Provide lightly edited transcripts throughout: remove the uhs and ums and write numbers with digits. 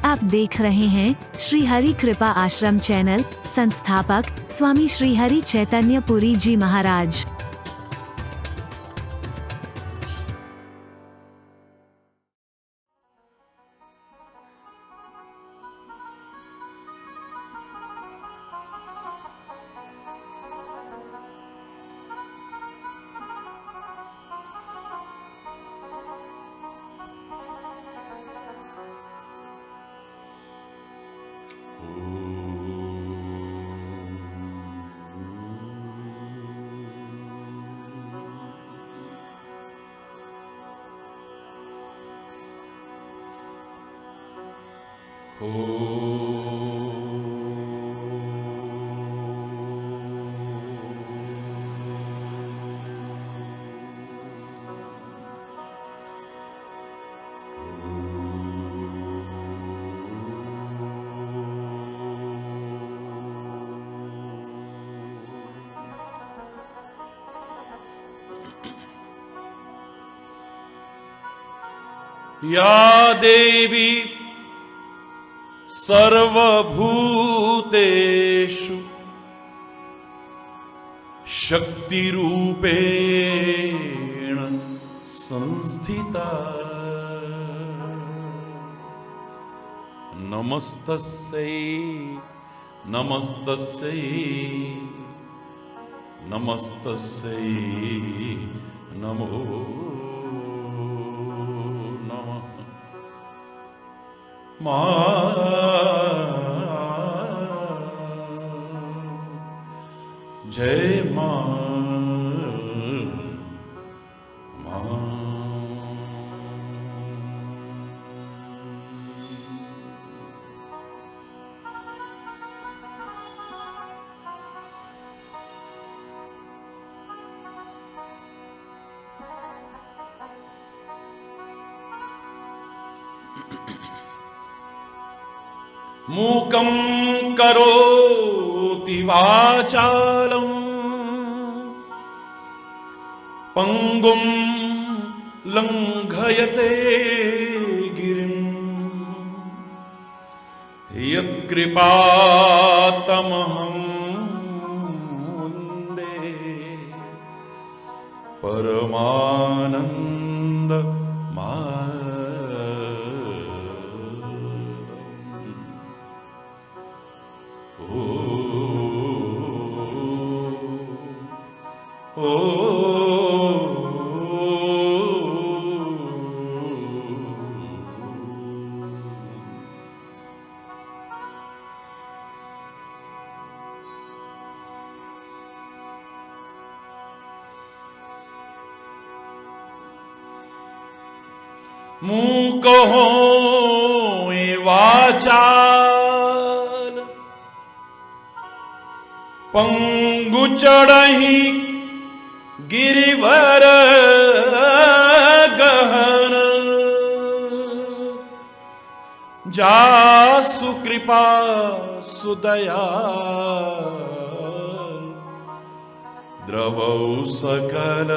आप देख रहे हैं श्री हरि कृपा आश्रम चैनल। संस्थापक स्वामी श्री हरि चैतन्य पुरी जी महाराज। या देवी सर्वभूतेषु शक्तिरूपेण संस्थिता नमस्तस्यै नमस्तस्यै नमस्तस्यै नमो जय मूकं करोति वाचालं पंगुं लंघयते गिरिं यत्कृपातमहं वन्दे परमानंद मूक होय वाचाल पंगु चढ़हि गिरिवर गहन जासु कृपा सुदयाल द्रवौ सकल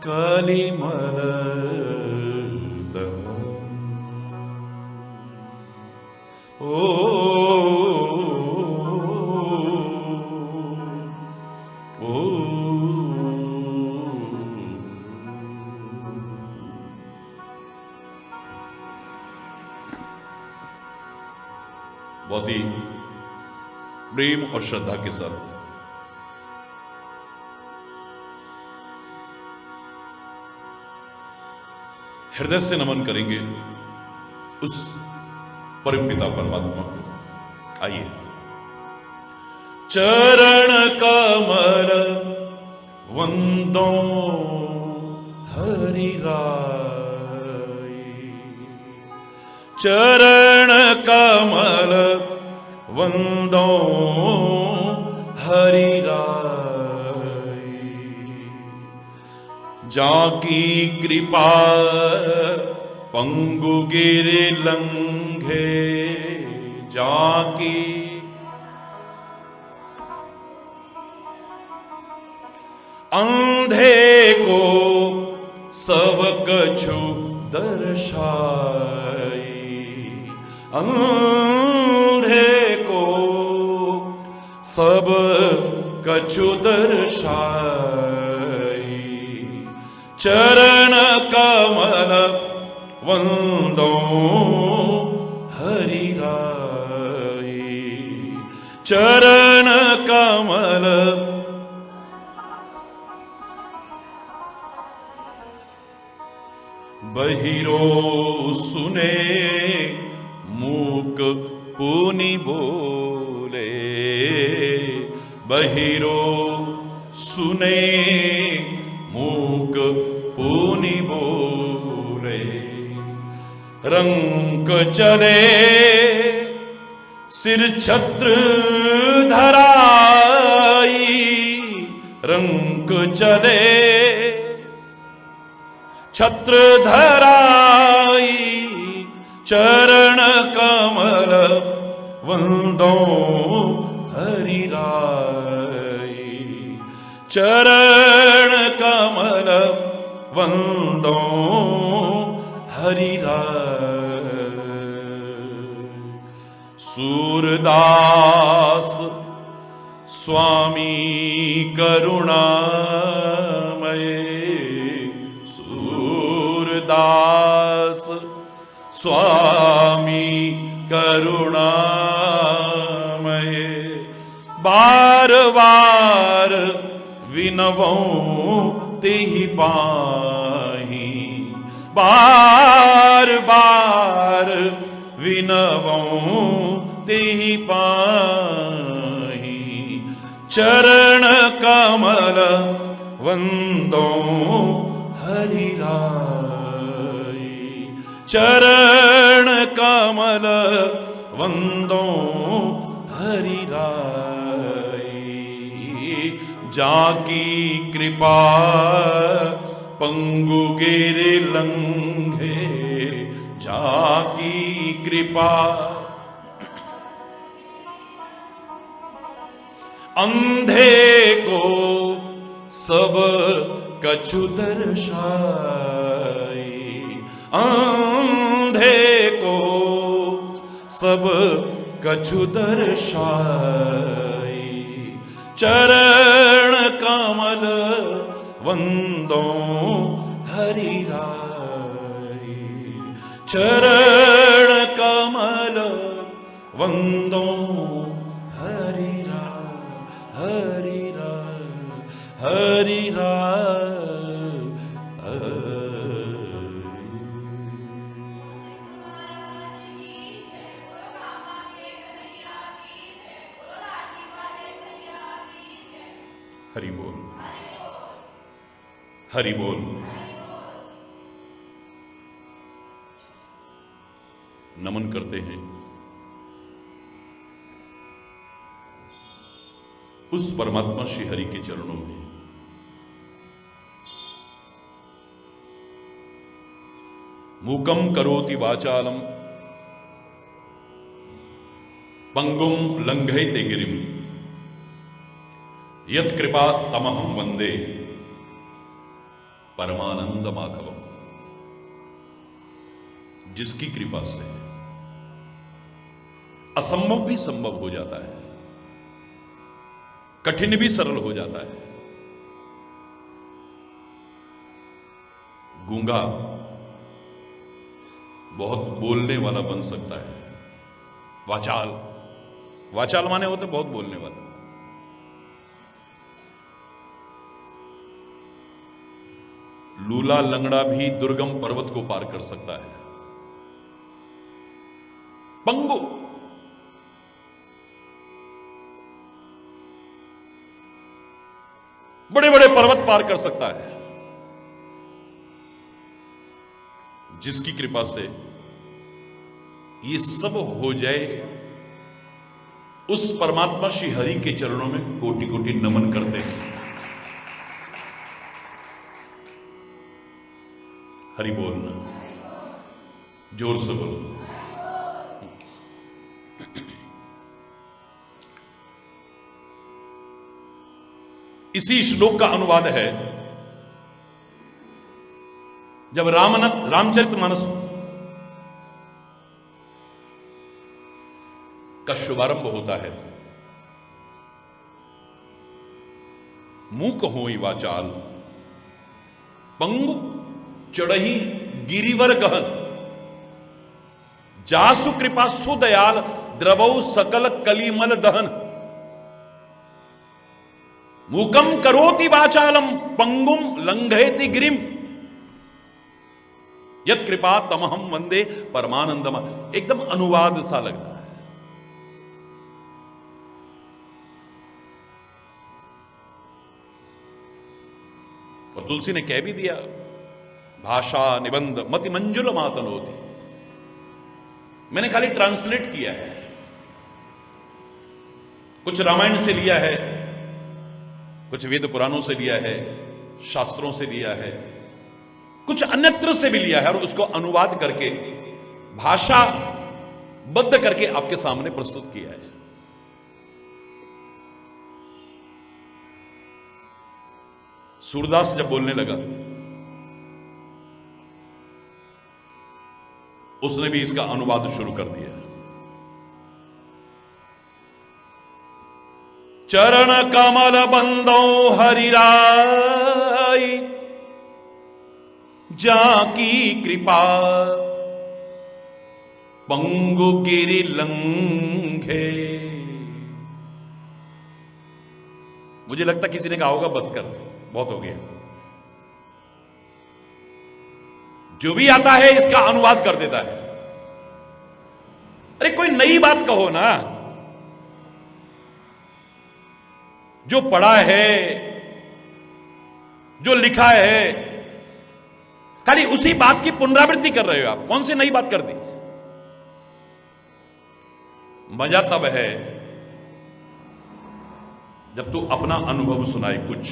कलिमल बहुत ही प्रेम और श्रद्धा के साथ हृदय से नमन करेंगे उस परमपिता परमात्मा को। आइए। चरण कमल वंदो हरि राय, चरण कमल वंदो हरि राय, जाकी कृपा पंगु गिरि लंघे, जाकी अंधे को सब कछु दर्शाई, अंधे को सब कछु दर्शाई, चरण कमल वंदो हरि राई, चरण कमल बहिरो सुने मूक पुनि बोले, बहिरो सुने मूक पुनि बोले, रंक चले सिर छत्र धराई, रंक चले छत्र धराई, चरण कमल वंदो हरि राई, चरण कमल वंदो हरि राई। सूरदास स्वामी करुणामय, सूरदास स्वामी करुणामय, बार बार विनवऊं तेहि पाहि, बार बार विनवऊं तेहि पाहि, चरण कमल वंदो हरि राई, चरण कमल वंदो हरि राई। जाकी कृपा पंगु गिरि लंघे, जाकी कृपा अंधे को सब कछु दर्शाई, अंधे को सब कछु दर्शाई, चरण कमल वंदो हरि राई, चरण कमल वंदो हरि राई, हरि राई, हरि राई, हरि बोल, हरि बोल। नमन करते हैं उस परमात्मा श्री हरि के चरणों में, मूकम करोति वाचालम पंगुम लंघयते गिरिम, यत कृपा तमहम वंदे परमानंद माधवम। जिसकी कृपा से असंभव भी संभव हो जाता है, कठिन भी सरल हो जाता है। गूंगा बहुत बोलने वाला बन सकता है, वाचाल, वाचाल माने होते बहुत बोलने वाला। लूला लंगड़ा भी दुर्गम पर्वत को पार कर सकता है। पंगु बड़े बड़े पर्वत पार कर सकता है। जिसकी कृपा से ये सब हो जाए, उस परमात्मा श्री हरि के चरणों में कोटि कोटि नमन करते हैं। हरि बोलना, जोर से बोलना। इसी श्लोक का अनुवाद है जब रामचरितमानस का शुभारंभ होता है तो मूक होई वाचाल पंगु चढ़ही गिरिवर गहन जासु कृपा सुदयाल द्रवौ सकल कलिमल दहन मूकम करोति वाचालम पंगुम लंघयति गिरिम यत कृपा तमहम वंदे परमानंदम। एकदम अनुवाद सा लग रहा है। और तुलसी ने कह भी दिया, भाषा निबंध मति मंजुल मातन होती। मैंने खाली ट्रांसलेट किया है, कुछ रामायण से लिया है, कुछ वेद पुराणों से लिया है, शास्त्रों से लिया है, कुछ अन्यत्र से भी लिया है, और उसको अनुवाद करके भाषा बद्ध करके आपके सामने प्रस्तुत किया है। सूरदास जब बोलने लगा, उसने भी इसका अनुवाद शुरू कर दिया। चरण कमल बंदो हरिराई जाकी कृपा पंगु गिरि लंघे। मुझे लगता किसी ने कहा होगा बस कर, बहुत हो गया। जो भी आता है इसका अनुवाद कर देता है। अरे कोई नई बात कहो ना, जो पढ़ा है, जो लिखा है, खाली उसी बात की पुनरावृत्ति कर रहे हो आप। कौन सी नई बात कर दी? मजा तब है जब तू अपना अनुभव सुनाए कुछ।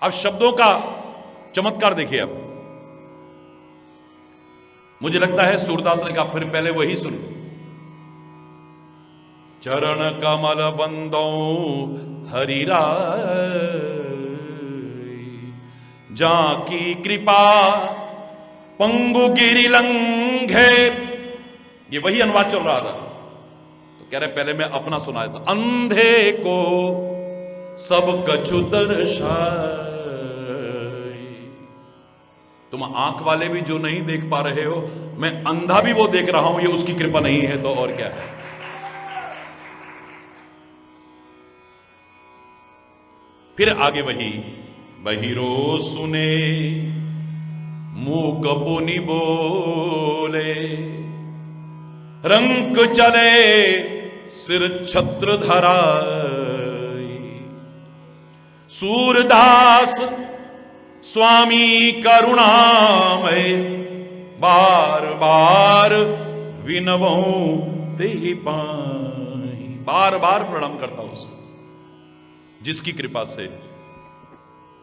अब शब्दों का चमत्कार देखिए। अब मुझे लगता है सूरदास ने कहा फिर पहले वही सुन। चरण कमल बंदो हरिराय जाकी कृपा पंगु गिरि लंघे। ये वही अनुवाद चल रहा था। तो कह रहे पहले मैं अपना सुनाया था। अंधे को सब कछु दर्शाए। तुम आंख वाले भी जो नहीं देख पा रहे हो, मैं अंधा भी वो देख रहा हूं, ये उसकी कृपा नहीं है तो और क्या है। फिर आगे वही बहिरो सुने मूक पुनि बोले रंक चले सिर छत्र धराई। सूरदास स्वामी करुणामय बार बार विनवऊं तेहि पाहि। बार बार प्रणाम करता हूं उसे जिसकी कृपा से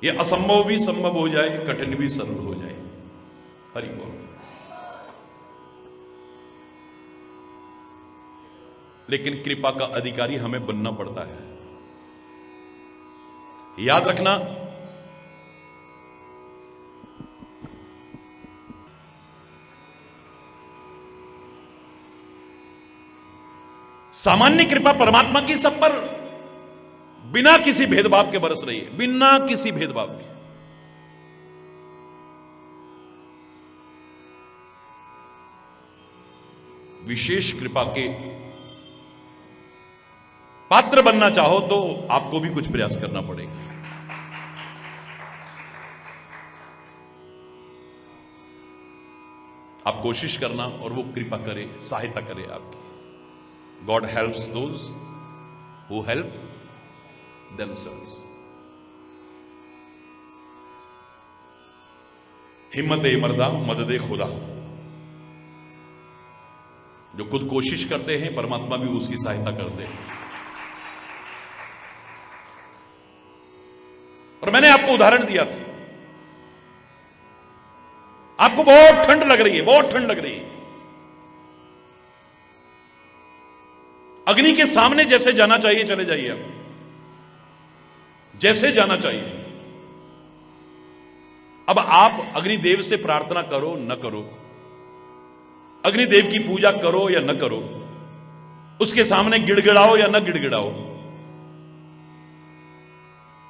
ये असंभव भी संभव हो जाए, कठिन भी सरल हो जाए। हरि बोल। लेकिन कृपा का अधिकारी हमें बनना पड़ता है। याद रखना, सामान्य कृपा परमात्मा की सब पर बिना किसी भेदभाव के बरस रही है, बिना किसी भेदभाव के। विशेष कृपा के पात्र बनना चाहो तो आपको भी कुछ प्रयास करना पड़ेगा। आप कोशिश करना और वो कृपा करे, सहायता करे आपकी। God helps those who help themselves। हिम्मत ए मर्दा मदद ए खुदा। जो खुद कोशिश करते हैं परमात्मा भी उसकी सहायता करते हैं। और मैंने आपको उदाहरण दिया था, आपको बहुत ठंड लग रही है, बहुत ठंड लग रही है। अग्नि के सामने जैसे जाना चाहिए चले जाइए आप, जैसे जाना चाहिए। अब आप अग्निदेव से प्रार्थना करो न करो, अग्निदेव की पूजा करो या न करो, उसके सामने गिड़गिड़ाओ या न गिड़गिड़ाओ,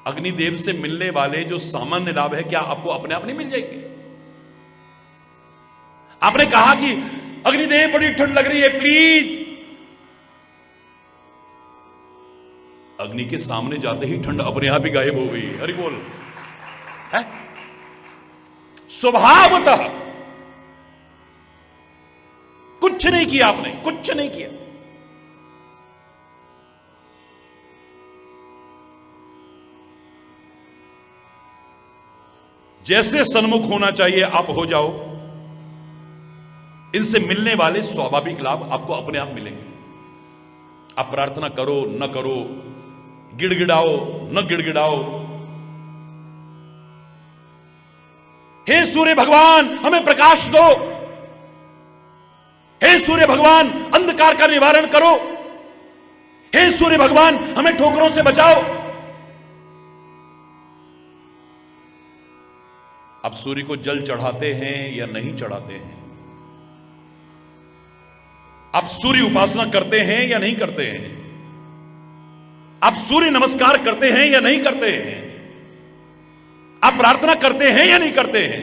अग्निदेव से मिलने वाले जो सामान्य लाभ है क्या आपको अपने आप नहीं मिल जाएंगे? आपने कहा कि अग्निदेव बड़ी ठंड लग रही है प्लीज, अग्नि के सामने जाते ही ठंड अपने आप ही गायब हो गई। हरि बोल। है स्वभावतः कुछ नहीं किया आपने, कुछ नहीं किया। जैसे सन्मुख होना चाहिए आप हो जाओ, इनसे मिलने वाले स्वाभाविक लाभ आपको अपने आप मिलेंगे। आप प्रार्थना करो न करो, गिड़गिड़ाओ न गिड़गिड़ाओ, हे सूर्य भगवान हमें प्रकाश दो, हे सूर्य भगवान अंधकार का निवारण करो, हे सूर्य भगवान हमें ठोकरों से बचाओ। आप सूर्य को जल चढ़ाते हैं या नहीं चढ़ाते हैं? आप सूर्य उपासना करते हैं या नहीं करते हैं? आप सूर्य नमस्कार करते हैं या नहीं करते हैं? आप प्रार्थना करते हैं या नहीं करते हैं?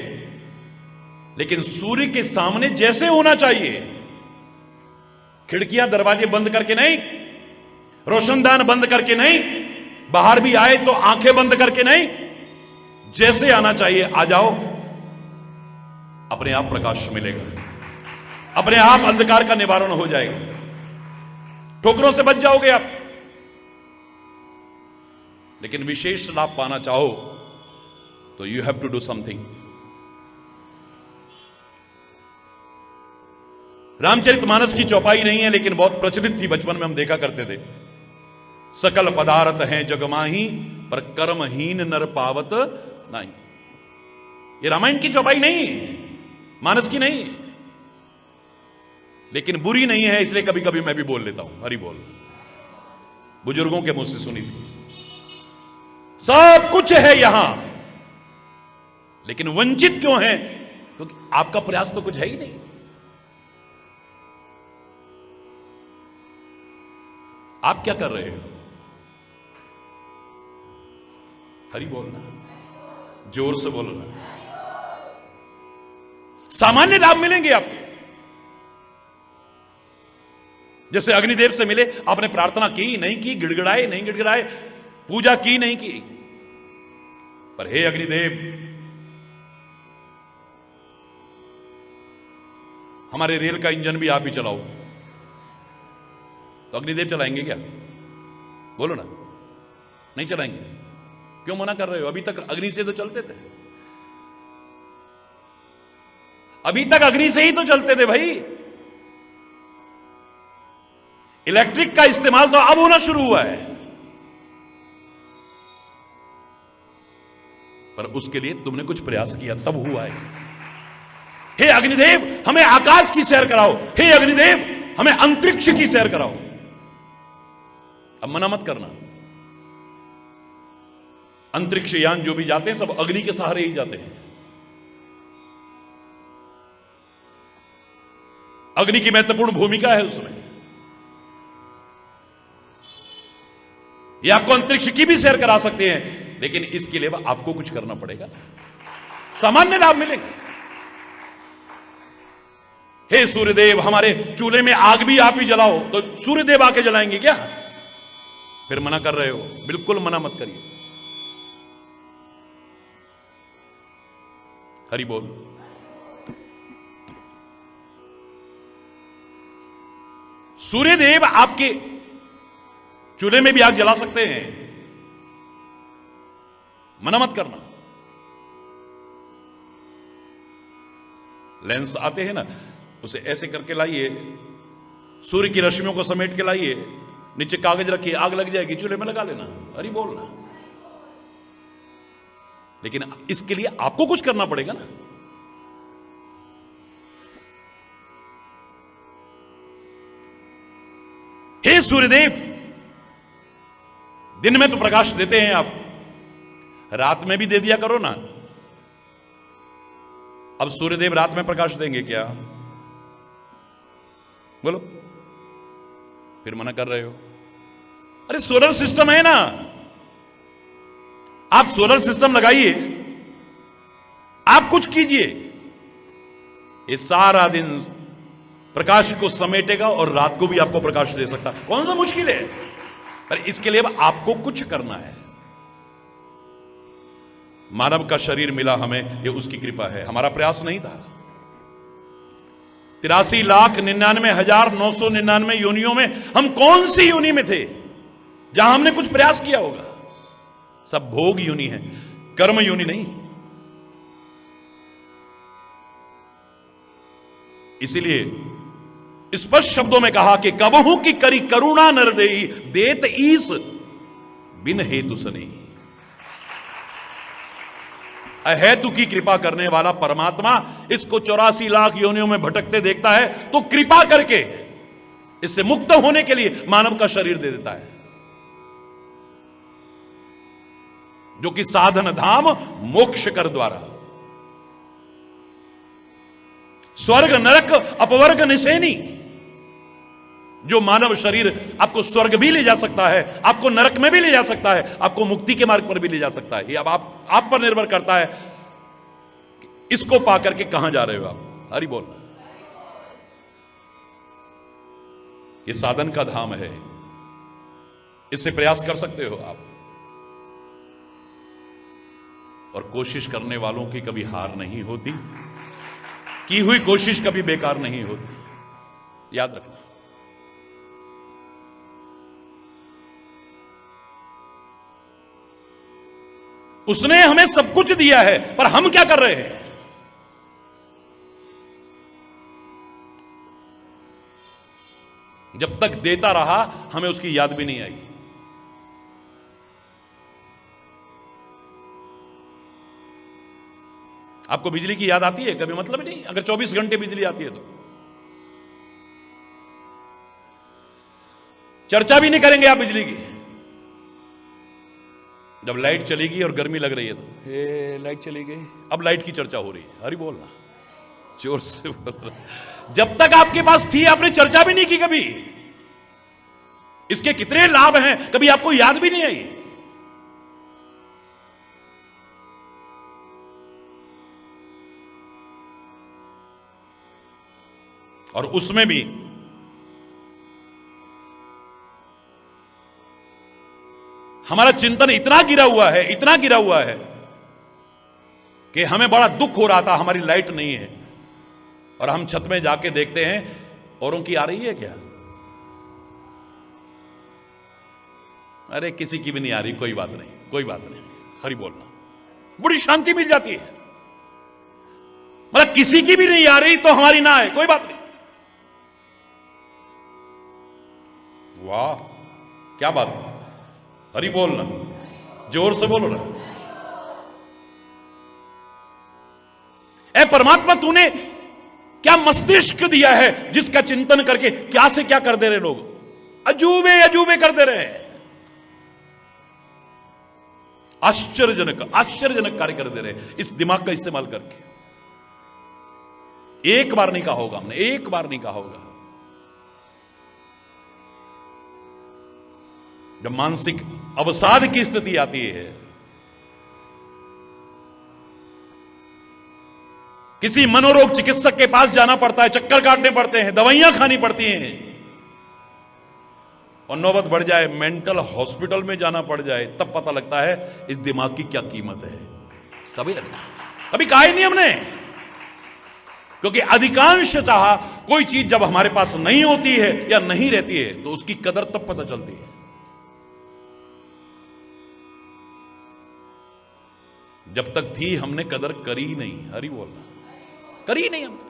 लेकिन सूर्य के सामने जैसे होना चाहिए, खिड़कियां दरवाजे बंद करके नहीं, रोशनदान बंद करके नहीं, बाहर भी आए तो आंखें बंद करके नहीं, जैसे आना चाहिए आ जाओ, अपने आप प्रकाश मिलेगा, अपने आप अंधकार का निवारण हो जाएगा, ठोकरों से बच जाओगे आप। लेकिन विशेष लाभ पाना चाहो तो you have to do something. Ramcharitmanas की चौपाई नहीं है, लेकिन बहुत प्रचलित थी, बचपन में हम देखा करते थे। सकल पदार्थ हैं जगमाही, पर कर्महीन नर पावत नहीं। ये रामायण की चौपाई नहीं, मानस की नहीं, लेकिन बुरी नहीं है, इसलिए कभी कभी मैं भी बोल लेता हूं। हरि बोल। बुजुर्गों के मुंह से सुनी थी। सब कुछ है यहां, लेकिन वंचित क्यों है? क्योंकि आपका प्रयास तो कुछ है ही नहीं। आप क्या कर रहे हो? हरि बोलना, जोर से बोलना। सामान्य लाभ मिलेंगे आपको, जैसे अग्निदेव से मिले। आपने प्रार्थना की नहीं की, गिड़गिड़ाए नहीं गिड़गिड़ाए, पूजा की नहीं की, पर हे अग्निदेव हमारे रेल का इंजन भी आप ही चलाओ, तो अग्निदेव चलाएंगे क्या? बोलो ना, नहीं चलाएंगे। क्यों मना कर रहे हो? अभी तक अग्नि से तो चलते थे, अभी तक अग्नि से ही तो चलते थे भाई। इलेक्ट्रिक का इस्तेमाल तो अब होना शुरू हुआ है, पर उसके लिए तुमने कुछ प्रयास किया तब हुआ है। हे अग्निदेव हमें आकाश की सैर कराओ, हे अग्निदेव हमें अंतरिक्ष की सैर कराओ। अब मना मत करना। अंतरिक्ष यान जो भी जाते हैं सब अग्नि के सहारे ही जाते हैं। अग्नि की महत्वपूर्ण भूमिका है उसमें। ये आपको अंतरिक्ष की भी सैर करा सकते हैं, लेकिन इसके लिए आपको कुछ करना पड़ेगा। सामान्य लाभ मिलेंगे। हे सूर्यदेव हमारे चूल्हे में आग भी आप ही जलाओ, तो सूर्यदेव आके जलाएंगे क्या? फिर मना कर रहे हो? बिल्कुल मना मत करिए। हरि बोल। सूर्यदेव आपके चूल्हे में भी आग जला सकते हैं, मना मत करना। लेंस आते हैं ना, उसे ऐसे करके लाइए, सूर्य की रश्मियों को समेट के लाइए, नीचे कागज रखिए, आग लग जाएगी, चूल्हे में लगा लेना। हरि बोलना। लेकिन इसके लिए आपको कुछ करना पड़ेगा ना। हे सूर्यदेव दिन में तो प्रकाश देते हैं आप, रात में भी दे दिया करो ना। अब सूर्यदेव रात में प्रकाश देंगे क्या? बोलो, फिर मना कर रहे हो। अरे सोलर सिस्टम है ना, आप सोलर सिस्टम लगाइए, आप कुछ कीजिए, ये सारा दिन प्रकाश को समेटेगा और रात को भी आपको प्रकाश दे सकता। कौन सा मुश्किल है? पर इसके लिए अब आपको कुछ करना है। मानव का शरीर मिला हमें, ये उसकी कृपा है, हमारा प्रयास नहीं था। 83,99,999 योनियों में हम कौन सी योनि में थे जहां हमने कुछ प्रयास किया होगा? सब भोग योनि है, कर्म योनि नहीं। इसीलिए स्पष्ट शब्दों में कहा कि कबहू की करी करुणा नर देई, देत ईस बिन हेतु सनी। अहेतु की कृपा करने वाला परमात्मा इसको 84 लाख योनियों में भटकते देखता है तो कृपा करके इससे मुक्त होने के लिए मानव का शरीर दे देता है, जो कि साधन धाम मोक्ष कर द्वारा स्वर्ग नरक अपवर्ग निसेनी। जो मानव शरीर आपको स्वर्ग भी ले जा सकता है, आपको नरक में भी ले जा सकता है, आपको मुक्ति के मार्ग पर भी ले जा सकता है। ये अब आप पर निर्भर करता है इसको पाकर के कहां जा रहे हो आप। हरि बोल। ये साधन का धाम है, इससे प्रयास कर सकते हो आप, और कोशिश करने वालों की कभी हार नहीं होती, की हुई कोशिश कभी बेकार नहीं होती, याद रखना। उसने हमें सब कुछ दिया है, पर हम क्या कर रहे हैं? जब तक देता रहा हमें उसकी याद भी नहीं आई। आपको बिजली की याद आती है कभी? मतलब नहीं, अगर 24 घंटे बिजली आती है तो चर्चा भी नहीं करेंगे आप बिजली की। जब लाइट चलेगी और गर्मी लग रही है तो हे लाइट चली गई, अब लाइट की चर्चा हो रही है। हरि बोलना, जोर से बोल। जब तक आपके पास थी आपने चर्चा भी नहीं की कभी। इसके कितने लाभ हैं कभी आपको याद भी नहीं आई। और उसमें भी हमारा चिंतन इतना गिरा हुआ है, इतना गिरा हुआ है कि हमें बड़ा दुख हो रहा था हमारी लाइट नहीं है, और हम छत में जाके देखते हैं औरों की आ रही है क्या? अरे किसी की भी नहीं आ रही, कोई बात नहीं, कोई बात नहीं। हरि बोलना, बड़ी शांति मिल जाती है। मतलब किसी की भी नहीं आ रही तो हमारी ना आए, कोई बात नहीं। वाह क्या बात है। हरि बोलना, जोर से बोलो ना। ए परमात्मा, तूने क्या मस्तिष्क दिया है जिसका चिंतन करके क्या से क्या कर दे रहे लोग, अजूबे अजूबे कर दे रहे हैं। आश्चर्यजनक कार्य कर दे रहे हैं इस दिमाग का इस्तेमाल करके। एक बार नहीं कहा होगा हमने, एक बार नहीं कहा होगा। जब मानसिक अवसाद की स्थिति आती है, किसी मनोरोग चिकित्सक के पास जाना पड़ता है, चक्कर काटने पड़ते हैं, दवाइयां खानी पड़ती हैं, और नौबत बढ़ जाए मेंटल हॉस्पिटल में जाना पड़ जाए, तब पता लगता है इस दिमाग की क्या कीमत है। कभी कहा ही नहीं हमने। क्योंकि अधिकांशतः कोई चीज जब हमारे पास नहीं होती है या नहीं रहती है तो उसकी कदर तब पता चलती है। जब तक थी हमने कदर करी ही नहीं। हरि बोलना, करी ही नहीं हमने।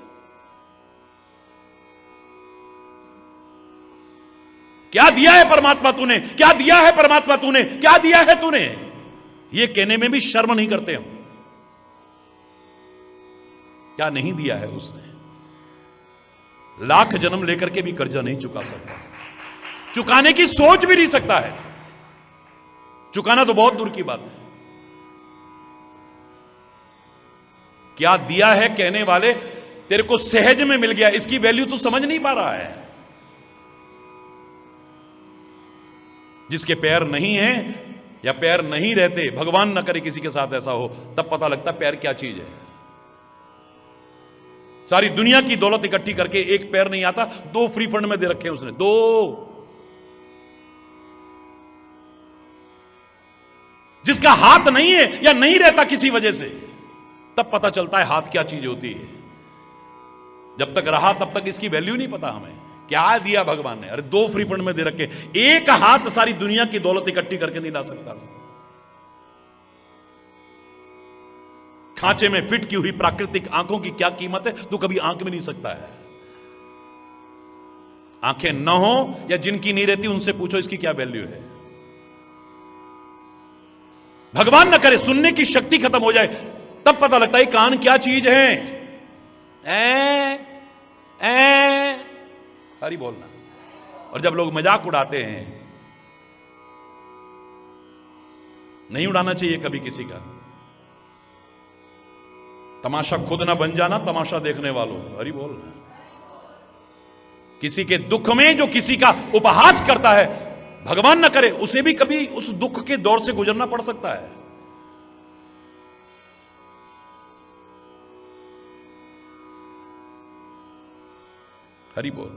क्या दिया है परमात्मा तूने, क्या दिया है परमात्मा तूने, क्या दिया है तूने, ये कहने में भी शर्म नहीं करते हम। क्या नहीं दिया है उसने। लाख जन्म लेकर के भी कर्जा नहीं चुका सकता, चुकाने की सोच भी नहीं सकता है। चुकाना तो बहुत दूर की बात है। क्या दिया है कहने वाले तेरे को सहज में मिल गया, इसकी वैल्यू तू समझ नहीं पा रहा है। जिसके पैर नहीं हैं या पैर नहीं रहते, भगवान न करे किसी के साथ ऐसा हो, तब पता लगता पैर क्या चीज है। सारी दुनिया की दौलत इकट्ठी करके एक पैर नहीं आता, 2 फ्री फंड में दे रखे हैं उसने, 2। जिसका हाथ नहीं है या नहीं रहता किसी वजह से, तब पता चलता है हाथ क्या चीज होती है। जब तक रहा तब तक इसकी वैल्यू नहीं पता हमें, क्या दिया भगवान ने। अरे 2 फ्री फंड में दे रखे, एक हाथ सारी दुनिया की दौलत इकट्ठी करके नहीं ला सकता। खांचे में फिट की हुई प्राकृतिक आंखों की क्या कीमत है, तो कभी आंख में नहीं सकता है। आंखें न हो या जिनकी नहीं रहती उनसे पूछो इसकी क्या वैल्यू है। भगवान न करे सुनने की शक्ति खत्म हो जाए, तब पता लगता है कान क्या चीज है। हरी बोलना। और जब लोग मजाक उड़ाते हैं, नहीं उड़ाना चाहिए कभी किसी का। तमाशा खुद ना बन जाना, तमाशा देखने वालों। हरी बोलना। किसी के दुख में जो किसी का उपहास करता है, भगवान न करे उसे भी कभी उस दुख के दौर से गुजरना पड़ सकता है। हरि बोल।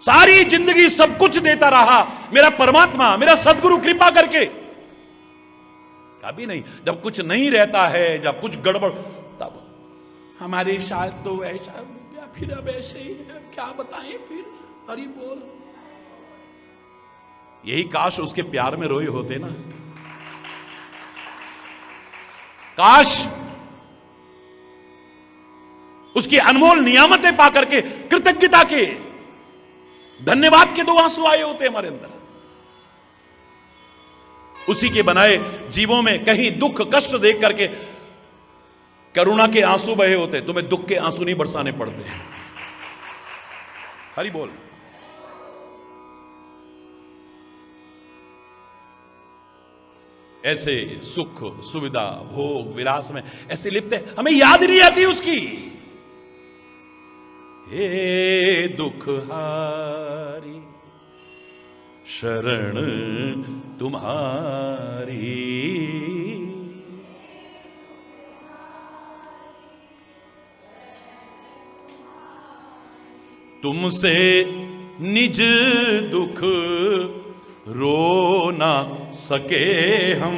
सारी जिंदगी सब कुछ देता रहा मेरा परमात्मा, मेरा सदगुरु कृपा करके। कभी नहीं। जब कुछ नहीं रहता है, जब कुछ गड़बड़, तब हमारे साथ तो ऐसा या फिर अब ऐसे ही है, क्या बताएं फिर। हरि बोल। यही काश उसके प्यार में रोए होते ना। काश उसकी अनमोल नियामतें पा करके कृतज्ञता के, धन्यवाद के 2 आंसू आए होते हमारे अंदर। उसी के बनाए जीवों में कहीं दुख कष्ट देख करके करुणा के आंसू बहे होते, तुम्हें दुख के आंसू नहीं बरसाने पड़ते। हरि बोल। ऐसे सुख सुविधा भोग विलास में ऐसे लिप्त, हमें याद नहीं आती उसकी। हे दुखहारी शरण तुम्हारी, तुमसे निज दुख रो ना सके हम।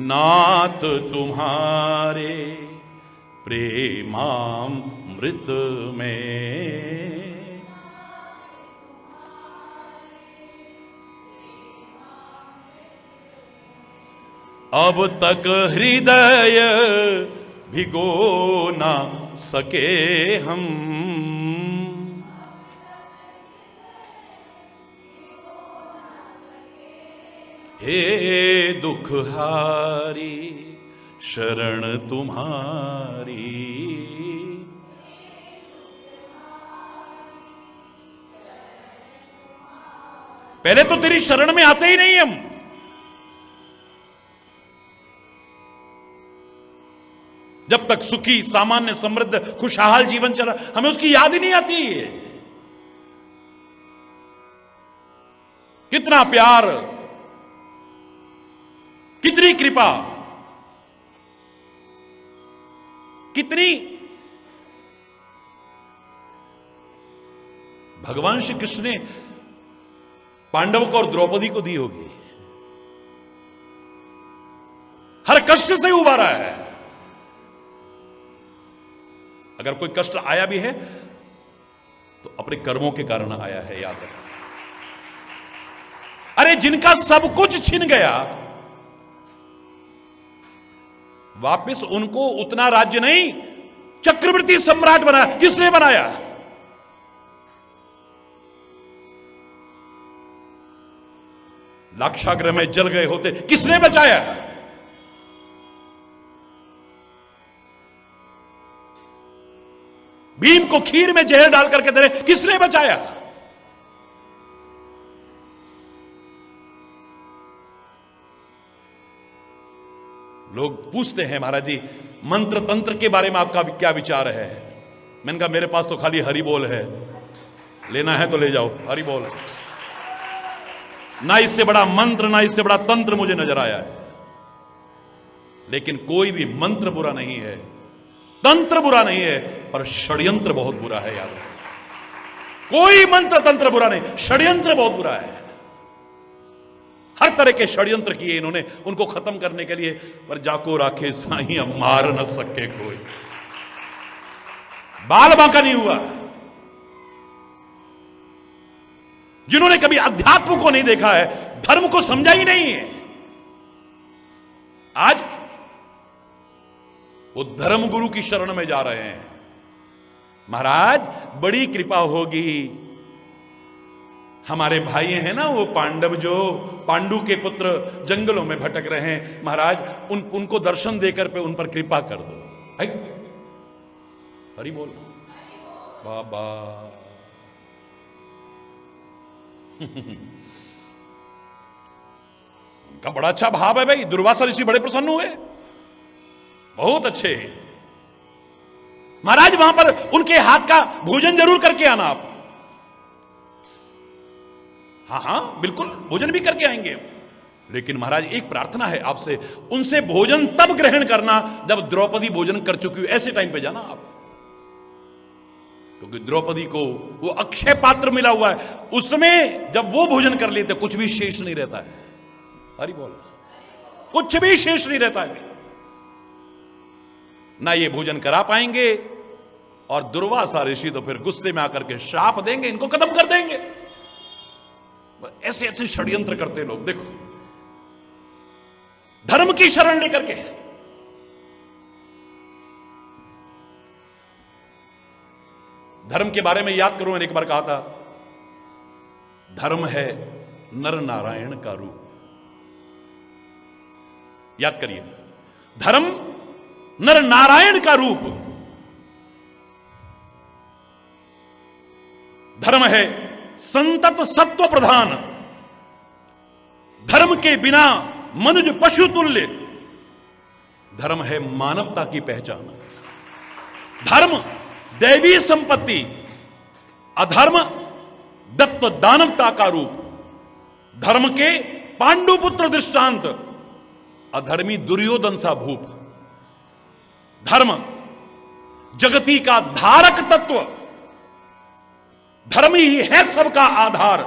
नाथ तुम्हारे प्रेमामृत में, अब तक हृदय भिगो ना सके हम। हे दुखहारी शरण तुम्हारी, पहले तो तेरी शरण में आते ही नहीं हम। जब तक सुखी सामान्य समृद्ध खुशहाल जीवन चला, हमें उसकी याद ही नहीं आती है। कितना प्यार, कितनी कृपा, कितनी भगवान श्री कृष्ण ने पांडव को और द्रौपदी को दी होगी। हर कष्ट से उबारा है। अगर कोई कष्ट आया भी है तो अपने कर्मों के कारण आया है, याद रखना। अरे जिनका सब कुछ छिन गया, वापिस उनको उतना राज्य नहीं, चक्रवर्ती सम्राट बनाया। किसने बनाया? लाक्षागृह में जल गए होते, किसने बचाया? भीम को खीर में जहर डाल करके दे रहे, किसने बचाया? लोग पूछते हैं महाराज जी मंत्र तंत्र के बारे में आपका क्या विचार है। मैंने कहा मेरे पास तो खाली हरि बोल है, लेना है तो ले जाओ, हरि बोल। ना इससे बड़ा मंत्र ना इससे बड़ा तंत्र मुझे नजर आया है। लेकिन कोई भी मंत्र बुरा नहीं है, तंत्र बुरा नहीं है, पर षड्यंत्र बहुत बुरा है यार। कोई मंत्र तंत्र बुरा नहीं, षड्यंत्र बहुत बुरा है। हर तरह के षड्यंत्र किए इन्होंने उनको खत्म करने के लिए, पर जाको राखे साईं अब मार न सके कोई। बाल बांका नहीं हुआ। जिन्होंने कभी अध्यात्म को नहीं देखा है, धर्म को समझा ही नहीं है, आज वो धर्म गुरु की शरण में जा रहे हैं। महाराज बड़ी कृपा होगी, हमारे भाई हैं ना वो पांडव, जो पांडु के पुत्र जंगलों में भटक रहे हैं, महाराज उनको दर्शन देकर पे उन पर कृपा कर दो। हरि बोल बाबा। उनका बड़ा अच्छा भाव है भाई। दुर्वासा ऋषि बड़े प्रसन्न हुए, बहुत अच्छे। महाराज वहां पर उनके हाथ का भोजन जरूर करके आना आप। हाँ हाँ बिल्कुल, भोजन भी करके आएंगे। लेकिन महाराज एक प्रार्थना है आपसे, उनसे भोजन तब ग्रहण करना जब द्रौपदी भोजन कर चुकी हो, ऐसे टाइम पे जाना आप। क्योंकि द्रौपदी को वो अक्षय पात्र मिला हुआ है, उसमें जब वो भोजन कर लेते कुछ भी शेष नहीं रहता है। हरि बोल। कुछ भी शेष नहीं रहता है। ना ये भोजन करा पाएंगे, और दुर्वासा ऋषि तो फिर गुस्से में आकर के श्राप देंगे, इनको खत्म कर देंगे। ऐसे ऐसे षड्यंत्र करते लोग। देखो धर्म की शरण लेकर के, धर्म के बारे में याद करो, मैंने एक बार कहा था, धर्म है नर नारायण का रूप। याद करिए, धर्म नर नारायण का रूप। धर्म है संतत सत्व प्रधान। धर्म के बिना मनुज पशु तुल्य। धर्म है मानवता की पहचान। धर्म दैवीय संपत्ति, अधर्म दत्त दानवता का रूप। धर्म के पांडुपुत्र दृष्टांत, अधर्मी दुर्योधन सा भूप। धर्म जगती का धारक तत्व। धर्म ही है सबका आधार,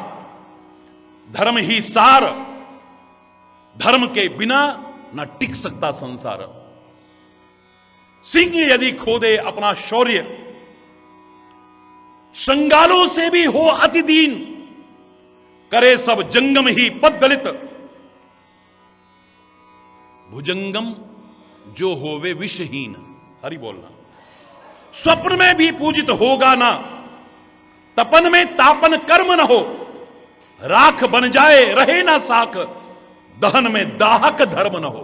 धर्म ही सार। धर्म के बिना न टिक सकता संसार। सिंह यदि खोदे अपना शौर्य, श्रृंगालों से भी हो अति दीन। करे सब जंगम ही पद दलित। भुजंगम जो होवे विषहीन। हरि बोलना। स्वप्न में भी पूजित होगा ना, तपन में तापन कर्म न हो। राख बन जाए रहे ना साख, दहन में दाहक धर्म न हो।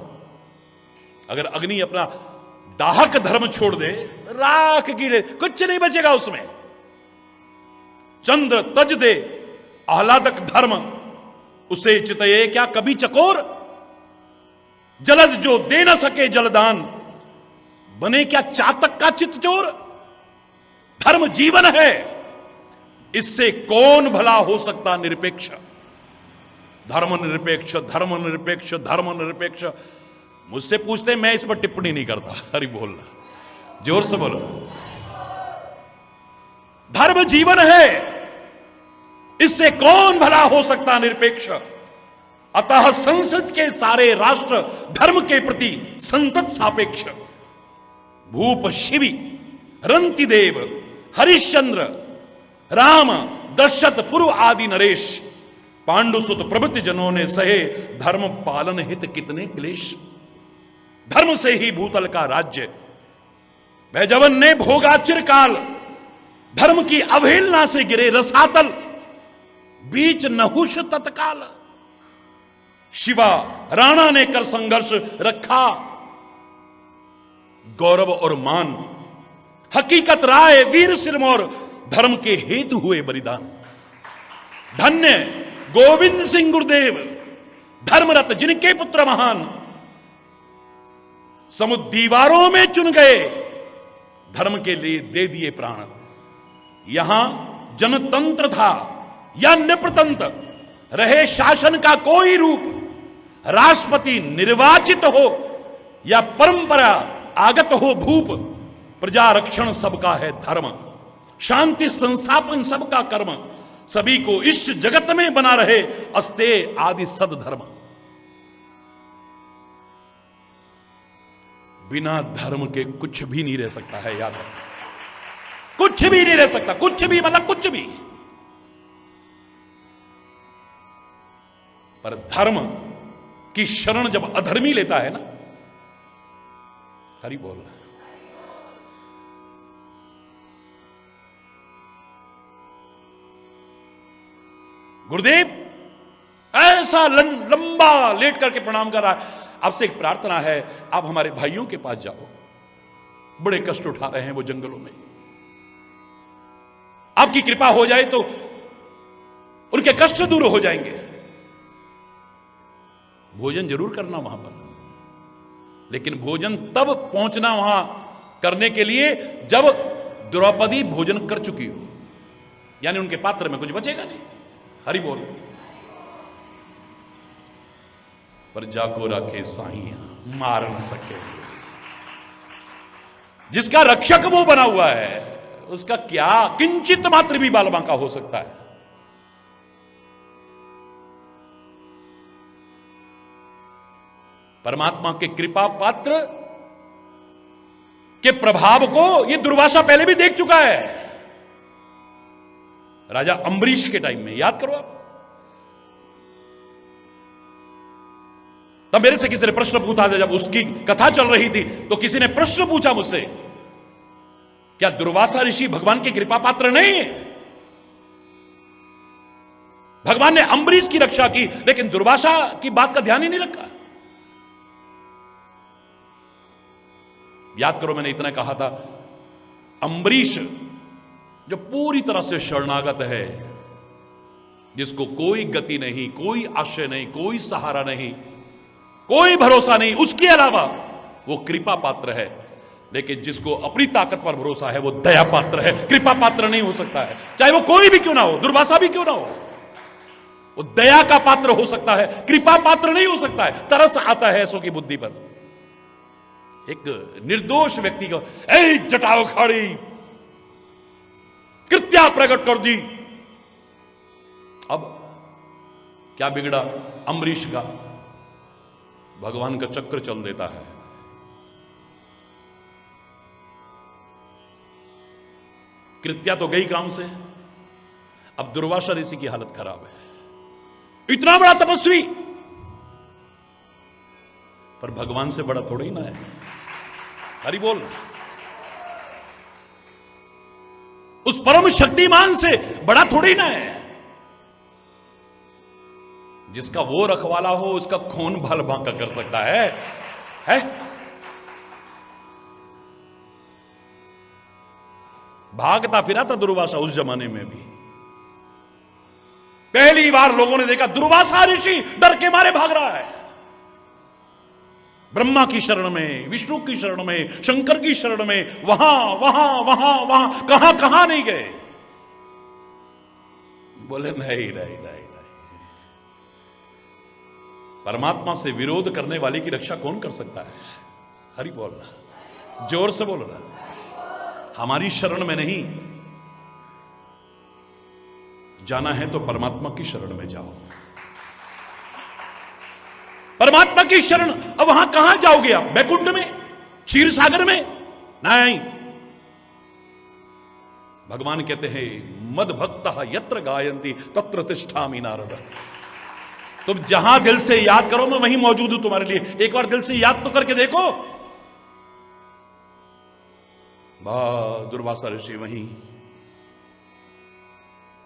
अगर अग्नि अपना दाहक धर्म छोड़ दे, राख कीड़े, कुछ नहीं बचेगा उसमें। चंद्र तज दे आह्लादक धर्म, उसे चितये क्या कभी चकोर। जलद जो दे न सके जलदान, बने क्या चातक का चित चोर। धर्म जीवन है, इससे कौन भला हो सकता निरपेक्ष। धर्म निरपेक्ष, धर्म निरपेक्ष, धर्म निरपेक्ष। मुझसे पूछते, मैं इस पर टिप्पणी नहीं करता। हरि बोलना, जोर से बोलो। धर्म जीवन है, इससे कौन भला हो सकता निरपेक्ष। अतः संसद के सारे राष्ट्र धर्म के प्रति संतत सापेक्ष। भूप शिवी रंतिदेव हरिश्चंद्र राम दशरथ पुरु आदि नरेश, पांडुसुत प्रभृति जनों ने सहे धर्म पालन हित कितने क्लेश। धर्म से ही भूतल का राज्य भैजवन ने भोगा चिरकाल। धर्म की अवहेलना से गिरे रसातल, बीच नहुष तत्काल। शिवा राणा ने कर संघर्ष रखा गौरव और मान। हकीकत राय वीर सिरमौर, धर्म के हेतु हुए बलिदान। धन्य गोविंद सिंह गुरुदेव, धर्मरत जिनके पुत्र महान। समुद्दीवारों में चुन गए, धर्म के लिए दे दिए प्राण। यहां जनतंत्र था या निप्रतंत्र, रहे शासन का कोई रूप, राष्ट्रपति निर्वाचित हो या परंपरा आगत हो भूप, प्रजा रक्षण सबका है धर्म, शांति संस्थापन सबका कर्म, सभी को इस जगत में बना रहे अस्ते आदि सदधर्म। बिना धर्म के कुछ भी नहीं रह सकता है, याद रखो, कुछ भी नहीं रह सकता, कुछ भी मतलब कुछ भी। पर धर्म की शरण जब अधर्मी लेता है ना, हरि बोल रहा है, गुरुदेव ऐसा लंबा लेट करके प्रणाम कर रहा है, आपसे एक प्रार्थना है, आप हमारे भाइयों के पास जाओ, बड़े कष्ट उठा रहे हैं वो जंगलों में, आपकी कृपा हो जाए तो उनके कष्ट दूर हो जाएंगे। भोजन जरूर करना वहां पर, लेकिन भोजन तब पहुंचना वहां करने के लिए जब द्रौपदी भोजन कर चुकी हो, यानी उनके पात्र में कुछ बचेगा नहीं। हरि बोल। प्रजा को रखे साहिया मार न सके, जिसका रक्षक वो बना हुआ है उसका क्या किंचित मात्र भी बाल बांका हो सकता है। परमात्मा के कृपा पात्र के प्रभाव को यह दुर्वासा पहले भी देख चुका है, राजा अम्बरीश के टाइम में, याद करो आप। तब मेरे से किसी ने प्रश्न पूछा था, जब उसकी कथा चल रही थी तो किसी ने प्रश्न पूछा मुझसे, क्या दुर्वासा ऋषि भगवान के कृपा पात्र नहीं है? भगवान ने अम्बरीश की रक्षा की, लेकिन दुर्वासा की बात का ध्यान ही नहीं रखा। याद करो, मैंने इतना कहा था, अम्बरीश जो पूरी तरह से शरणागत है, जिसको कोई गति नहीं, कोई आश्रय नहीं, कोई सहारा नहीं, कोई भरोसा नहीं, उसके अलावा वो कृपा पात्र है। लेकिन जिसको अपनी ताकत पर भरोसा है वो दया पात्र है, कृपा पात्र नहीं हो सकता है, चाहे वो कोई भी क्यों ना हो, दुर्वासा भी क्यों ना हो। वो दया का पात्र हो सकता है, कृपा पात्र नहीं हो सकता है। तरस आता है ऐसों की बुद्धि पर। एक निर्दोष व्यक्ति को ऐ जटाओ खाड़ी कृत्या प्रकट कर दी, अब क्या बिगड़ा अम्बरीश का? भगवान का चक्र चल देता है। कृत्या तो गई काम से, अब दुर्वासा ऋषि की हालत खराब है। इतना बड़ा तपस्वी, पर भगवान से बड़ा थोड़ा ही ना है। हरि बोल। उस परम शक्तिमान से बड़ा थोड़ा ही ना है। जिसका वो रखवाला हो उसका खून भाल बांका कर सकता है? भागता फिरा था दुर्वासा उस जमाने में भी। पहली बार लोगों ने देखा दुर्वासा ऋषि डर के मारे भाग रहा है। ब्रह्मा की शरण में, विष्णु की शरण में, शंकर की शरण में, वहां वहां वहां वहां, कहां कहां नहीं गए। बोले नहीं नहीं नहीं, परमात्मा से विरोध करने वाले की रक्षा कौन कर सकता है? हरि बोलना, जोर से बोलना। हमारी शरण में नहीं जाना है तो परमात्मा की शरण में जाओ। परमात्मा की शरण, अब वहां कहां जाओगे आप? बैकुंठ में, क्षीर सागर में? नहीं। भगवान कहते हैं मद भक्तः यत्र गायन्ति तत्र तिष्ठामि नारद। तुम जहां दिल से याद करो मैं वहीं मौजूद हूं तुम्हारे लिए। एक बार दिल से याद तो करके देखो। दुर्वासा ऋषि वहीं,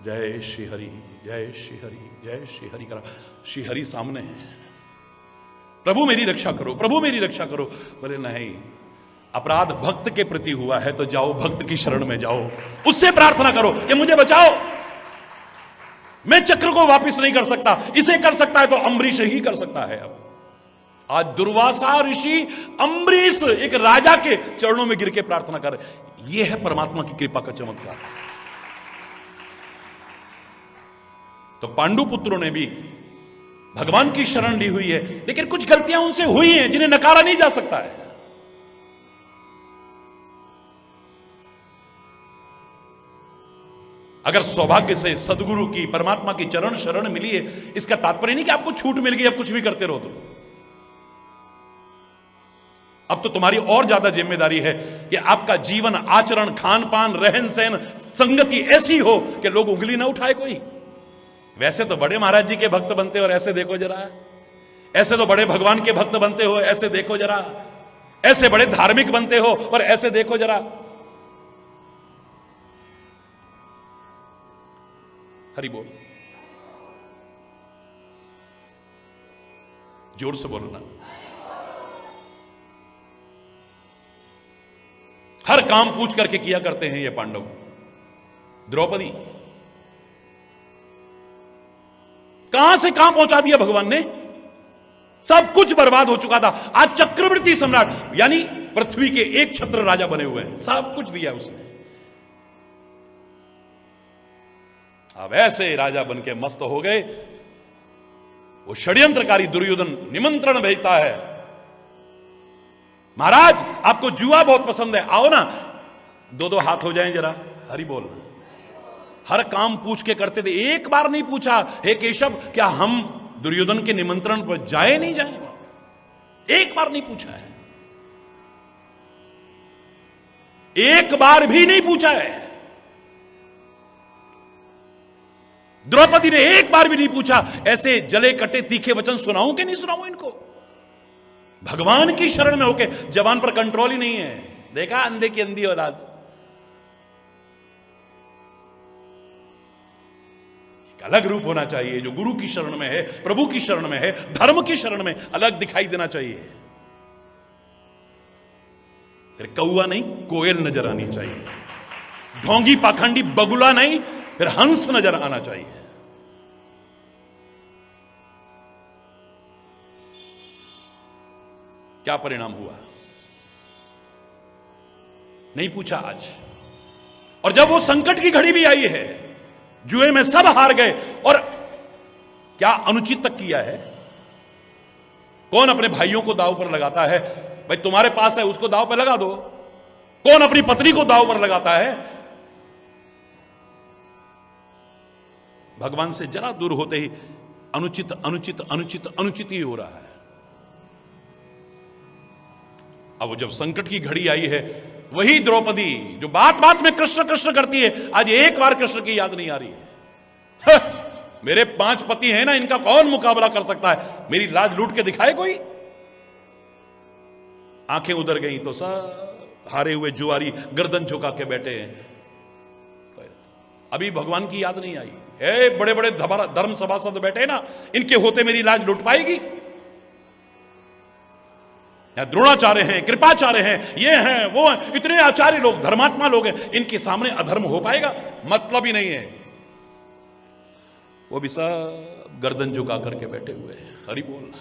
जय श्री हरि, जय श्री हरि, जय श्री हरि करा। श्री हरि सामने है, प्रभु मेरी रक्षा करो, प्रभु मेरी रक्षा करो। बोले नहीं, अपराध भक्त के प्रति हुआ है तो जाओ भक्त की शरण में जाओ, उससे प्रार्थना करो कि मुझे बचाओ। मैं चक्र को वापस नहीं कर सकता, इसे कर सकता है तो अम्बरीश ही कर सकता है। अब आज दुर्वासा ऋषि अम्बरीश एक राजा के चरणों में गिर के प्रार्थना कर रहे। यह है परमात्मा की कृपा का चमत्कार। तो पांडु पुत्रों ने भी भगवान की शरण ली हुई है, लेकिन कुछ गलतियां उनसे हुई हैं जिन्हें नकारा नहीं जा सकता है। अगर सौभाग्य से सदगुरु की, परमात्मा की चरण शरण मिली है, इसका तात्पर्य नहीं कि आपको छूट मिल गई, अब कुछ भी करते रहो। तुम अब तो तुम्हारी और ज्यादा जिम्मेदारी है कि आपका जीवन, आचरण, खान पान, रहन सहन, संगति ऐसी हो कि लोग उंगली ना उठाए कोई। वैसे तो बड़े महाराज जी के भक्त बनते हो और ऐसे देखो जरा, ऐसे तो बड़े भगवान के भक्त बनते हो, ऐसे देखो जरा, ऐसे बड़े धार्मिक बनते हो और ऐसे देखो जरा। हरि बोल, जोर से बोलना। हर काम पूछ करके किया करते हैं ये पांडव। द्रौपदी कहां से कहां पहुंचा दिया भगवान ने, सब कुछ बर्बाद हो चुका था। आज चक्रवर्ती सम्राट यानी पृथ्वी के एक छत्र राजा बने हुए हैं, सब कुछ दिया उसने। अब ऐसे राजा बन के मस्त हो गए। वो षड्यंत्रकारी दुर्योधन निमंत्रण भेजता है, महाराज आपको जुआ बहुत पसंद है, आओ ना, दो दो हाथ हो जाएं जरा। हरि बोल। हर काम पूछ के करते थे, एक बार नहीं पूछा हे केशव क्या हम दुर्योधन के निमंत्रण पर जाए नहीं जाए, एक बार नहीं पूछा है, एक बार भी नहीं पूछा है। द्रौपदी ने एक बार भी नहीं पूछा ऐसे जले कटे तीखे वचन सुनाऊं कि नहीं सुनाऊं इनको। भगवान की शरण में होके जवान पर कंट्रोल ही नहीं है। देखा अंधे की अंधी औलाद। एक अलग रूप होना चाहिए जो गुरु की शरण में है, प्रभु की शरण में है, धर्म की शरण में अलग दिखाई देना चाहिए। फिर कौआ नहीं कोयल नजर आनी चाहिए, ढोंगी पाखंडी बगुला नहीं फिर हंस नजर आना चाहिए। क्या परिणाम हुआ, नहीं पूछा आज। और जब वो संकट की घड़ी भी आई है, जुए में सब हार गए, और क्या अनुचित तक किया है। कौन अपने भाइयों को दांव पर लगाता है, भाई तुम्हारे पास है उसको दांव पर लगा दो। कौन अपनी पत्नी को दांव पर लगाता है। भगवान से जरा दूर होते ही अनुचित अनुचित अनुचित अनुचित ही हो रहा है। अब वो जब संकट की घड़ी आई है, वही द्रौपदी जो बात बात में कृष्ण कृष्ण करती है, आज एक बार कृष्ण की याद नहीं आ रही है। मेरे 5 पति हैं ना, इनका कौन मुकाबला कर सकता है, मेरी लाज लूट के दिखाए कोई। आंखें उधर गई तो सब हारे हुए जुआरी गर्दन झुका के बैठे हैं। अभी भगवान की याद नहीं आई। बड़े बड़े धर्म सभासद बैठे ना, इनके होते मेरी लाज लुट पाएगी। द्रोणाचार्य हैं, कृपाचार्य हैं, ये हैं वो हैं, इतने आचार्य लोग, धर्मात्मा लोग हैं, इनके सामने अधर्म हो पाएगा, मतलब ही नहीं है। वो भी सब गर्दन झुका करके बैठे हुए हैं। हरि बोल।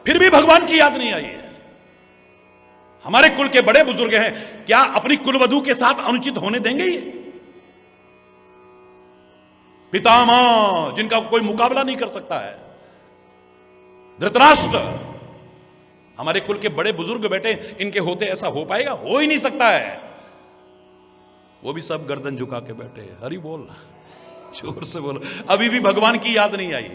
फिर भी भगवान की याद नहीं आई है। हमारे कुल के बड़े बुजुर्ग हैं, क्या अपनी कुलवधू के साथ अनुचित होने देंगे ये? पितामह जिनका कोई मुकाबला नहीं कर सकता है, धृतराष्ट्र, हमारे कुल के बड़े बुजुर्ग बैठे, इनके होते ऐसा हो पाएगा? हो ही नहीं सकता है। वो भी सब गर्दन झुका के बैठे। हरि बोल, जोर से बोलो। अभी भी भगवान की याद नहीं आई।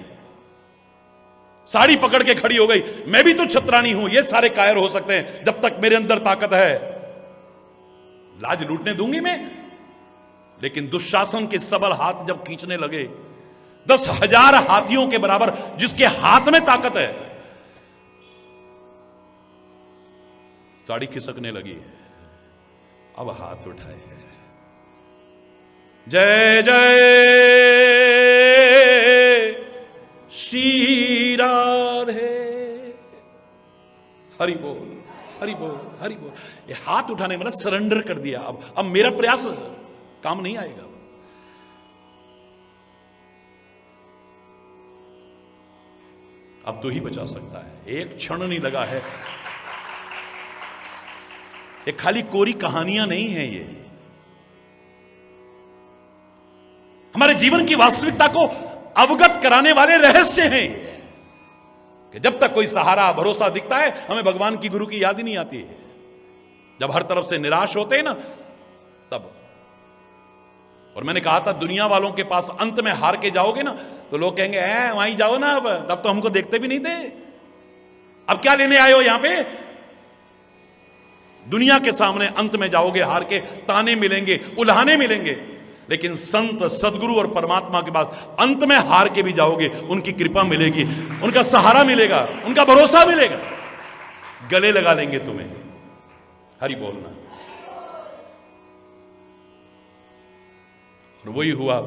साड़ी पकड़ के खड़ी हो गई, मैं भी तो छत्रानी हूं, ये सारे कायर हो सकते हैं जब तक मेरे अंदर ताकत है। लाज लूटने दूंगी मैं? लेकिन दुशासन के सबल हाथ जब खींचने लगे, 10,000 हाथियों के बराबर जिसके हाथ में ताकत है, साड़ी खिसकने लगी है। अब हाथ उठाए हैं, जय जय श्री राधे। हरि बोल, हरि बोल, हरि बोल। ये हाथ उठाने मतलब सरेंडर कर दिया। अब मेरा प्रयास काम नहीं आएगा। अब तू ही बचा सकता है। एक क्षण नहीं लगा है। ये खाली कोरी कहानियां नहीं है, ये हमारे जीवन की वास्तविकता को अवगत कराने वाले रहस्य हैं कि जब तक कोई सहारा भरोसा दिखता है, हमें भगवान की गुरु की याद ही नहीं आती है। जब हर तरफ से निराश होते हैं ना, तब। और मैंने कहा था, दुनिया वालों के पास अंत में हार के जाओगे ना, तो लोग कहेंगे वहीं जाओ ना, अब तब तो हमको देखते भी नहीं थे, अब क्या लेने आए हो यहां पे। दुनिया के सामने अंत में जाओगे हार के, ताने मिलेंगे, उल्हाने मिलेंगे। लेकिन संत, सदगुरु और परमात्मा के पास अंत में हार के भी जाओगे, उनकी कृपा मिलेगी, उनका सहारा मिलेगा, उनका भरोसा मिलेगा, गले लगा लेंगे तुम्हें। हरि बोलना। और वही हुआ।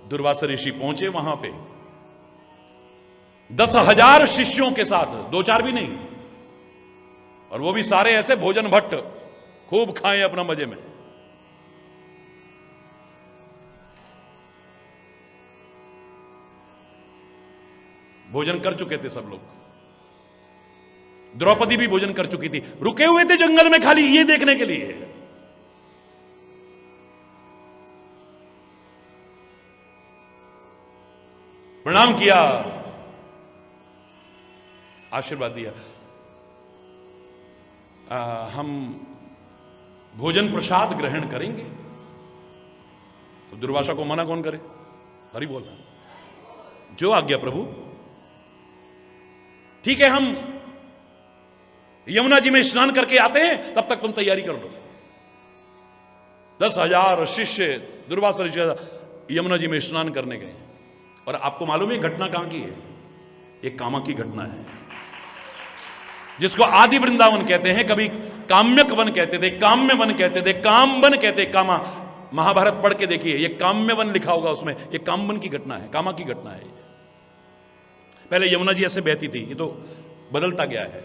दुर्वासा ऋषि पहुंचे वहां पे 10,000 शिष्यों के साथ, 2-4 भी नहीं, और वो भी सारे ऐसे भोजन भट्ट, खूब खाएं अपना मजे में। भोजन कर चुके थे सब लोग, द्रौपदी भी भोजन कर चुकी थी, रुके हुए थे जंगल में खाली ये देखने के लिए। प्रणाम किया, आशीर्वाद दिया। हम भोजन प्रसाद ग्रहण करेंगे। तो दुर्वासा को मना कौन करे? हरि बोलना। जो आज्ञा प्रभु। ठीक है, हम यमुना जी में स्नान करके आते हैं, तब तक तुम तैयारी कर लो। 10,000 शिष्य दुर्वासा ऋषि यमुना जी में स्नान करने गए। और आपको मालूम है घटना कहां की है? ये कामा की घटना है, जिसको आदि वृंदावन कहते हैं। कभी काम्यक वन कहते थे, काम्य वन कहते थे, काम वन कहते, कामा। महाभारत पढ़ के देखिए, ये काम्य वन लिखा होगा उसमें, ये काम वन की घटना है, कामा की घटना है। पहले यमुना जी ऐसे बहती थी, ये तो बदलता गया है।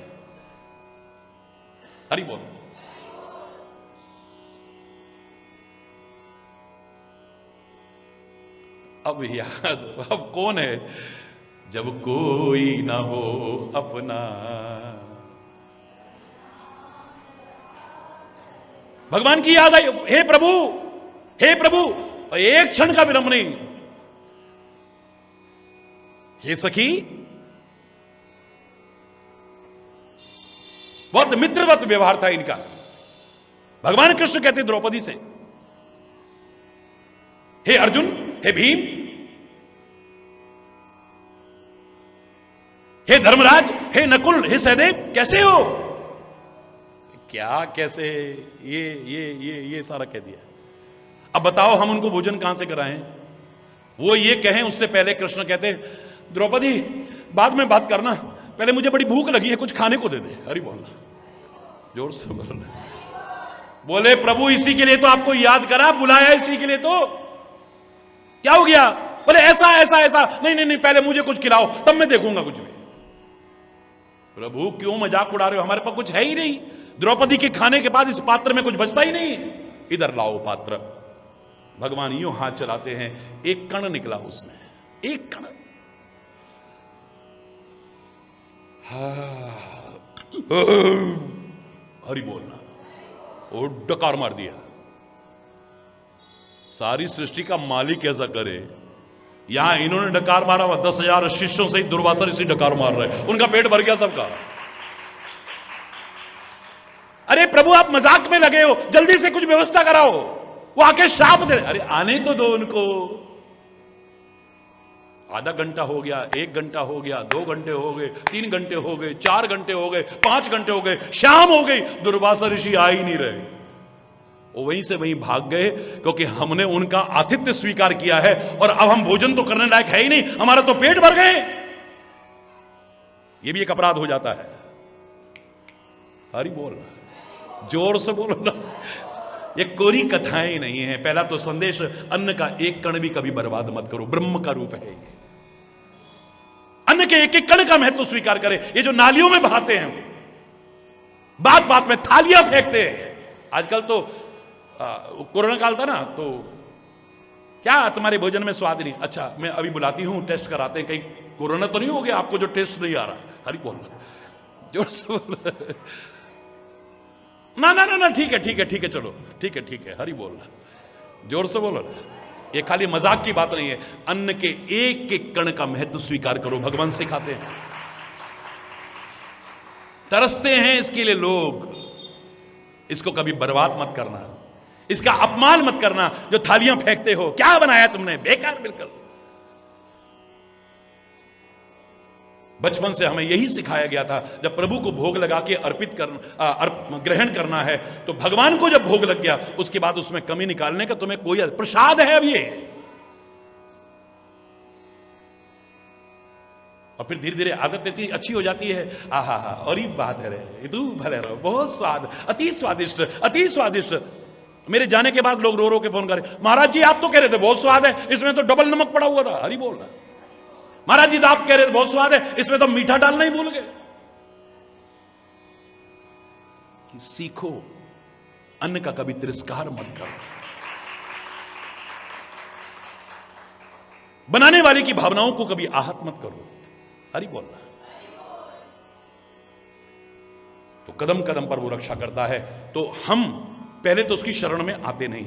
हरि बोल। अब याद, अब कौन है? जब कोई ना हो अपना, भगवान की याद आई। हे प्रभु, हे प्रभु, एक क्षण का विलंब नहीं। हे सखी, बहुत मित्रवत व्यवहार था इनका। भगवान कृष्ण कहते द्रौपदी से, हे अर्जुन, हे भीम, हे धर्मराज, हे नकुल, हे सहदेव, कैसे हो? क्या कैसे? ये सारा कह दिया। अब बताओ हम उनको भोजन कहां से कराएं? वो ये कहें उससे पहले कृष्ण कहते, द्रौपदी बाद में बात करना, पहले मुझे बड़ी भूख लगी है, कुछ खाने को दे दे। हरि बोलना, जोर से बोलना। बोले प्रभु इसी के लिए तो आपको याद करा, बुलाया इसी के लिए तो। क्या हो गया? बोले ऐसा ऐसा ऐसा। नहीं नहीं नहीं, पहले मुझे कुछ खिलाओ, तब मैं देखूंगा कुछ भी। प्रभु क्यों मजाक उड़ा रहे हो? हमारे पास कुछ है ही नहीं। द्रौपदी के खाने के बाद इस पात्र में कुछ बचता ही नहीं। इधर लाओ पात्र। भगवान यूं हाथ चलाते हैं, एक कण निकला उसमें, एक कण। हरि बोलना। और डकार मार दिया। सारी सृष्टि का मालिक ऐसा करे, यहां इन्होंने डकार मारा हुआ, 10,000 शिष्यों से ही दुर्वासा ऋषि डकार मार रहे, उनका पेट भर गया सबका। अरे प्रभु आप मजाक में लगे हो, जल्दी से कुछ व्यवस्था कराओ। वो आके श्राप दे। अरे आने तो दो उनको। आधा घंटा हो गया, 1 घंटा हो गया, 2 घंटे हो गए, 3 घंटे हो गए, 4 घंटे हो गए, 5 घंटे हो गए, शाम हो गई, दुर्वासा ऋषि आ ही नहीं रहे। वो वहीं से वहीं भाग गए, क्योंकि हमने उनका आतिथ्य स्वीकार किया है और अब हम भोजन तो करने लायक है ही नहीं, हमारा तो पेट भर गए। ये भी एक अपराध हो जाता है। हरि बोल, जोर से बोलो ना। ये कोरी कथाएं नहीं है। पहला तो संदेश, अन्न का एक कण भी कभी बर्बाद मत करो, ब्रह्म का रूप है ये। अन्न के एक एक कण का महत्व स्वीकार करें। ये जो नालियों में बहाते हैं, बात बात में थालियां फेंकते हैं। आजकल तो कोरोना काल था ना, तो क्या तुम्हारे भोजन में स्वाद नहीं? अच्छा मैं अभी बुलाती हूं, टेस्ट कराते हैं, कहीं कोरोना तो नहीं हो गया आपको जो टेस्ट नहीं आ रहा? हरि बोल, जोर से बोल। ना ना ना ना, ठीक है ठीक है ठीक है, चलो ठीक है, हरि बोल, जोर से बोलो ना। ये खाली मजाक की बात नहीं है। अन्न के एक एक कण का महत्व स्वीकार करो, भगवान सिखाते हैं। तरसते हैं इसके लिए लोग, इसको कभी बर्बाद मत करना, इसका अपमान मत करना। जो थालियां फेंकते हो, क्या बनाया तुमने, बेकार बिल्कुल। बचपन से हमें यही सिखाया गया था, जब प्रभु को भोग लगा के अर्पित करना, ग्रहण करना है, तो भगवान को जब भोग लग गया उसके बाद उसमें कमी निकालने का तुम्हें कोई, प्रसाद है अब ये। और फिर धीरे धीरे आदत इतनी अच्छी हो जाती है, आहा हा, और ये बात है रे, तू भले रहो, बहुत स्वाद, अति स्वादिष्ट, अति स्वादिष्ट। मेरे जाने के बाद लोग रो रो के फोन करे, महाराज जी आप तो कह रहे थे बहुत स्वाद है, इसमें तो डबल नमक पड़ा हुआ था। हरि बोल रहा, महाराज जी तो आप कह रहे थे बहुत स्वाद है, इसमें तो मीठा डालना ही भूल गए। सीखो, अन्न का कभी तिरस्कार मत करो, बनाने वाले की भावनाओं को कभी आहत मत करो। हरि बोल रहा, तो कदम कदम पर वो रक्षा करता है। तो हम पहले तो उसकी शरण में आते नहीं,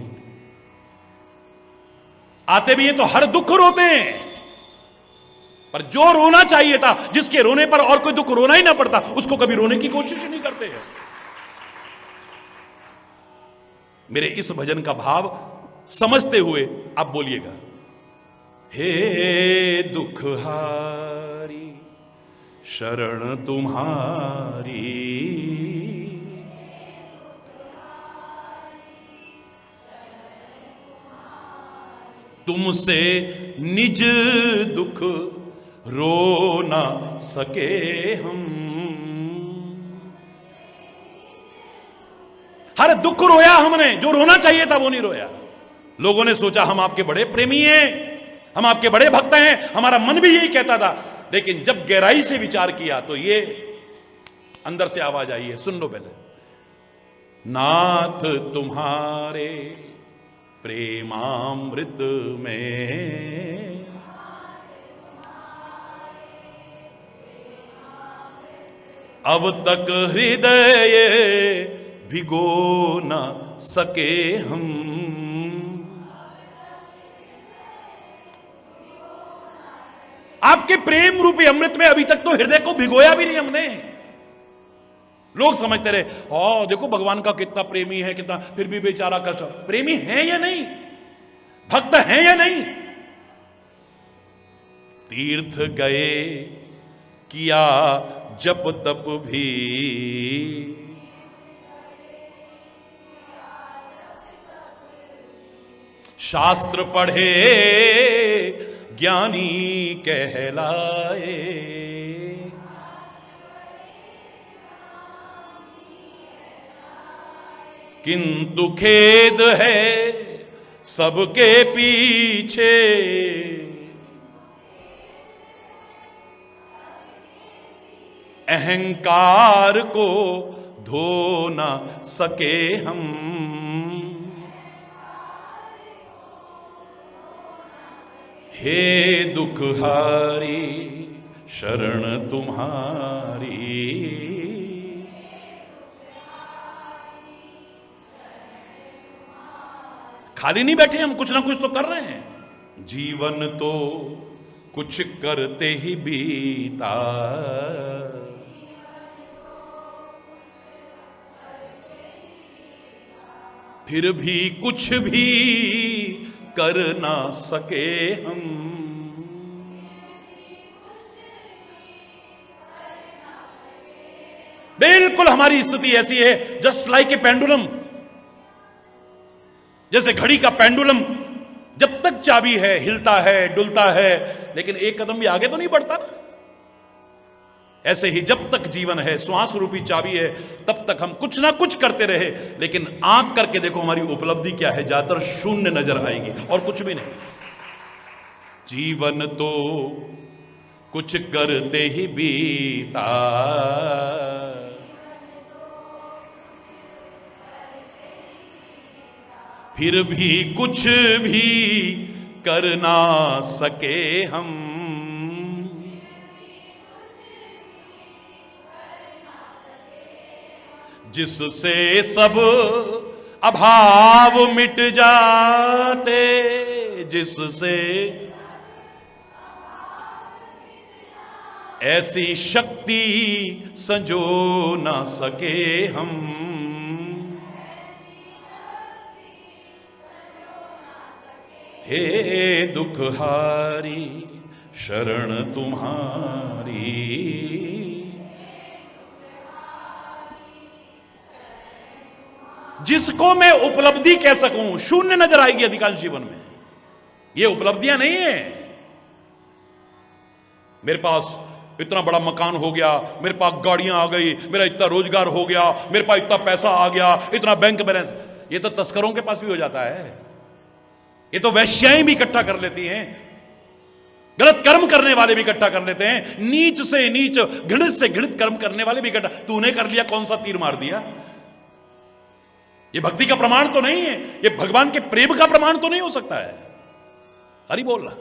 आते भी हैं तो हर दुख रोते हैं, पर जो रोना चाहिए था, जिसके रोने पर और कोई दुख रोना ही ना पड़ता, उसको कभी रोने की कोशिश नहीं करते हैं। मेरे इस भजन का भाव समझते हुए आप बोलिएगा, हे दुखहारी शरण तुम्हारी, तुमसे निज दुख रो ना सके हम। हर दुख रोया हमने, जो रोना चाहिए था वो नहीं रोया। लोगों ने सोचा हम आपके बड़े प्रेमी हैं, हम आपके बड़े भक्त हैं, हमारा मन भी यही कहता था। लेकिन जब गहराई से विचार किया तो ये अंदर से आवाज आई है, सुन लो पहले। नाथ तुम्हारे प्रेमामृत में अब तक हृदय भिगो न सके हम। आपके प्रेम रूपी अमृत में अभी तक तो हृदय को भिगोया भी नहीं हमने। लोग समझते रहे, देखो भगवान का कितना प्रेमी है, कितना, फिर भी बेचारा कष्ट। प्रेमी है या नहीं, भक्त है या नहीं? तीर्थ गए किया जप तप भी, शास्त्र पढ़े ज्ञानी कहलाए, किंतु खेद है सबके पीछे, अहंकार को धो ना सके हम। हे दुखहारी शरण तुम्हारी, खाली नहीं बैठे हम, कुछ ना कुछ तो कर रहे हैं। जीवन तो कुछ करते ही बीता, फिर भी कुछ भी कर ना सके हम। बिल्कुल हमारी स्थिति ऐसी है, जस्ट लाइक ए पेंडुलम, जैसे घड़ी का पेंडुलम जब तक चाबी है हिलता है डुलता है, लेकिन एक कदम भी आगे तो नहीं बढ़ता ना। ऐसे ही जब तक जीवन है, श्वास रूपी चाबी है, तब तक हम कुछ ना कुछ करते रहे, लेकिन आंख करके देखो हमारी उपलब्धि क्या है, ज्यादातर शून्य नजर आएगी और कुछ भी नहीं। जीवन तो कुछ करते ही बीता, फिर भी कुछ भी कर ना सके हम। जिससे सब अभाव मिट जाते, जिससे ऐसी शक्ति संजो ना सके हम, हे दुखहारी शरण तुम्हारी। जिसको मैं उपलब्धि कह सकूं, शून्य नजर आएगी अधिकांश जीवन में। ये उपलब्धियां नहीं है। मेरे पास इतना बड़ा मकान हो गया, मेरे पास गाड़ियां आ गई, मेरा इतना रोजगार हो गया, मेरे पास इतना पैसा आ गया, इतना बैंक बैलेंस। ये तो तस्करों के पास भी हो जाता है। ये तो वैश्याएं भी इकट्ठा कर लेती हैं, गलत कर्म करने वाले भी इकट्ठा कर लेते हैं, नीच से नीच घृणित से घृणित कर्म करने वाले भी इकट्ठा। तूने कर लिया, कौन सा तीर मार दिया? ये भक्ति का प्रमाण तो नहीं है, ये भगवान के प्रेम का प्रमाण तो नहीं हो सकता है। हरि बोल रहा।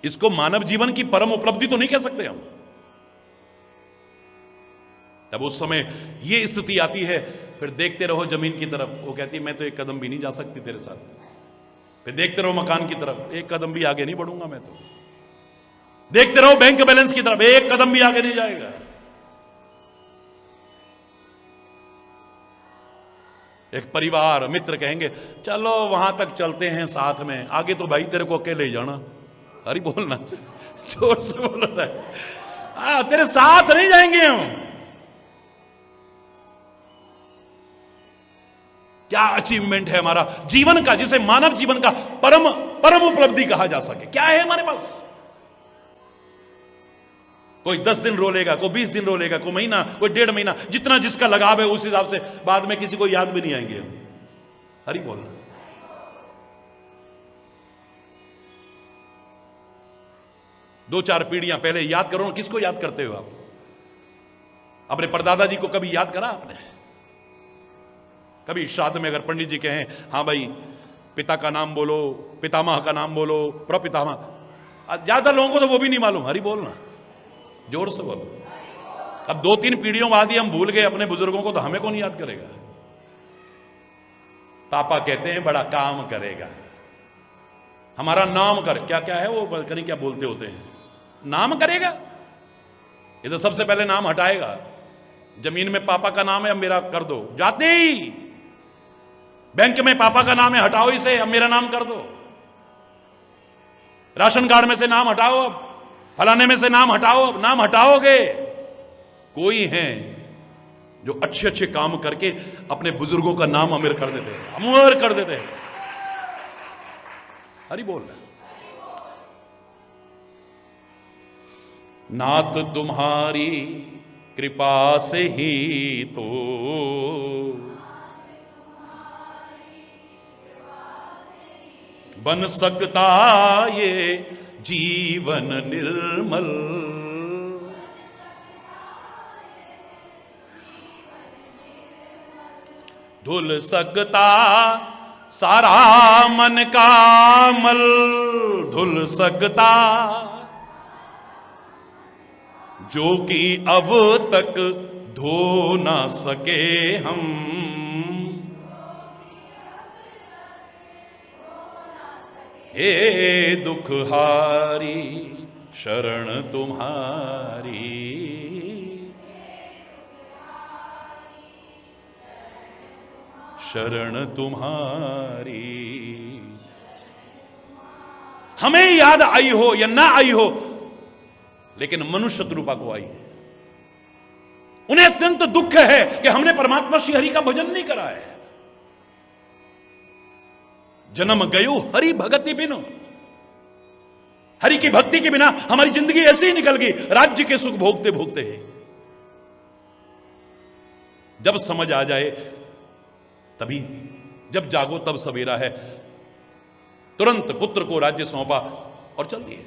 इसको मानव जीवन की परम उपलब्धि तो नहीं कह सकते हम। तब उस समय ये स्थिति आती है, फिर देखते रहो जमीन की तरफ। वो कहती है मैं तो एक कदम भी नहीं जा सकती तेरे साथ। फिर देखते रहो मकान की तरफ, एक कदम भी आगे नहीं बढ़ूंगा मैं तो। देखते रहो बैंक बैलेंस की तरफ, एक कदम भी आगे नहीं जाएगा। एक परिवार मित्र कहेंगे चलो वहां तक चलते हैं साथ में, आगे तो भाई तेरे को अकेले ही जाना। अरे बोलना, जोर से बोल रहा है, तेरे साथ नहीं जाएंगे हम। क्या अचीवमेंट है हमारा जीवन का, जिसे मानव जीवन का परम परम उपलब्धि कहा जा सके? क्या है हमारे पास? कोई 10 दिन रो लेगा, कोई 20 दिन रो लेगा, कोई महीना, कोई 1.5 महीना, जितना जिसका लगाव है उस हिसाब से। बाद में किसी को याद भी नहीं आएंगे हम। हरि बोलना। दो चार पीढ़ियां पहले याद करो ना, किसको याद करते हो आप? अपने परदादा जी को कभी याद करा आपने? कभी श्राद्ध में अगर पंडित जी कहें हाँ भाई पिता का नाम बोलो, पितामह का नाम बोलो, प्रपितामह, ज्यादा लोगों को तो वो भी नहीं मालूम। हरि बोलना, जोर से बोलो। अब 2-3 पीढ़ियों बाद ही हम भूल गए अपने बुजुर्गों को, तो हमें कौन याद करेगा? पापा कहते हैं बड़ा काम करेगा, हमारा नाम कर। क्या क्या है वो कहीं क्या बोलते होते हैं, नाम करेगा। ये तो सबसे पहले नाम हटाएगा। जमीन में पापा का नाम है, अब मेरा कर दो। जाते ही बैंक में पापा का नाम है, हटाओ इसे, अब मेरा नाम कर दो। राशन कार्ड में से नाम हटाओ, अब फलाने में से नाम हटाओ। अब नाम हटाओगे। कोई हैं जो अच्छे अच्छे काम करके अपने बुजुर्गों का नाम अमीर कर देते हैं, अमर कर देते हैं। हरि बोल। नाथ तुम्हारी कृपा से ही तो बन सकता ये जीवन निर्मल। धुल सकता सारा मन का मल, धुल सकता जो कि अब तक धो ना सके हम। हे दुखहारी शरण तुम्हारी। शरण तुम्हारी। हमें याद आई हो या ना आई हो, लेकिन मनुष्य रूपा को आई है। उन्हें अत्यंत दुख है कि हमने परमात्मा श्री हरि का भजन नहीं करा है। जन्म गयो हरि भगति बिनु, हरि की भक्ति के बिना हमारी जिंदगी ऐसे ही निकल गई, राज्य के सुख भोगते भोगते हैं। जब समझ आ जाए तभी, जब जागो तब सवेरा है। तुरंत पुत्र को राज्य सौंपा और चल दिए।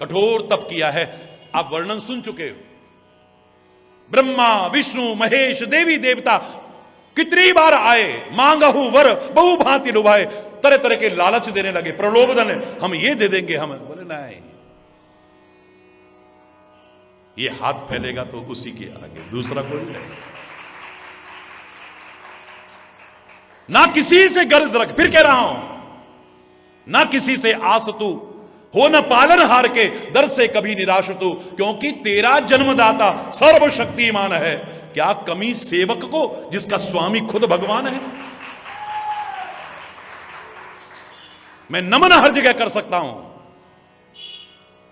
कठोर तप किया है, आप वर्णन सुन चुके हो। ब्रह्मा विष्णु महेश देवी देवता कितनी बार आए, मांगहु वर बहु भांति लुभाए, तरह तरह के लालच देने लगे, प्रलोभन, हम ये दे देंगे, हम बोले नहीं। ये हाथ फैलेगा तो उसी के आगे, दूसरा कोई नहीं। ना किसी से गर्ज रख, फिर कह रहा हूं, ना किसी से आस तू हो, न पालन हार के दर से कभी निराश तू, क्योंकि तेरा जन्मदाता सर्वशक्तिमान है। क्या कमी सेवक को जिसका स्वामी खुद भगवान है? मैं नमन हर जगह कर सकता हूं,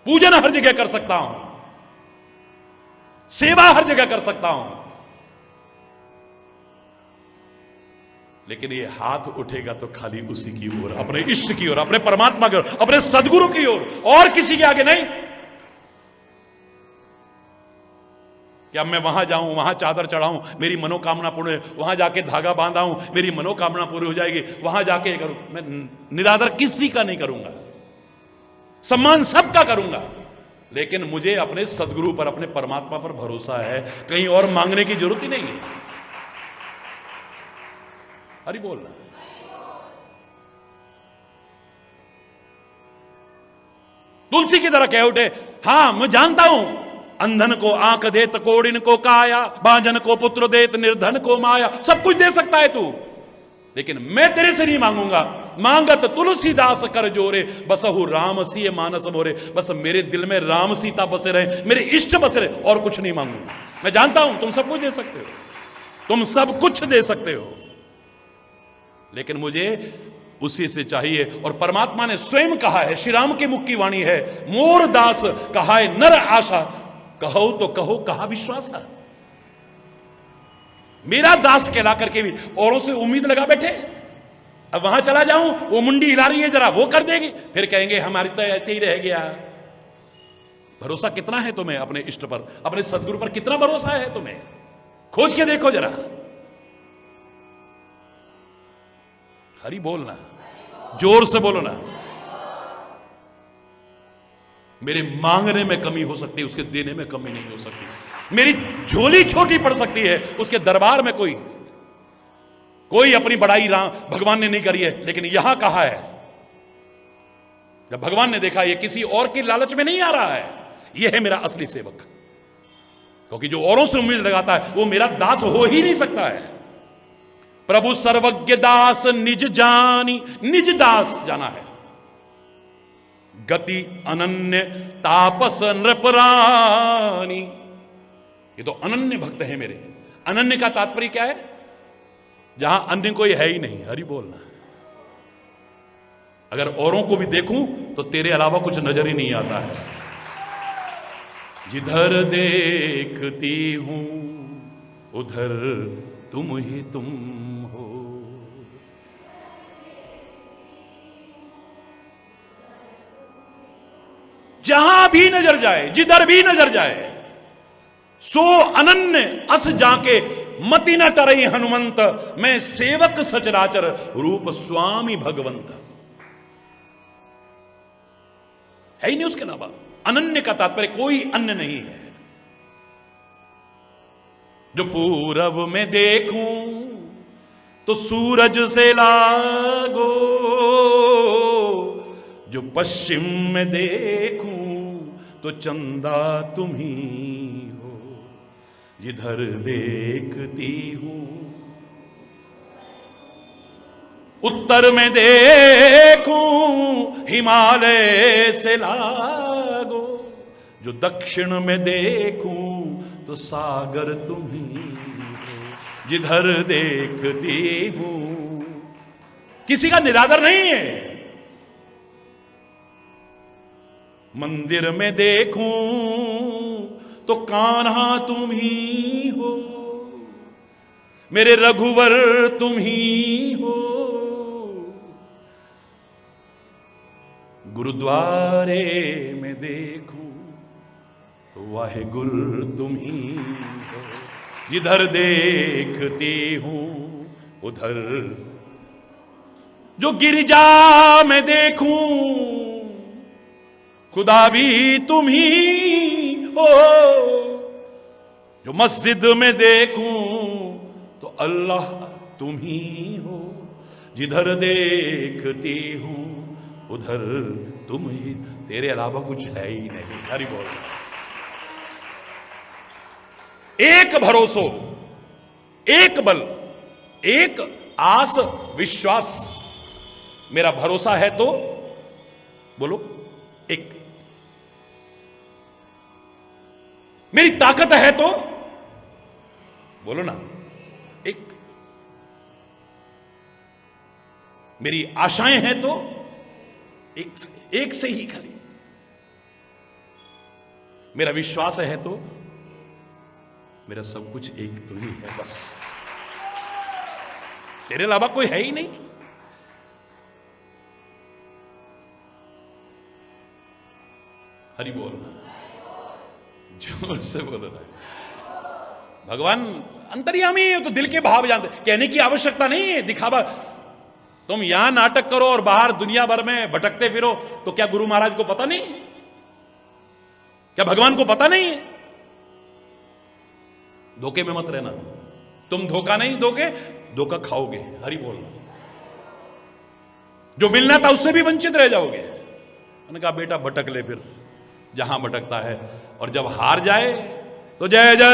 पूजन हर जगह कर सकता हूं, सेवा हर जगह कर सकता हूं, लेकिन ये हाथ उठेगा तो खाली उसी की ओर, अपने इष्ट की ओर, अपने परमात्मा की ओर, अपने सदगुरु की ओर, और किसी के आगे नहीं। क्या मैं वहां जाऊं, वहां चादर चढ़ाऊं, मेरी मनोकामना पूर्ण, वहां जाके धागा बांधाऊं, मेरी मनोकामना पूरी हो जाएगी, वहां जाके करूं? मैं निरादर किसी का नहीं करूंगा, सम्मान सबका करूंगा, लेकिन मुझे अपने सदगुरु पर, अपने परमात्मा पर भरोसा है, कहीं और मांगने की जरूरत ही नहीं है। हरि बोलना। तुलसी की तरह कह उठे, हां मैं जानता हूं, अंधन को आंख देत, कोड़िन को काया, बांझन को पुत्र देत, निर्धन को माया। सब कुछ दे सकता है तू, लेकिन मैं तेरे से नहीं मांगूंगा। मांगत तुलसीदास कर जोरे, बसहु राम सिय मानस मोरे। बस मेरे दिल में राम सीता बसे रहे, मेरे इष्ट बसे रहे, और कुछ नहीं मांगूंगा। मैं जानता हूं तुम सब कुछ दे सकते हो, तुम सब कुछ दे सकते हो, लेकिन मुझे उसी से चाहिए। और परमात्मा ने स्वयं कहा है, श्री राम के मुख की वाणी है, मोर दास कहा है नर आशा, कहो तो कहो कहा विश्वास है। मेरा दास कहला करके भी औरों से उम्मीद लगा बैठे, अब वहां चला जाऊं, वो मुंडी हिला रही है जरा, वो कर देगी, फिर कहेंगे हमारी तो ऐसे ही रह गया। भरोसा कितना है तुम्हें अपने इष्ट पर, अपने सदगुरु पर कितना भरोसा है तुम्हें? खोज के देखो जरा। हरि बोलना, जोर से बोलो ना। मेरे मांगने में कमी हो सकती है, उसके देने में कमी नहीं हो सकती। मेरी झोली छोटी पड़ सकती है, उसके दरबार में कोई अपनी बड़ाई भगवान ने नहीं करी है, लेकिन यहां कहा है, जब भगवान ने देखा ये किसी और के लालच में नहीं आ रहा है, ये है मेरा असली सेवक। क्योंकि जो औरों से उम्मीद लगाता है वो मेरा दास हो ही नहीं सकता है। प्रभु सर्वज्ञ दास निज जानी, निज दास जाना है। गति अनन्य तापस नृपरानी, ये तो अनन्य भक्त है मेरे। अनन्य का तात्पर्य क्या है? जहां अन्य कोई है ही नहीं। हरि बोलना। अगर औरों को भी देखूं तो तेरे अलावा कुछ नजर ही नहीं आता है। जिधर देखती हूं उधर तुम ही तुम हो। जहां भी नजर जाए, जिधर भी नजर जाए, सो अनन्य अस जाके मति न तरई हनुमंत, मैं सेवक सचराचर रूप स्वामी भगवंत। है ही नहीं उसके अलावा। अनन्य का तात्पर्य कोई अन्य नहीं है। जो पूरब में देखूं तो सूरज से लागो, जो पश्चिम में देखूं तो चंदा तुम ही हो। जिधर देखती हूं, उत्तर में देखूं हिमालय से लागो, जो दक्षिण में देखूं तो सागर तुम ही हो। जिधर देखती हूं, किसी का निरादर नहीं है। मंदिर में देखूं तो कान्हा तुम ही हो, मेरे रघुवर तुम ही हो। गुरुद्वारे में देखूं तो वाहे गुरु तुम ही हो। जिधर देखती हूं उधर, जो गिरजा में देखूं खुदा भी तुम ही हो। जो मस्जिद में देखूं तो अल्लाह तुम ही हो। जिधर देखती हूं उधर तुम ही, तेरे अलावा कुछ है ही नहीं। हरि बोल। एक भरोसो, एक बल, एक आस विश्वास। मेरा भरोसा है तो बोलो एक, मेरी ताकत है तो बोलो ना एक, मेरी आशाएं हैं तो एक से ही खाली, मेरा विश्वास है तो मेरा सब कुछ एक तू ही है बस, तेरे अलावा कोई है ही नहीं। हरि बोलना, जोर से बोलना। भगवान अंतर्यामी है तो दिल के भाव जानते, कहने की आवश्यकता नहीं है, दिखावा। तुम यहां नाटक करो और बाहर दुनिया भर में भटकते फिरो, तो क्या गुरु महाराज को पता नहीं? क्या भगवान को पता नहीं है? धोखे में मत रहना, तुम धोखा नहीं दोगे, धोखा खाओगे। हरि बोलना, जो मिलना था उससे भी वंचित रह जाओगे। मैंने कहा बेटा भटक ले फिर जहां भटकता है, और जब हार जाए तो जय जय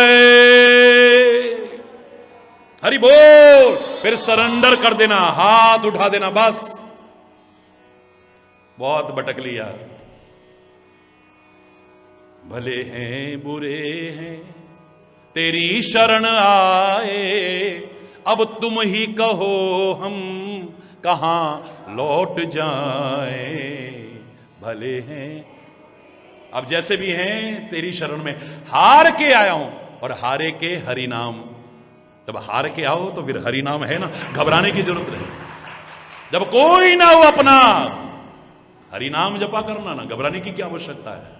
हरि बोल, फिर सरेंडर कर देना, हाथ उठा देना, बस बहुत भटक लिया। भले हैं बुरे हैं तेरी शरण आए, अब तुम ही कहो हम कहां लौट जाएं। भले हैं, अब जैसे भी हैं तेरी शरण में, हार के आया हूं, और हारे के हरि नाम। जब हार के आओ तो फिर हरि नाम है ना, घबराने की जरूरत नहीं। जब कोई ना हो अपना, हरि नाम जपा करना ना, घबराने की क्या आवश्यकता है।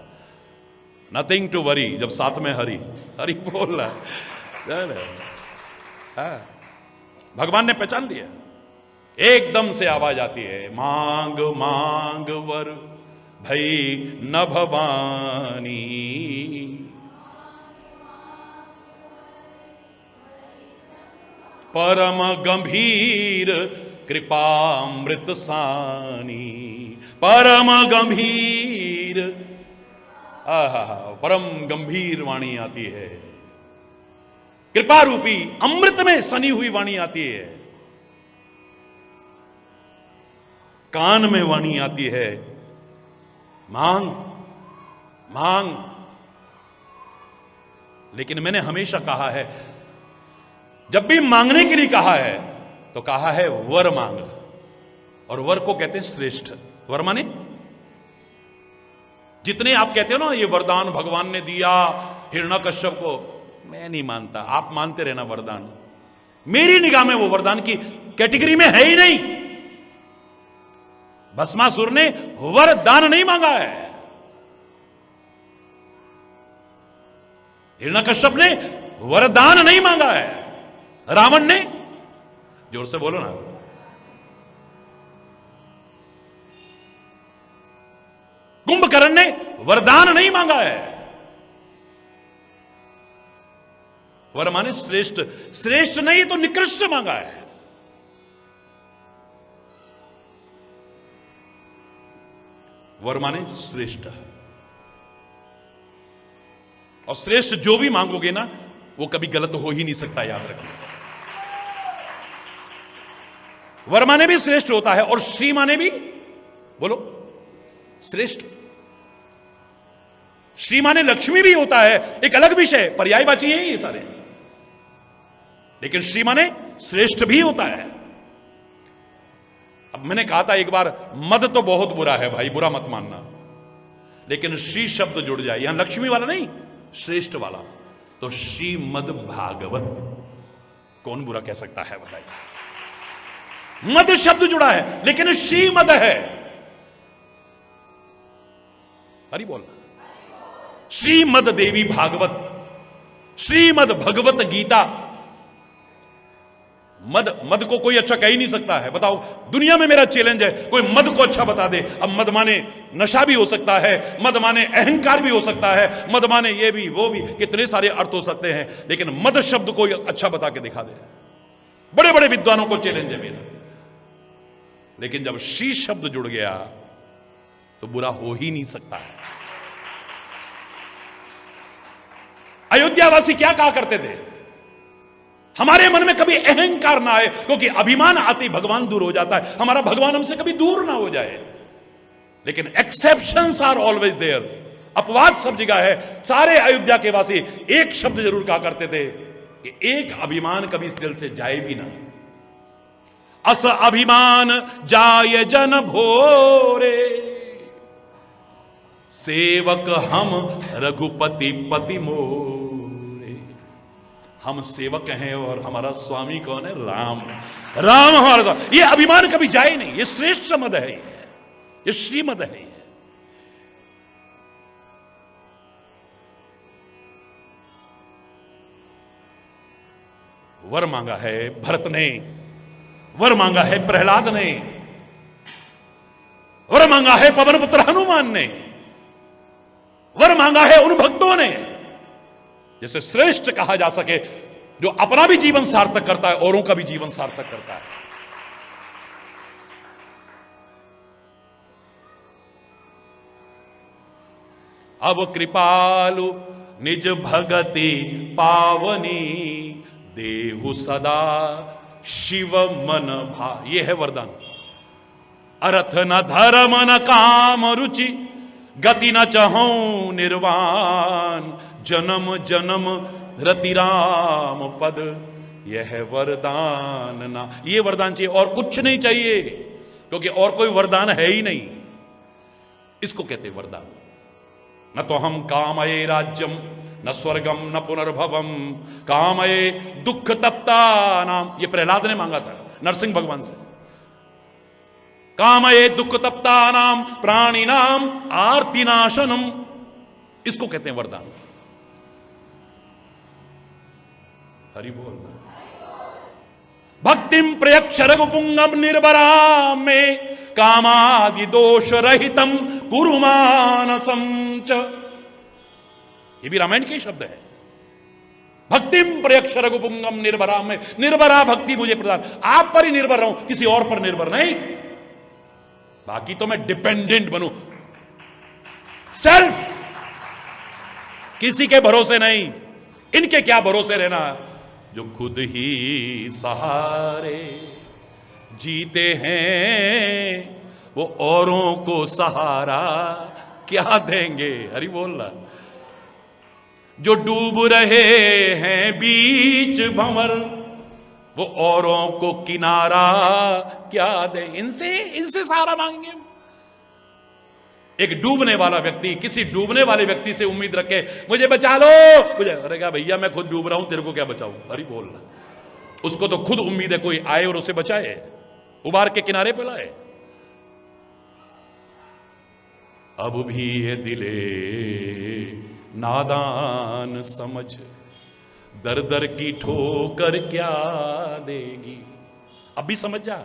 नथिंग टू वरी, जब साथ में हरि, हरि बोल रहा है। भगवान ने पहचान लिया, एकदम से आवाज आती है, मांग मांग वर भई न भवानी, परम गंभीर कृपामृत सानी। परम गंभीर, परम गंभीर वाणी आती है, कृपा रूपी अमृत में सनी हुई वाणी आती है, कान में वाणी आती है, मांग मांग। लेकिन मैंने हमेशा कहा है, जब भी मांगने के लिए कहा है तो कहा है वर मांग, और वर को कहते हैं श्रेष्ठ। वर माने जितने आप कहते हो ना ये वरदान भगवान ने दिया हिरण्यकश्यप को, मैं नहीं मानता, आप मानते रहना वरदान। मेरी निगाह में वो वरदान की कैटेगरी में है ही नहीं। भस्मासुर ने वरदान नहीं मांगा है, हिरण्यकश्यप ने वरदान नहीं मांगा है, रावण ने, जोर से बोलो ना, कुंभकर्ण ने वरदान नहीं मांगा है। वर माने श्रेष्ठ, श्रेष्ठ नहीं तो निकृष्ट मांगा है। वर माने श्रेष्ठ, और श्रेष्ठ जो भी मांगोगे ना वो कभी गलत हो ही नहीं सकता, याद रखना। वर माने भी श्रेष्ठ होता है, और श्री माने भी, बोलो श्रेष्ठ। श्री माने लक्ष्मी भी होता है, एक अलग विषय, पर्यायवाची है ये सारे, लेकिन श्री माने श्रेष्ठ भी होता है। अब मैंने कहा था एक बार, मद तो बहुत बुरा है भाई, बुरा मत मानना, लेकिन श्री शब्द जुड़ जाए, यहां लक्ष्मी वाला नहीं, श्रेष्ठ वाला, तो श्रीमद भागवत, कौन बुरा कह सकता है बताइए। मद शब्द जुड़ा है लेकिन श्रीमद है। हरि बोल, श्रीमद देवी भागवत, श्रीमद भगवत गीता। मद को कोई अच्छा कह ही नहीं सकता है, बताओ। दुनिया में मेरा चैलेंज है, कोई मद को अच्छा बता दे। अब मद माने नशा भी हो सकता है, मद माने अहंकार भी हो सकता है, मद माने ये भी वो भी, कितने सारे अर्थ हो सकते हैं, लेकिन मद शब्द कोई अच्छा बता के दिखा दे। बड़े बड़े विद्वानों को चैलेंज है मेरा। लेकिन जब श्री शब्द जुड़ गया तो बुरा हो ही नहीं सकता है। अयोध्यावासी क्या कहा करते थे, हमारे मन में कभी अहंकार ना आए, क्योंकि अभिमान आते ही भगवान दूर हो जाता है, हमारा भगवान हमसे कभी दूर ना हो जाए। लेकिन एक्सेप्शंस आर ऑलवेज देयर, अपवाद सब जगह है। सारे अयोध्या के वासी एक शब्द जरूर कहा करते थे कि एक अभिमान कभी इस दिल से जाए भी ना। अस अभिमान जाय जन भोरे, सेवक हम रघुपति पति मोरे। हम सेवक हैं और हमारा स्वामी कौन है? राम। राम हमारा, ये अभिमान कभी जाए नहीं। ये श्रेष्ठ मद है, ये श्रीमद है। वर मांगा है भरत ने, वर मांगा है प्रहलाद ने, वर मांगा है पवन पुत्र हनुमान ने, वर मांगा है उन भक्तों ने जिसे श्रेष्ठ कहा जा सके, जो अपना भी जीवन सार्थक करता है, औरों का भी जीवन सार्थक करता है। अब कृपालु निज भगति पावनी, देहु सदा शिव मन भा। ये है वरदान। अर्थ न धर्म न काम रुचि, गति न चहूं निर्वाण, जन्म जन्म रति राम पद, यह वरदान ना। ये वरदान चाहिए और कुछ नहीं चाहिए, क्योंकि और कोई वरदान है ही नहीं। इसको कहते हैं वरदान। न तो हम कामये राज्यम न स्वर्गम न पुनर्भवम, कामये दुख तप्ता नाम। ये प्रहलाद ने मांगा था नरसिंह भगवान से। कामये दुख तप्ता नाम प्राणी नाम आरती नाशनम, इसको कहते हैं वरदान। हरि बोल। भक्तिम प्रयक्ष रघुपुंगम निर्भरा में, कामादि दोष रहितम कुरु मानसम च। ये भी रामायण के शब्द है। भक्तिम प्रयक्ष रघुपुंगम निर्भरा में, निर्भरा भक्ति मुझे प्रदान। आप पर ही निर्भर रहूं, किसी और पर निर्भर नहीं। बाकी तो मैं डिपेंडेंट बनूं, सेल्फ, किसी के भरोसे नहीं। इनके क्या भरोसे रहना, जो खुद ही सहारे जीते हैं, वो औरों को सहारा क्या देंगे। हरि बोल रहा। जो डूब रहे हैं बीच भंवर, वो औरों को किनारा क्या दे। इनसे सहारा मांगेंगे। एक डूबने वाला व्यक्ति किसी डूबने वाले व्यक्ति से उम्मीद रखे, मुझे बचा लो, मुझे, अरे क्या भैया मैं खुद डूब रहा हूं, तेरे को क्या बचाऊं। हरि बोल रहा। उसको तो खुद उम्मीद है कोई आए और उसे बचाए, उबार के किनारे पे लाए। अब भी ये दिले नादान समझ, दर दर की ठोकर क्या देगी। अब भी समझ जा।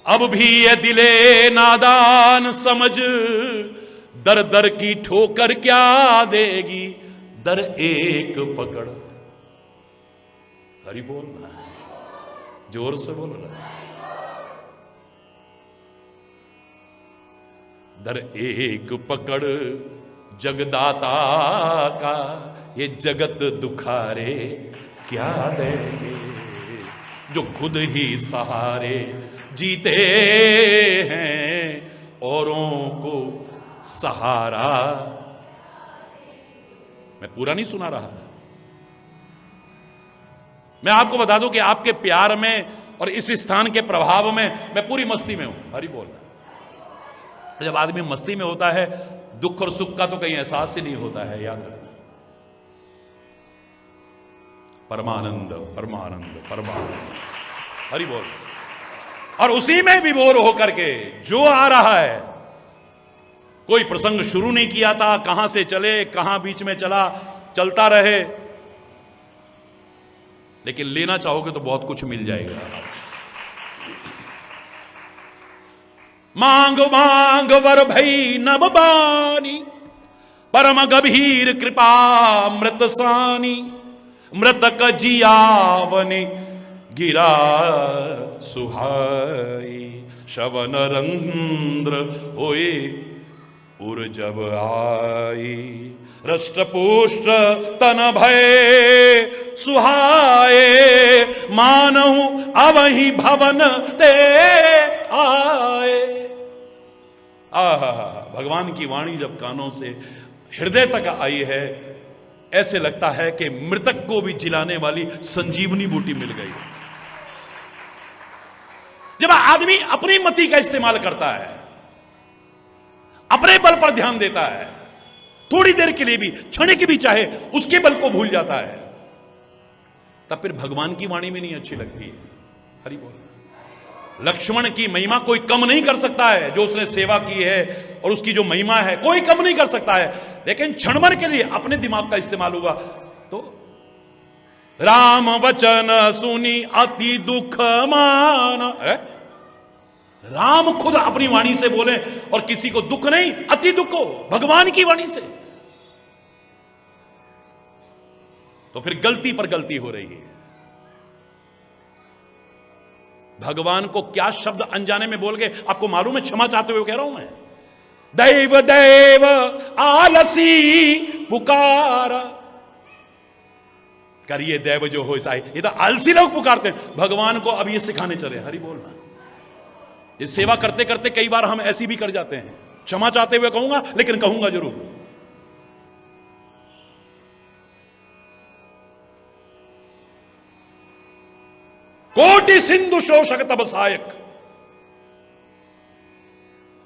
अब भी ये दिले नादान समझ, दर दर की ठोकर क्या देगी। दर एक पकड़। हरि बोलना, जोर से बोलना। दर एक पकड़ जगदाता का, ये जगत दुखारे क्या देंगे। जो खुद ही सहारे जीते हैं, औरों को सहारा। मैं पूरा नहीं सुना रहा, मैं आपको बता दूं कि आपके प्यार में और इस स्थान के प्रभाव में मैं पूरी मस्ती में हूं। हरि बोल। जब आदमी मस्ती में होता है, दुख और सुख का तो कहीं एहसास ही नहीं होता है, याद रखना। परमानंद परमानंद परमानंद। हरि बोल। और उसी में विभोर होकर के जो आ रहा है, कोई प्रसंग शुरू नहीं किया था, कहां से चले, कहां बीच में चला, चलता रहे। लेकिन लेना चाहोगे तो बहुत कुछ मिल जाएगा। मांग मांग वर भई नभ बानी, परम गंभीर कृपा मृत सानी। मृतक जियावनि गिरा सुहाई, शवन रंध्र होए उर जब आई रष्ट पुष्ट तन भय सुहाए, मानहु अवहि भवन ते आए। आहा, भगवान की वाणी जब कानों से हृदय तक आई है, ऐसे लगता है कि मृतक को भी जिलाने वाली संजीवनी बूटी मिल गई। जब आदमी अपनी मति का इस्तेमाल करता है, अपने बल पर ध्यान देता है, थोड़ी देर के लिए भी, क्षण की भी चाहे, उसके बल को भूल जाता है, तब फिर भगवान की वाणी भी नहीं अच्छी लगती है। हरि बोल। लक्ष्मण की महिमा कोई कम नहीं कर सकता है, जो उसने सेवा की है और उसकी जो महिमा है कोई कम नहीं कर सकता है, लेकिन क्षणभर के लिए अपने दिमाग का इस्तेमाल हुआ तो राम वचन सुनी अति दुख माना। राम खुद अपनी वाणी से बोले और किसी को दुख नहीं, अति दुख हो भगवान की वाणी से, तो फिर गलती पर गलती हो रही है। भगवान को क्या शब्द अनजाने में बोल गए, आपको मालूम है? क्षमा चाहते हुए कह रहा हूं मैं। दैव दैव आलसी पुकारा, करिए दैव जो हो साई। ये तो आलसी लोग पुकारते हैं, भगवान को अब ये सिखाने चले। हरि बोलना। ये सेवा करते करते कई बार हम ऐसी भी कर जाते हैं। क्षमा चाहते हुए कहूंगा, लेकिन कहूंगा जरूर। कोटि सिंधु शोषक तब सहायक।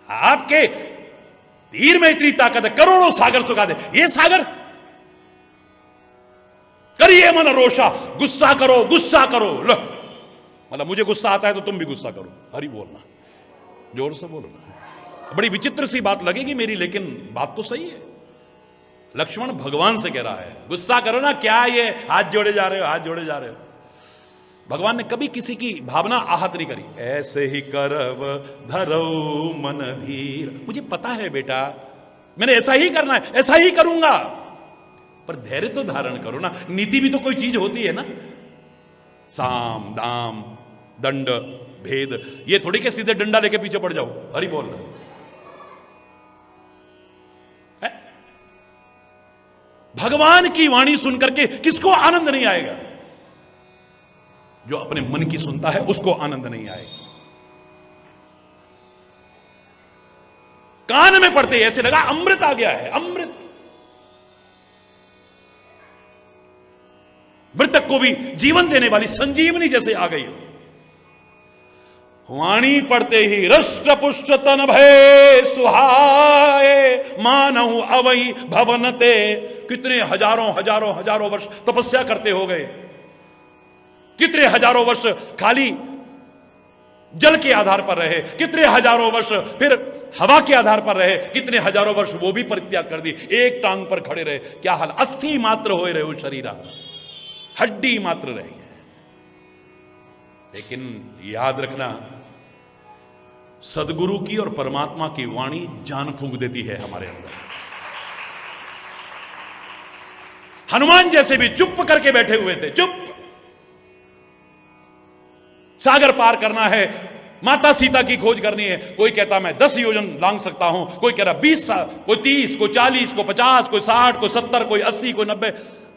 आपके तीर में इतनी ताकत है, करोड़ों सागर सुखा दे। ये सागर करिए मन रोषा, गुस्सा करो गुस्सा करो। लो, मतलब मुझे गुस्सा आता है तो तुम भी गुस्सा करो। हरि बोलना, जोर से बोलो ना। बड़ी विचित्र सी बात लगेगी मेरी, लेकिन बात तो सही है। लक्ष्मण भगवान से कह रहा है गुस्सा करो ना, क्या ये हाथ जोड़े जा रहे हो, हाथ जोड़े जा रहे हो। भगवान ने कभी किसी की भावना आहत नहीं करी। ऐसे ही करव धरो मन धीर। मुझे पता है बेटा, मैंने ऐसा ही करना है, ऐसा ही करूंगा, पर धैर्य तो धारण करो ना। नीति भी तो कोई चीज होती है ना। साम दाम दंड भेद, ये थोड़ी के सीधे डंडा लेके पीछे पड़ जाओ। हरि बोलना। भगवान की वाणी सुनकर के किसको आनंद नहीं आएगा? जो अपने मन की सुनता है उसको आनंद नहीं आएगा। कान में पड़ते ऐसे लगा अमृत आ गया है, अमृत। मृतक को भी जीवन देने वाली संजीवनी जैसे आ गई। वाणी पढ़ते ही रष्ट पुष्ट तन भय सुहाए, मानहु अवई भवनते। कितने हजारों हजारों हजारों वर्ष तपस्या करते हो गए, कितने हजारों वर्ष खाली जल के आधार पर रहे, कितने हजारों वर्ष फिर हवा के आधार पर रहे, कितने हजारों वर्ष वो भी परित्याग कर दी, एक टांग पर खड़े रहे। क्या हाल, अस्थि मात्र हो रहे हो, शरीरा हड्डी मात्र रही है। लेकिन याद रखना, सदगुरु की और परमात्मा की वाणी जान फूंक देती है हमारे अंदर। हनुमान जैसे भी चुप करके बैठे हुए थे, चुप। सागर पार करना है, माता सीता की खोज करनी है। कोई कहता मैं 10 योजन लांग सकता हूं, कोई कह रहा 20 साल, कोई 30, कोई 40, कोई 50, कोई 60, कोई 70, कोई 80, कोई 90।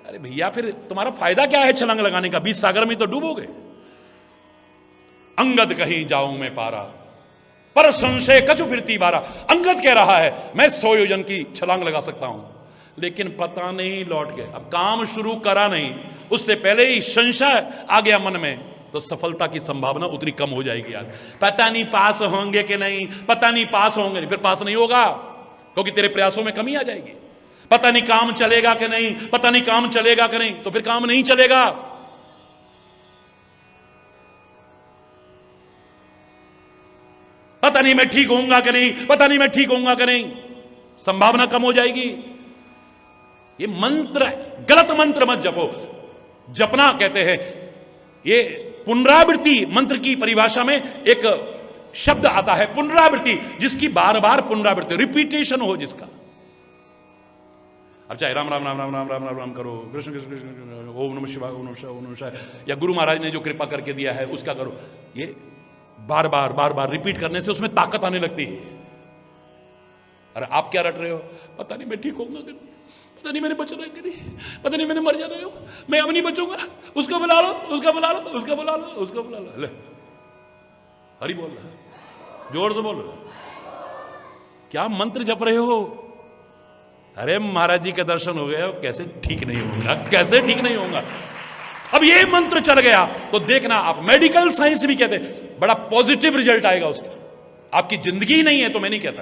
अरे भैया, फिर तुम्हारा फायदा क्या है छलांग लगाने का? 20 सागर में तो डूबोगे। अंगद कहीं जाऊं मैं पारा, पर संशय कछु फिरती बारा। अंगद कह रहा है मैं 100 योजन की छलांग लगा सकता हूं, लेकिन पता नहीं लौट गए। अब काम शुरू करा नहीं, उससे पहले ही संशय आ गया मन में, तो सफलता की संभावना उतनी कम हो जाएगी। यार पता नहीं पास होंगे कि नहीं, पता नहीं पास होंगे नहीं, फिर पास नहीं होगा क्योंकि तेरे प्रयासों में कमी आ जाएगी। पता नहीं काम चलेगा कि नहीं, पता नहीं काम चलेगा कि नहीं, तो फिर काम नहीं चलेगा। पता नहीं मैं ठीक होऊंगा कि नहीं, पता नहीं मैं ठीक होऊंगा कि नहीं, संभावना कम हो जाएगी। ये मंत्र, गलत मंत्र मत जपो। जपना कहते हैं, ये पुनरावृत्ति मंत्र की परिभाषा में एक शब्द आता है पुनरावृत्ति, जिसकी बार बार पुनरावृत्ति, रिपीटेशन हो जिसका। अब चाहे राम राम राम राम राम राम राम राम करो, कृष्ण कृष्ण कृष्ण, ओम नमः शिवाय, ओम नमः शिवाय, ओम नमः शिवाय, या गुरु महाराज ने जो कृपा करके दिया है उसका करो। ये बार बार बार बार रिपीट करने से उसमें ताकत आने लगती है। अरे आप क्या रट रहे हो? पता नहीं मैं ठीक होऊंगा कि नहीं, पता नहीं मैंने बचना है कि नहीं, पता नहीं मैंने मर जाना है, मैं अब नहीं बचूंगा, उसको बुला लो, उसका बुला लो, उसका बुला लो, उसको बुला लो। ले हरि बोल रहा है, जोर से बोल रहा है। क्या मंत्र जप रहे हो? अरे महाराज जी के दर्शन हो गए, कैसे ठीक नहीं होगा, कैसे ठीक नहीं होगा। अब ये मंत्र चल गया तो देखना, आप मेडिकल साइंस भी कहते बड़ा पॉजिटिव रिजल्ट आएगा उसका। आपकी जिंदगी ही नहीं है तो मैं नहीं कहता,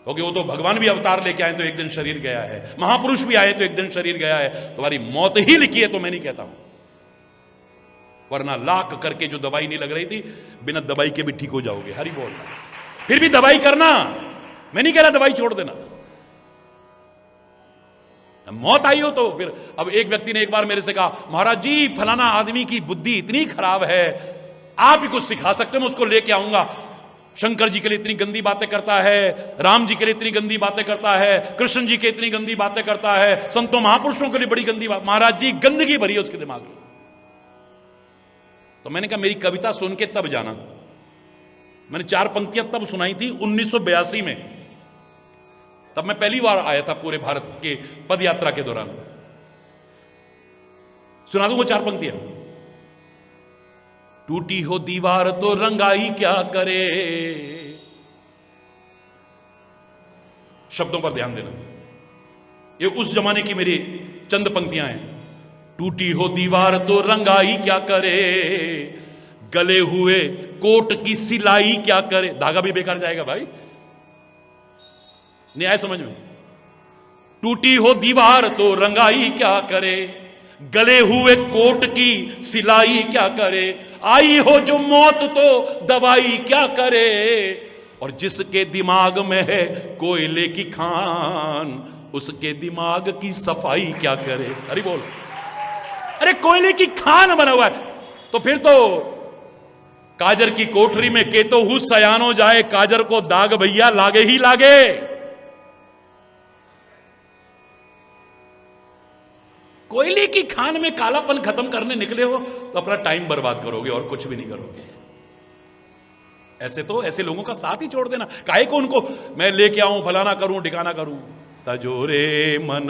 क्योंकि वो तो भगवान भी अवतार लेके आए तो एक दिन शरीर गया है, महापुरुष भी आए तो एक दिन शरीर गया है, तुम्हारी मौत ही लिखी है तो मैं नहीं कहता हूं। वरना लाख करके जो दवाई नहीं लग रही थी, बिना दवाई के भी ठीक हो जाओगे। हरि बोल। फिर भी दवाई करना, मैं नहीं कह रहा दवाई छोड़ देना। मौत आई हो तो फिर, अब एक व्यक्ति ने एक बार मेरे से कहा, महाराज जी फलाना आदमी की बुद्धि इतनी खराब है, आप ही कुछ सिखा सकते हो, मैं उसको लेके आऊंगा। शंकर जी के लिए इतनी गंदी बातें करता है, राम जी के लिए इतनी गंदी बातें करता है, कृष्ण जी के इतनी गंदी बातें करता है, संतों महापुरुषों के लिए बड़ी गंदी बात। महाराज जी गंदगी भरी है उसके दिमाग में। तो मैंने कहा मेरी कविता सुन के तब जाना। मैंने 4 पंक्तियां तब सुनाई थी 1982 में, तब मैं पहली बार आया था पूरे भारत के पद यात्रा के दौरान। सुना दूंगा 4 पंक्तियां। टूटी हो दीवार तो रंगाई क्या करे, शब्दों पर ध्यान देना, ये उस जमाने की मेरी चंद पंक्तियां हैं। टूटी हो दीवार तो रंगाई क्या करे, गले हुए कोट की सिलाई क्या करे। धागा भी बेकार जाएगा भाई, नहीं आए समझ में। टूटी हो दीवार तो रंगाई क्या करे, गले हुए कोट की सिलाई क्या करे, आई हो जो मौत तो दवाई क्या करे, और जिसके दिमाग में है कोयले की खान, उसके दिमाग की सफाई क्या करे। अरे बोल, अरे कोयले की खान बना हुआ है, तो फिर तो काजर की कोठरी में केतो हु सयानो जाए, काजर को दाग भैया लागे ही लागे। कोयले की खान में कालापन खत्म करने निकले हो तो अपना टाइम बर्बाद करोगे और कुछ भी नहीं करोगे। ऐसे तो ऐसे लोगों का साथ ही छोड़ देना, काहे को उनको मैं लेके आऊं, फलाना करूं, ठिकाना करूं। तजोरे मन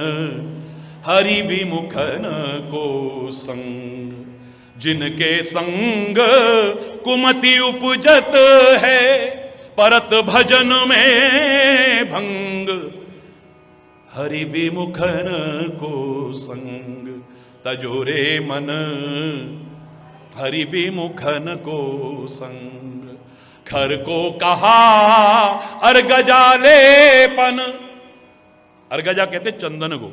हरि विमुखन को संग, जिनके संग कुमति उपजत है, परत भजन में भंग। हरि विमुखन को संग, तजोरे मन हरि विमुखन को संग। खर को कहा अर्गजालेपन, अर्गजा कहते चंदन को।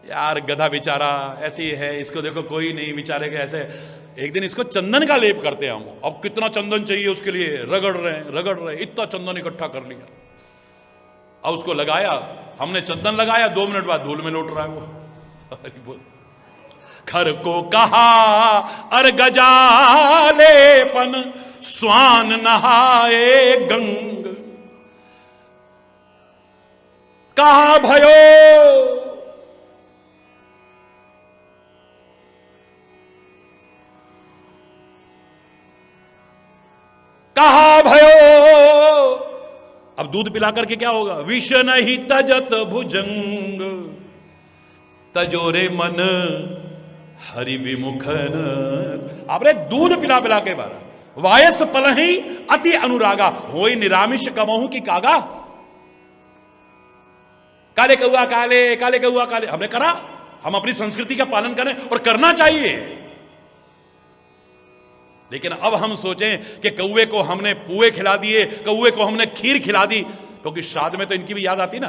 यार गधा बेचारा ऐसे ही है, इसको देखो कोई नहीं बेचारे के ऐसे, एक दिन इसको चंदन का लेप करते हैं हम। अब कितना चंदन चाहिए उसके लिए, रगड़ रहे, इतना चंदन इकट्ठा कर लिया। अब उसको लगाया, हमने चंदन लगाया, 2 मिनट बाद धूल में लौट रहा है वो। अरे बोल, खर को कहा अर्गजालेपन, स्वान नहाए गंग। कहा भयो कहा भयो। अब दूध पिला करके क्या होगा, विष नहीं तजत भुजंग, तजोरे मन हरि विमुखन। आपने दूध पिला पिला के बारा, वायस पलहि अति अनुरागा, होई निरामिष कमहु की कागा। काले कौआ काले, काले कौआ काले, हमने करा। हम अपनी संस्कृति का पालन करें और करना चाहिए, लेकिन अब हम सोचें कि कौवे को हमने पुए खिला दिए, कौवे को हमने खीर खिला दी, क्योंकि श्राद्ध में तो इनकी भी याद आती ना।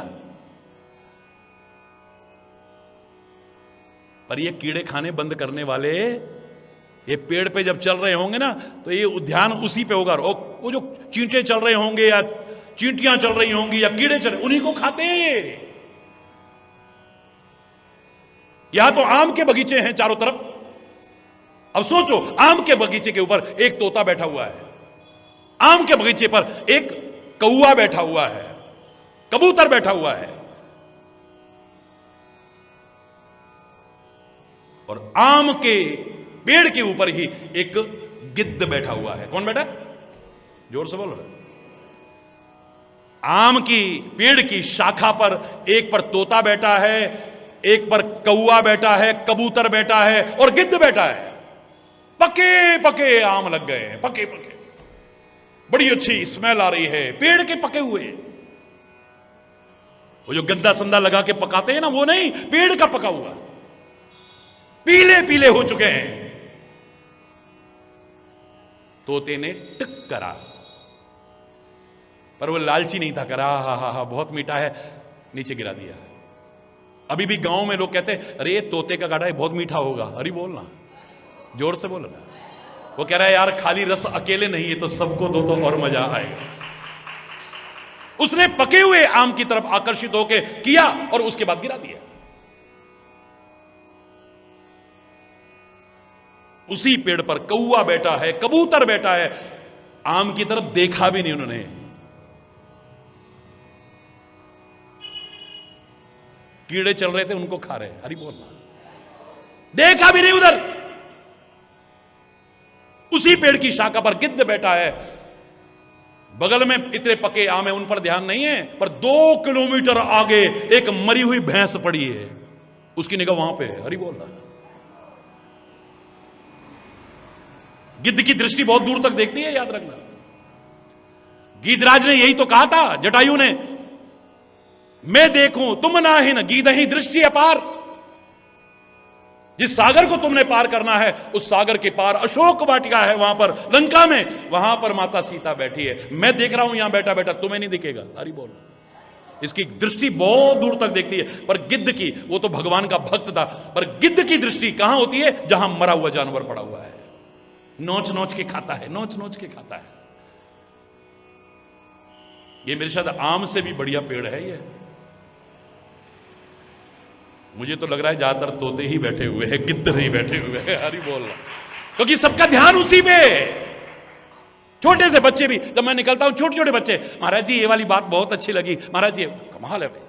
पर ये कीड़े खाने बंद करने वाले, ये पेड़ पे जब चल रहे होंगे ना, तो ये उद्यान उसी पे होगा। और वो जो चींटे चल रहे होंगे या चींटियां चल रही होंगी या कीड़े चल रहे, उन्हीं को खाते हैं। यहां तो आम के बगीचे हैं चारों तरफ। अब सोचो, आम के बगीचे के ऊपर एक तोता बैठा हुआ है, आम के बगीचे पर एक कौआ बैठा हुआ है, कबूतर बैठा हुआ है, और आम के पेड़ के ऊपर ही एक गिद्ध बैठा हुआ है। कौन बैठा? जोर से बोलो। आम की पेड़ की शाखा पर एक पर तोता बैठा है, एक पर कौआ बैठा है, कबूतर बैठा है और गिद्ध बैठा है। पके पके आम लग गए हैं, पके पके, बड़ी अच्छी स्मेल आ रही है, पेड़ के पके हुए। वो जो गंदा संदा लगा के पकाते हैं ना, वो नहीं, पेड़ का पका हुआ, पीले पीले हो चुके हैं। तोते ने टिक करा, पर वो लालची नहीं था, करा हा हा हा बहुत मीठा है, नीचे गिरा दिया। अभी भी गांव में लोग कहते हैं, अरे तोते का गाढ़ा है बहुत मीठा होगा। अरे बोलना, जोर से बोलना। वो कह रहा है, यार खाली रस अकेले नहीं है, तो सबको दो तो और मजा आएगा। उसने पके हुए आम की तरफ आकर्षित होकर किया और उसके बाद गिरा दिया। उसी पेड़ पर कौआ बैठा है, कबूतर बैठा है, आम की तरफ देखा भी नहीं उन्होंने। कीड़े चल रहे थे, उनको खा रहे। हरि बोलना, देखा भी नहीं उधर। उसी पेड़ की शाखा पर गिद्ध बैठा है, बगल में इतने पके आम है, उन पर ध्यान नहीं है, पर 2 किलोमीटर आगे एक मरी हुई भैंस पड़ी है, उसकी निगाह वहां पे है। हरि बोलना, गिद्ध की दृष्टि बहुत दूर तक देखती है, याद रखना। गीधराज ने यही तो कहा था जटायु ने, मैं देखूं तुम नाहिन गीधहि दृष्टि अपार। जिस सागर को तुमने पार करना है, उस सागर के पार अशोक वाटिका है, वहां पर लंका में, वहां पर माता सीता बैठी है। मैं देख रहा हूं यहां बैठा बैठा, तुम्हें नहीं दिखेगा। हरि बोल। इसकी दृष्टि बहुत दूर तक देखती है। पर गिद्ध की, वो तो भगवान का भक्त था, पर गिद्ध की दृष्टि कहां होती है? जहां मरा हुआ जानवर पड़ा हुआ है, नोच नोच के खाता है, नोच नोच के खाता है। ये मेरे शायद आम से भी बढ़िया पेड़ है ये। मुझे तो लग रहा है ज्यादातर तोते ही बैठे हुए हैं, गिद्ध नहीं बैठे हुए हैं। हरि बोल रहा, क्योंकि सबका ध्यान उसी पे। छोटे से बच्चे भी, जब मैं निकलता हूं, छोटे छोटे बच्चे, महाराज जी ये वाली बात बहुत अच्छी लगी, महाराज जी कमाल है भाई।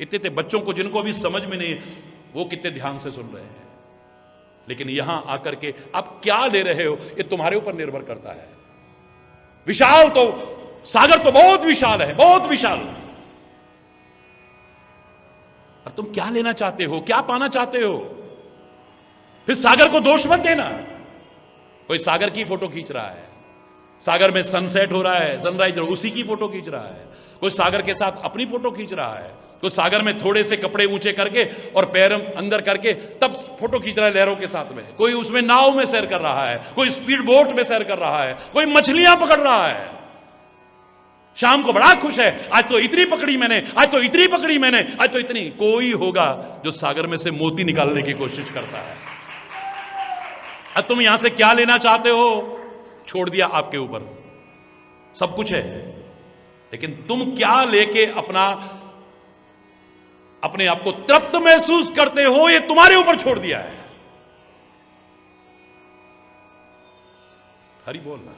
इतने इतने बच्चों को जिनको भी समझ में नहीं, वो कितने ध्यान से सुन रहे हैं। लेकिन यहां आकर के आप क्या ले रहे हो, ये तुम्हारे ऊपर निर्भर करता है। विशाल तो सागर तो बहुत विशाल है, बहुत विशाल। और तुम क्या लेना चाहते हो, क्या पाना चाहते हो? फिर सागर को दोष मत देना। कोई सागर की फोटो खींच रहा है, सागर में सनसेट हो रहा है, सनराइज, उसी की फोटो खींच रहा है। कोई सागर के साथ अपनी फोटो खींच रहा है, कोई सागर में थोड़े से कपड़े ऊंचे करके और पैर अंदर करके तब फोटो खींच रहा है लहरों के साथ में। कोई उसमें नाव में सैर कर रहा है, कोई स्पीड बोट में सैर कर रहा है, कोई मछलियां पकड़ रहा है। शाम को बड़ा खुश है, आज तो इतनी पकड़ी मैंने, आज तो इतनी पकड़ी मैंने, आज तो इतनी। कोई होगा जो सागर में से मोती निकालने की कोशिश करता है। अब तुम यहां से क्या लेना चाहते हो? छोड़ दिया आपके ऊपर, सब कुछ है, लेकिन तुम क्या लेके अपने आप को तृप्त महसूस करते हो, ये तुम्हारे ऊपर छोड़ दिया है। हरि बोलना,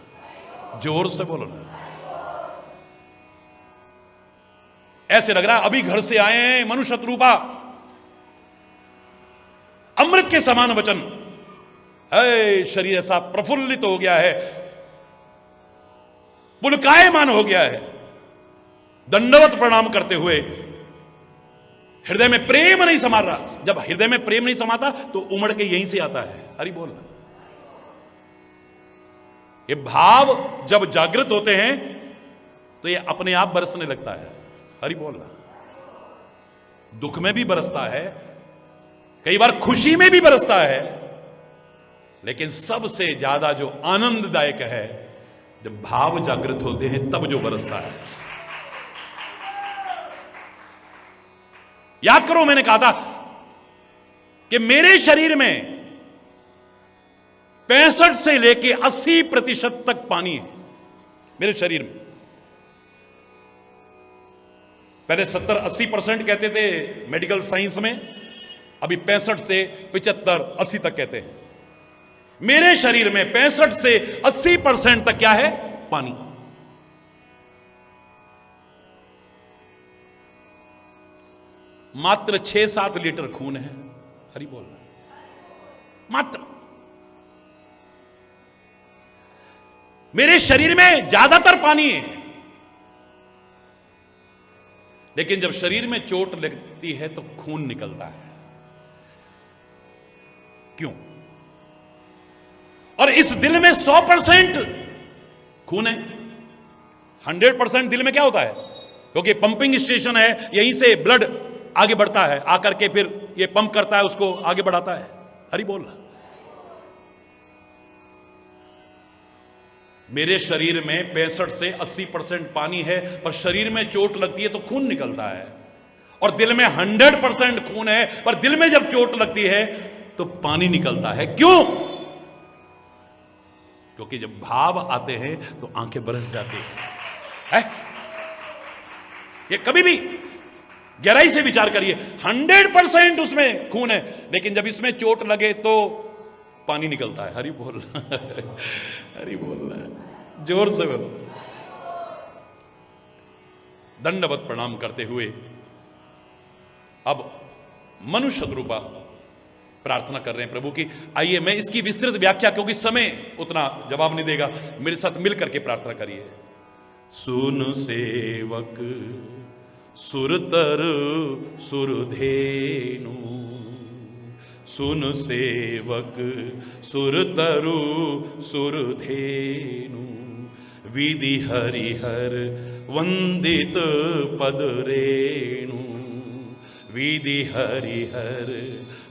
जोर से बोलना। ऐसे लग रहा है अभी घर से आए हैं, मनुष्य रूपा, अमृत के समान वचन है, शरीर ऐसा प्रफुल्लित हो गया है, पुलकायमान हो गया है, दंडवत प्रणाम करते हुए। हृदय में प्रेम नहीं समा रहा। जब हृदय में प्रेम नहीं समाता तो उमड़ के यहीं से आता है। हरि बोलना। ये भाव जब जागृत होते हैं तो ये अपने आप बरसने लगता है। हरि बोलना। दुख में भी बरसता है, कई बार खुशी में भी बरसता है, लेकिन सबसे ज्यादा जो आनंददायक है, जब भाव जागृत होते हैं तब जो बरसता है। याद करो, मैंने कहा था कि मेरे शरीर में 65 से लेके 80% तक पानी है मेरे शरीर में। पहले 70-80% कहते थे मेडिकल साइंस में, अभी 65 से 75-80 तक कहते हैं। मेरे शरीर में 65 से 80% तक क्या है? पानी। मात्र 6-7 लीटर खून है। हरि बोलना। मात्र। मेरे शरीर में ज्यादातर पानी है, लेकिन जब शरीर में चोट लगती है तो खून निकलता है। क्यों? और इस दिल में 100% खून है। 100% दिल में क्या होता है? क्योंकि पंपिंग स्टेशन है, यहीं से ब्लड आगे बढ़ता है, आकर के फिर ये पंप करता है, उसको आगे बढ़ाता है। हरि बोल। मेरे शरीर में 65 से 80% पानी है, पर शरीर में चोट लगती है तो खून निकलता है। और दिल में 100% खून है, पर दिल में जब चोट लगती है तो पानी निकलता है। क्यों? क्योंकि जब भाव आते हैं तो आंखें बरस जाती है। ये कभी भी गहराई से विचार करिए। 100% उसमें खून है, लेकिन जब इसमें चोट लगे तो पानी निकलता है। हरि बोल। हरि बोल, जोर से बोल। दंडवत प्रणाम करते हुए अब मनुष्य रूपा प्रार्थना कर रहे हैं प्रभु की। आइए मैं इसकी विस्तृत व्याख्या, क्योंकि समय उतना जवाब नहीं देगा, मेरे साथ मिलकर के प्रार्थना करिए। सुन सेवक सुरतर सुरधेनु, सुन सेवक सुरतरु सुरधेनु, विधि हरिहर वंदित पद रेणु, विधि हरिहर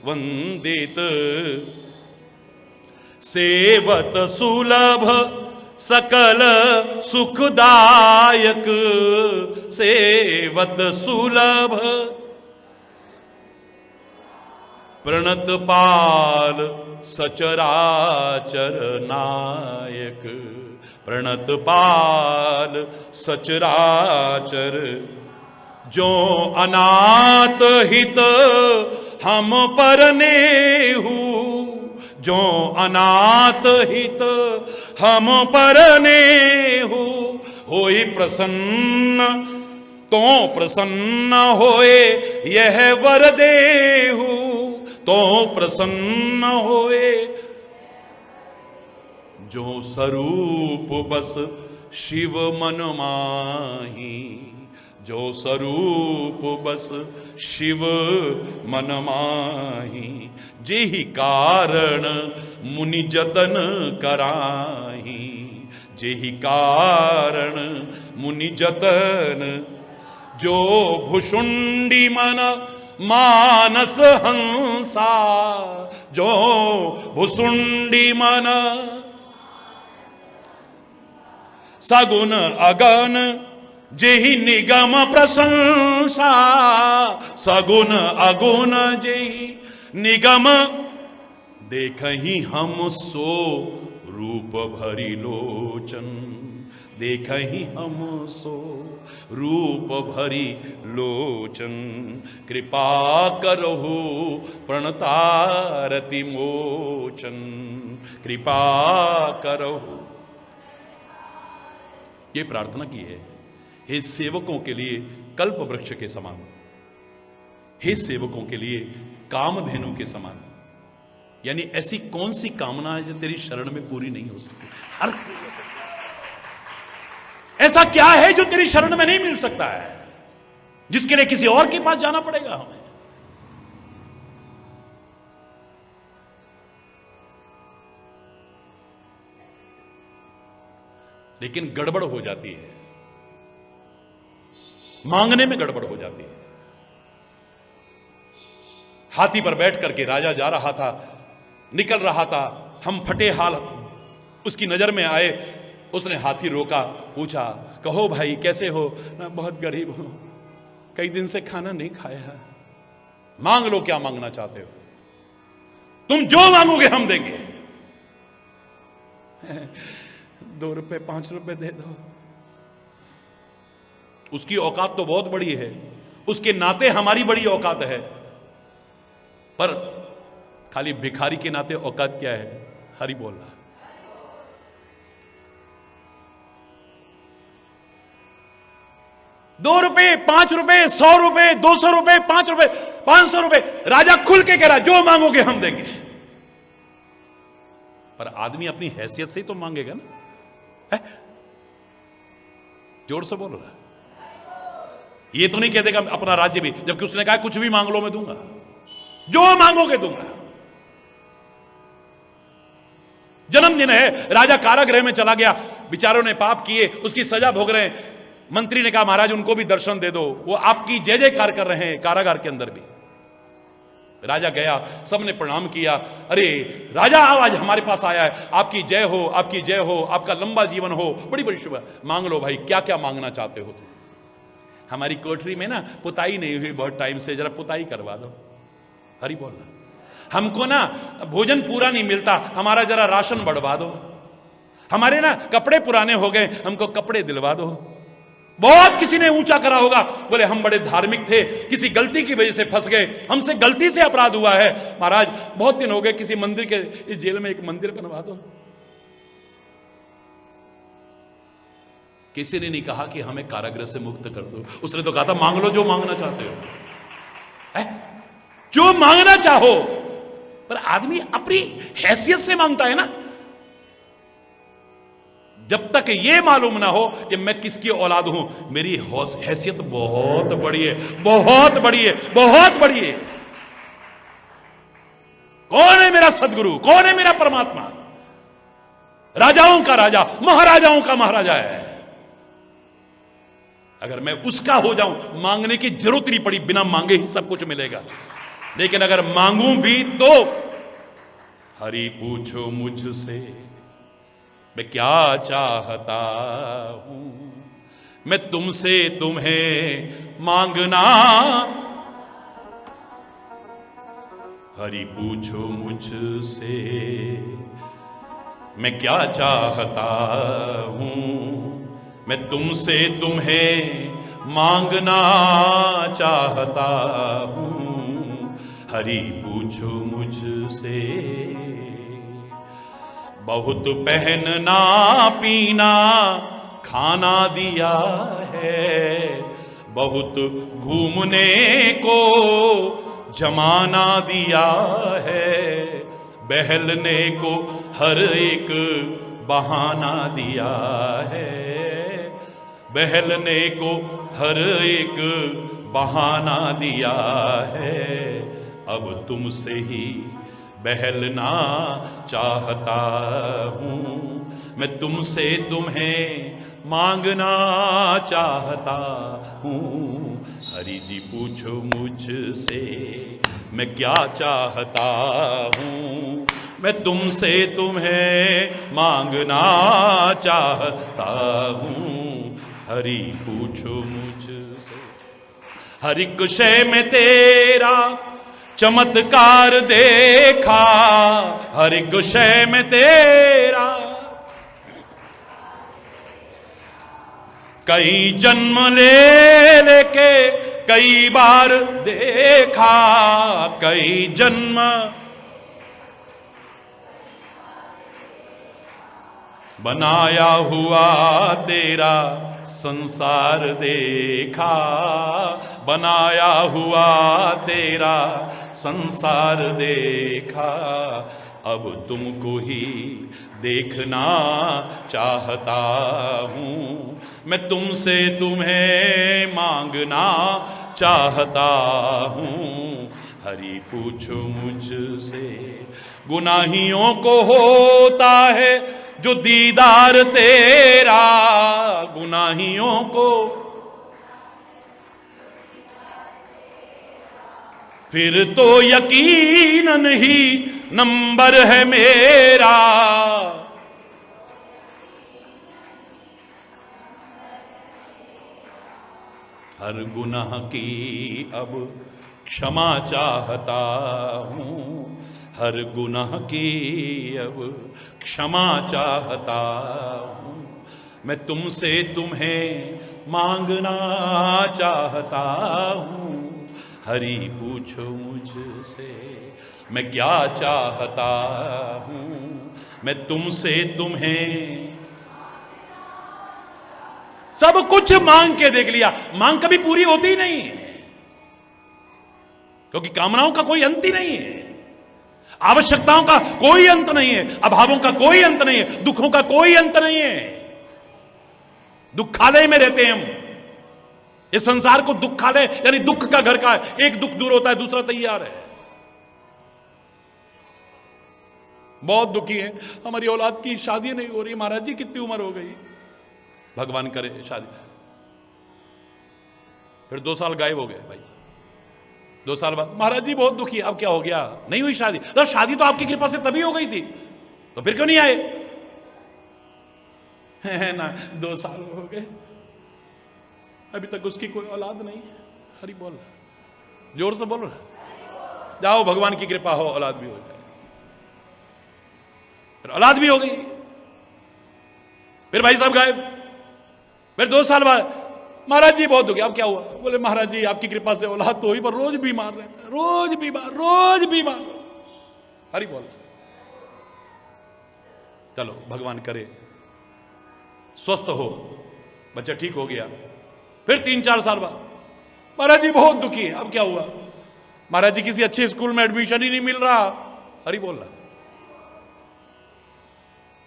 वंदित सेवत सुलभ सकल सुखदायक, सेवत सुलभ प्रणत पाल सचराचर नायक, प्रणत पाल सचराचर, जो अनाथ हित हम परनेहु, जो अनाथ हित हम परनेहु, होई प्रसन्न तो प्रसन्न होए यह वर देहु, तो प्रसन्न होए, जो स्वरूप बस शिव मन माही, जो स्वरूप बस शिव मन माही, जेहि कारण मुनि जतन कराही, जेहि कारण मुनि जतन, जो भुषुंडी मन मानस हंसा, जो भुषुंडी मन सगुन अगन जेहि निगम प्रशंसा, सगुन अगुण जेहि निगम, देखहि हम सो रूप भरी लोचन, देखहि हम सो रूप भरी लोचन, कृपा करहु प्रणतारति मोचन, कृपा करहु। ये प्रार्थना की है। हे सेवकों के लिए कल्प वृक्ष के समान, हे सेवकों के लिए कामधेनु के समान, यानी ऐसी कौन सी कामना है जो तेरी शरण में पूरी नहीं हो सकती? हर कोई हो सकती है। ऐसा क्या है जो तेरी शरण में नहीं मिल सकता है, जिसके लिए किसी और के पास जाना पड़ेगा हमें? लेकिन गड़बड़ हो जाती है, मांगने में गड़बड़ हो जाती है। हाथी पर बैठ करके राजा जा रहा था, निकल रहा था, हम फटे हाल उसकी नजर में आए। उसने हाथी रोका, पूछा, कहो भाई कैसे हो? ना बहुत गरीब हूं, कई दिन से खाना नहीं खाया। मांग लो, क्या मांगना चाहते हो? तुम जो मांगोगे हम देंगे। 2 रुपए 5 रुपए दे दो। उसकी औकात तो बहुत बड़ी है, उसके नाते हमारी बड़ी औकात है, पर खाली भिखारी के नाते औकात क्या है? हरि बोल रहा। 2 रुपए 5 रुपए 100 रुपए 200 रुपए 5 रुपए 500 रुपए, राजा खुल के कह रहा जो मांगोगे हम देंगे। पर आदमी अपनी हैसियत से ही तो मांगेगा ना। है? जोर से बोल रहा। ये तो नहीं कह देगा अपना राज्य भी, जबकि उसने कहा कुछ भी मांग लो मैं दूंगा, जो मांगोगे दूंगा। जन्मदिन है, राजा कारागृह में चला गया, बेचारों ने पाप किए, उसकी सजा भोग रहे हैं। मंत्री ने कहा महाराज उनको भी दर्शन दे दो, वो आपकी जय जयकार कर रहे हैं कारागार के अंदर भी। राजा गया, सबने प्रणाम किया। अरे राजा आज हमारे पास आया है, आपकी जय हो, आपकी जय हो, आपका लंबा जीवन हो, बड़ी बड़ी शुभ। मांग लो भाई, क्या क्या मांगना चाहते हो तुम? हमारी कोठरी में ना पुताई नहीं हुई बहुत टाइम से, जरा पुताई करवा दो। हरी बोलना। हमको ना भोजन पूरा नहीं मिलता, हमारा जरा राशन बढ़वा दो। हमारे ना कपड़े पुराने हो गए, हमको कपड़े दिलवा दो। बहुत किसी ने ऊंचा करा होगा, बोले हम बड़े धार्मिक थे, किसी गलती की वजह से फंस गए, हमसे गलती से अपराध हुआ है, महाराज बहुत दिन हो गए, किसी मंदिर के इस जेल में एक मंदिर बनवा दो। किसी ने नहीं कहा कि हमें कारागृह से मुक्त कर दो, उसने तो कहा था मांग लो जो मांगना चाहते हो, है? जो मांगना चाहो। पर आदमी अपनी हैसियत से मांगता है ना। जब तक ये मालूम ना हो कि मैं किसकी औलाद हूं, मेरी हैसियत बहुत बड़ी है, बहुत बड़ी है, बहुत बड़ी है। कौन है मेरा सदगुरु, कौन है मेरा परमात्मा? राजाओं का राजा, महाराजाओं का महाराजा है। अगर मैं उसका हो जाऊं, मांगने की जरूरत नहीं पड़ी, बिना मांगे ही सब कुछ मिलेगा। लेकिन अगर मांगूं भी तो हरि पूछो मुझसे मैं क्या चाहता हूं, मैं तुमसे तुम्हें मांगना। हरि पूछो मुझसे मैं क्या चाहता हूं, मैं तुमसे तुम्हें मांगना चाहता हूं। हरि पूछो मुझसे। बहुत पहनना पीना खाना दिया है, बहुत घूमने को जमाना दिया है, बहलने को हर एक बहाना दिया है, बहलने को हर एक बहाना दिया है। अब तुमसे ही बहलना चाहता हूँ, मैं तुमसे तुम्हें मांगना चाहता हूँ। हरि जी पूछो मुझसे मैं क्या चाहता हूँ, मैं तुमसे तुम्हें मांगना चाहता हूँ। हरि पूछो मुझसे। हर एक शय में तेरा चमत्कार देखा, हर एक शय में तेरा कई जन्म ले लेके कई बार देखा, कई जन्म बनाया हुआ तेरा संसार देखा, बनाया हुआ तेरा संसार देखा। अब तुमको ही देखना चाहता हूँ, मैं तुमसे तुम्हें मांगना चाहता हूँ। हरि पूछो मुझसे। गुनाहियों को होता है जो दीदार तेरा, गुनाहियों को फिर तो यकीनन ही नंबर है मेरा। हर गुनाह की अब क्षमा चाहता हूँ, हर गुनाह की अब क्षमा चाहता हूँ। मैं तुमसे तुम्हें मांगना चाहता हूँ। हरि पूछो मुझसे मैं क्या चाहता हूँ, मैं तुमसे तुम्हें सब कुछ मांग के देख लिया, मांग कभी पूरी होती ही नहीं है, क्योंकि कामनाओं का कोई अंत ही नहीं है, आवश्यकताओं का कोई अंत नहीं है, अभावों का कोई अंत नहीं है, दुखों का कोई अंत नहीं है। दुखालय में रहते हैं हम, ये संसार को दुख खा ले, यानी दुख का घर का है। एक दुख दूर होता है, दूसरा तैयार है। बहुत दुखी है, हमारी औलाद की शादी नहीं हो रही। महाराज जी कितनी उम्र हो गई, भगवान करे शादी। फिर 2 साल गायब हो गए भाई साहब। 2 साल बाद महाराज जी बहुत दुखी, अब क्या हो गया, नहीं हुई शादी। तो शादी तो आपकी कृपा से तभी हो गई थी, तो फिर क्यों नहीं आए? है ना, 2 साल हो गए, अभी तक उसकी कोई औलाद नहीं है। हरि बोल, जोर से बोलो ना। जाओ, भगवान की कृपा हो, औलाद भी हो जाए। फिर औलाद भी हो गई, फिर भाई साहब गायब। फिर 2 साल बाद महाराज जी बहुत दुखी, अब क्या हुआ? बोले महाराज जी आपकी कृपा से औलाद तो हुई, पर रोज बीमार रहता है, रोज बीमार, रोज बीमार। हरि बोल। चलो भगवान करे स्वस्थ हो, बच्चा ठीक हो गया। फिर 3-4 साल बाद महाराज जी बहुत दुखी है, अब क्या हुआ? महाराज जी किसी अच्छे स्कूल में एडमिशन ही नहीं मिल रहा। हरि बोल रहा।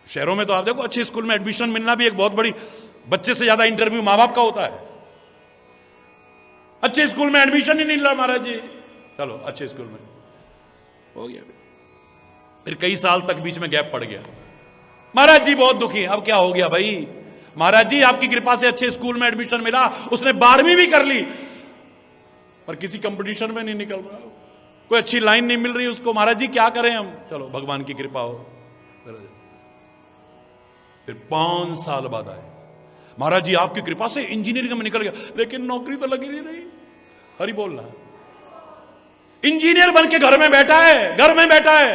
शहरों में तो आप देखो, अच्छे स्कूल में एडमिशन मिलना भी एक बहुत बड़ी, बच्चे से ज्यादा इंटरव्यू मां बाप का होता है। अच्छे स्कूल में एडमिशन ही नहीं मिल रहा महाराज जी। चलो अच्छे स्कूल में हो गया, फिर कई साल तक बीच में गैप पड़ गया। महाराज जी बहुत दुखी है, अब क्या हो गया भाई? महाराज जी आपकी कृपा से अच्छे स्कूल में एडमिशन मिला, उसने 12वीं भी कर ली, पर किसी कंपटीशन में नहीं निकल रहा, कोई अच्छी लाइन नहीं मिल रही उसको। महाराज जी क्या करें हम? चलो भगवान की कृपा हो। फिर 5 साल बाद आए, महाराज जी आपकी कृपा से इंजीनियरिंग में निकल गया, लेकिन नौकरी तो लगी नहीं रही। हरि बोल रहा, इंजीनियर बन के घर में बैठा है, घर में बैठा है,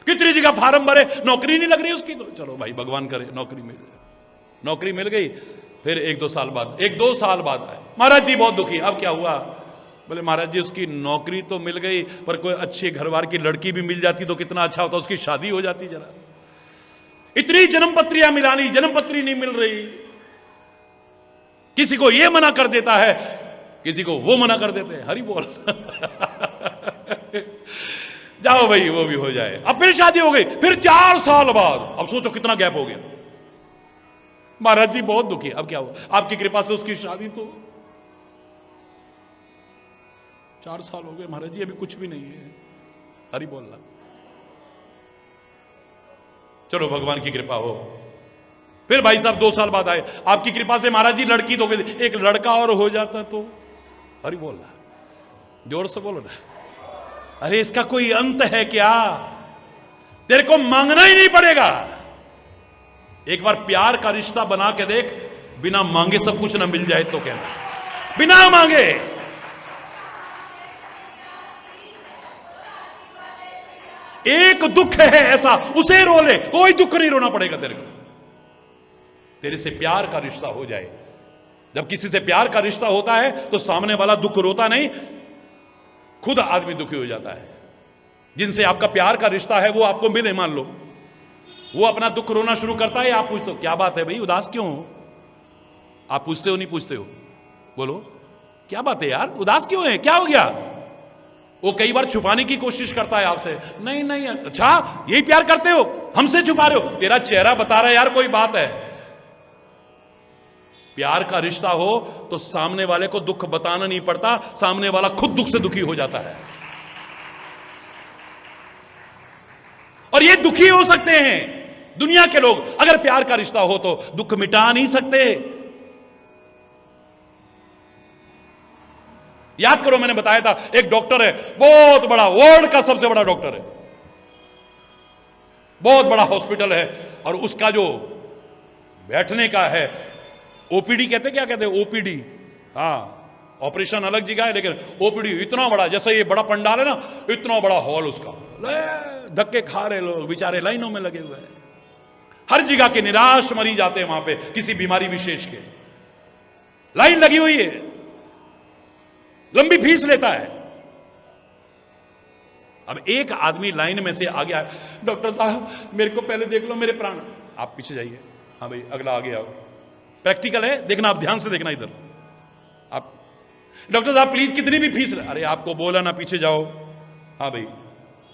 कितनी जगह फार्म भरे, नौकरी नहीं लग रही उसकी। तो चलो भाई भगवान करे नौकरी मिल जाए। नौकरी मिल गई। फिर 1-2 साल बाद, 1-2 साल बाद आए, महाराज जी बहुत दुखी, अब क्या हुआ? बोले महाराज जी उसकी नौकरी तो मिल गई, पर कोई अच्छे घरवार की लड़की भी मिल जाती तो कितना अच्छा होता, उसकी शादी हो जाती। जरा इतनी जन्मपत्रियां मिलानी, जन्मपत्री नहीं मिल रही। किसी को ये मना कर देता है, किसी को वो मना कर देते हैं। हरि बोल। जाओ भाई वो भी हो जाए। अब फिर शादी हो गई, फिर 4 साल बाद, अब सोचो कितना गैप हो गया। महाराज जी बहुत दुखी, अब क्या हुआ? आपकी कृपा से उसकी शादी तो 4 साल हो गए महाराज जी, अभी कुछ भी नहीं है। हरि बोल रहा। चलो भगवान की कृपा हो। फिर भाई साहब 2 साल बाद आए, आपकी कृपा से महाराज जी लड़की तो गई, एक लड़का और हो जाता तो। हरि बोल रहा, जोर से बोलो ना। अरे इसका कोई अंत है क्या? तेरे को मांगना ही नहीं पड़ेगा। एक बार प्यार का रिश्ता बना के देख, बिना मांगे सब कुछ ना मिल जाए तो कहना, बिना मांगे। एक दुख है ऐसा, उसे रो ले, कोई दुख नहीं रोना पड़ेगा तेरे को। तेरे से प्यार का रिश्ता हो जाए। जब किसी से प्यार का रिश्ता होता है तो सामने वाला दुख रोता नहीं, खुद आदमी दुखी हो जाता है। जिनसे आपका प्यार का रिश्ता है वो आपको मिले, मान लो, वो अपना दुख रोना शुरू करता है, आप पूछते हो क्या बात है भाई, उदास क्यों हो? आप पूछते हो नहीं पूछते हो? बोलो क्या बात है यार, उदास क्यों है, क्या हो गया? वो कई बार छुपाने की कोशिश करता है आपसे, नहीं नहीं, अच्छा यही प्यार करते हो, हमसे छुपा रहे हो, तेरा चेहरा बता रहा है यार कोई बात है। प्यार का रिश्ता हो तो सामने वाले को दुख बताना नहीं पड़ता, सामने वाला खुद दुख से दुखी हो जाता है। और ये दुखी हो सकते हैं दुनिया के लोग, अगर प्यार का रिश्ता हो तो दुख मिटा नहीं सकते। याद करो मैंने बताया था, एक डॉक्टर है, बहुत बड़ा, वर्ल्ड का सबसे बड़ा डॉक्टर है, बहुत बड़ा हॉस्पिटल है, और उसका जो बैठने का है, ओपीडी कहते, क्या कहते हैं ओपीडी, हाँ ऑपरेशन अलग जगह है, लेकिन ओपीडी इतना बड़ा, जैसे ये बड़ा पंडाल है ना, इतना बड़ा हॉल उसका, धक्के खा रहे लोग बेचारे, लाइनों में लगे हुए हैं। हर जगह के निराश मरीज आते हैं वहां पे, किसी बीमारी विशेष के, लाइन लगी हुई है, लंबी फीस लेता है। अब एक आदमी लाइन में से आ गया, डॉक्टर साहब मेरे को पहले देख लो, मेरे प्राण। आप पीछे जाइए, हाँ भाई अगला आगे आओ, प्रैक्टिकल है, देखना आप ध्यान से देखना इधर। आप डॉक्टर साहब प्लीज कितनी भी फीस, अरे आपको बोला ना पीछे जाओ, हाँ भाई,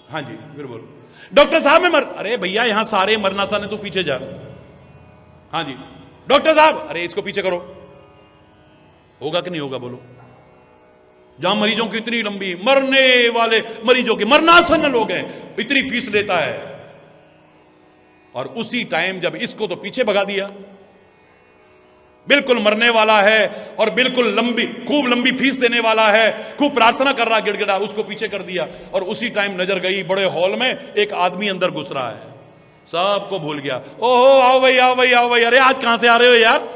हाँ जी फिर बोलो, डॉक्टर साहब मैं मर, अरे भैया यहां सारे मरना सा, तू पीछे जा, हाँ जी डॉक्टर साहब, अरे इसको पीछे करो, होगा कि नहीं होगा बोलो? जहां मरीजों की इतनी लंबी, मरने वाले मरीजों के मरणासन्न लोग हैं, इतनी फीस लेता है, और उसी टाइम जब इसको तो पीछे भगा दिया, बिल्कुल मरने वाला है और बिल्कुल लंबी, खूब लंबी फीस देने वाला है, खूब प्रार्थना कर रहा, गिड़गिड़ा, उसको पीछे कर दिया। और उसी टाइम नजर गई बड़े हॉल में एक आदमी अंदर घुस रहा है, सबको भूल गया। ओहो, आओ भाई, आओ भाई, आओ भाई। अरे आज कहां से आ रहे हो यार?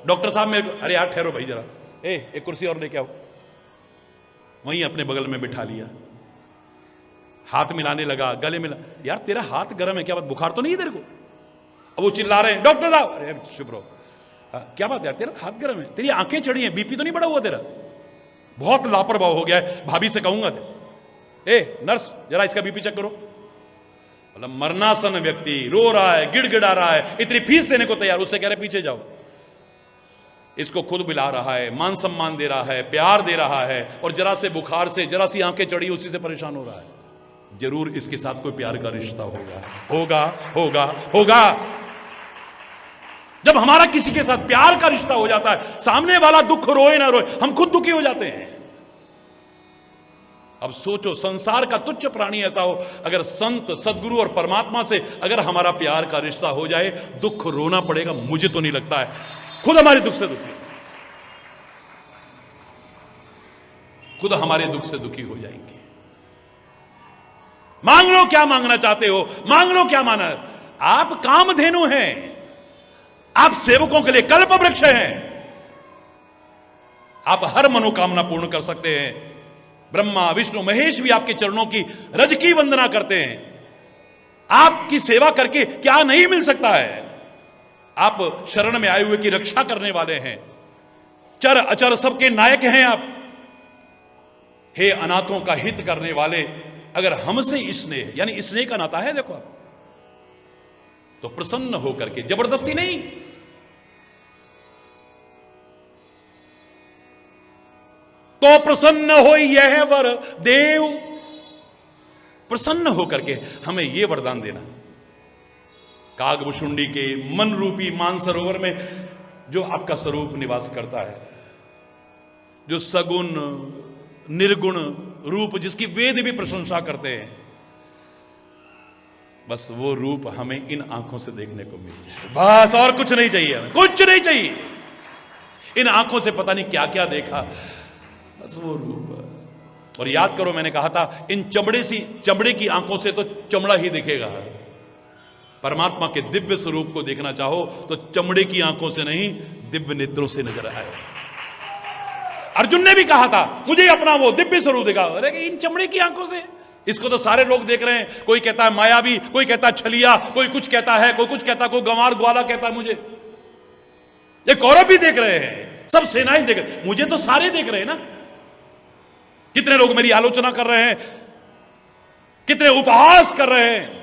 डॉक्टर साहब मेरे को, अरे यार ठहरो भाई जरा, एक कुर्सी और लेके आओ। वहीं अपने बगल में बिठा लिया, हाथ मिलाने लगा, गले मिला। यार तेरा हाथ गर्म है, क्या बात, बुखार तो नहीं है तेरे को? अब वो चिल्ला रहे हैं, डॉक्टर साहब। अरे चुप रहो, क्या बात यार, तेरा हाथ गर्म है, तेरी आंखें चढ़ी हैं, बीपी तो नहीं बढ़ा हुआ तेरा? बहुत लापरवाह हो गया है, भाभी से कहूंगा ते। नर्स जरा इसका बीपी चेक करो। मतलब मरनासन व्यक्ति रो रहा है, गिड़गिड़ा रहा है, इतनी फीस देने को तैयार, उससे कह रहे पीछे जाओ। इसको खुद मिला रहा है, मान सम्मान दे रहा है, प्यार दे रहा है, और जरा से बुखार से, जरा सी आंखें चढ़ी, उसी से परेशान हो रहा है। जरूर इसके साथ कोई प्यार का रिश्ता होगा, होगा, होगा, होगा। जब हमारा किसी के साथ प्यार का रिश्ता हो जाता है, सामने वाला दुख रोए ना रोए, हम खुद दुखी हो जाते हैं। अब सोचो, संसार का तुच्छ प्राणी ऐसा हो, अगर संत, सदगुरु और परमात्मा से अगर हमारा प्यार का रिश्ता हो जाए, दुख रोना पड़ेगा? मुझे तो नहीं लगता है, खुद हमारे दुख से दुखी, खुद हमारे दुख से दुखी हो जाएंगे। मांग लो क्या मांगना चाहते हो, मांग लो क्या माना। आप कामधेनु हैं, आप सेवकों के लिए कल्प वृक्ष हैं, आप हर मनोकामना पूर्ण कर सकते हैं। ब्रह्मा विष्णु महेश भी आपके चरणों की रज की वंदना करते हैं। आपकी सेवा करके क्या नहीं मिल सकता है? आप शरण में आए हुए की रक्षा करने वाले हैं, चर अचर सबके नायक हैं आप। हे अनाथों का हित करने वाले, अगर हमसे स्नेह, यानी स्नेह का नाता है, देखो आप तो प्रसन्न होकर के, जबरदस्ती नहीं, तो प्रसन्न हो यह वर देव, प्रसन्न होकर के हमें यह वरदान देना। कागभुषुंडी के मन रूपी मानसरोवर में जो आपका स्वरूप निवास करता है, जो सगुण निर्गुण रूप जिसकी वेद भी प्रशंसा करते हैं, बस वो रूप हमें इन आंखों से देखने को मिल जाए, बस और कुछ नहीं चाहिए, हमें कुछ नहीं चाहिए। इन आंखों से पता नहीं क्या क्या देखा, बस वो रूप। और याद करो, मैंने कहा था, इन चमड़े की आंखों से तो चमड़ा ही दिखेगा। परमात्मा के दिव्य स्वरूप को देखना चाहो तो चमड़े की आंखों से नहीं, दिव्य नेत्रों से नजर आए। अर्जुन ने भी कहा था, मुझे अपना वो दिव्य स्वरूप दिखा। अरे इन चमड़े की आंखों से, इसको तो सारे लोग देख रहे हैं। कोई कहता है मायावी, कोई कहता है छलिया, कोई कुछ कहता है, कोई कुछ कहता है, कोई गंवार ग्वाला कहता है मुझे। ये कौरव भी देख रहे हैं, सब सेनाएं देख रहे हैं, मुझे तो सारे देख रहे हैं ना। कितने लोग मेरी आलोचना कर रहे हैं, कितने उपहास कर रहे हैं।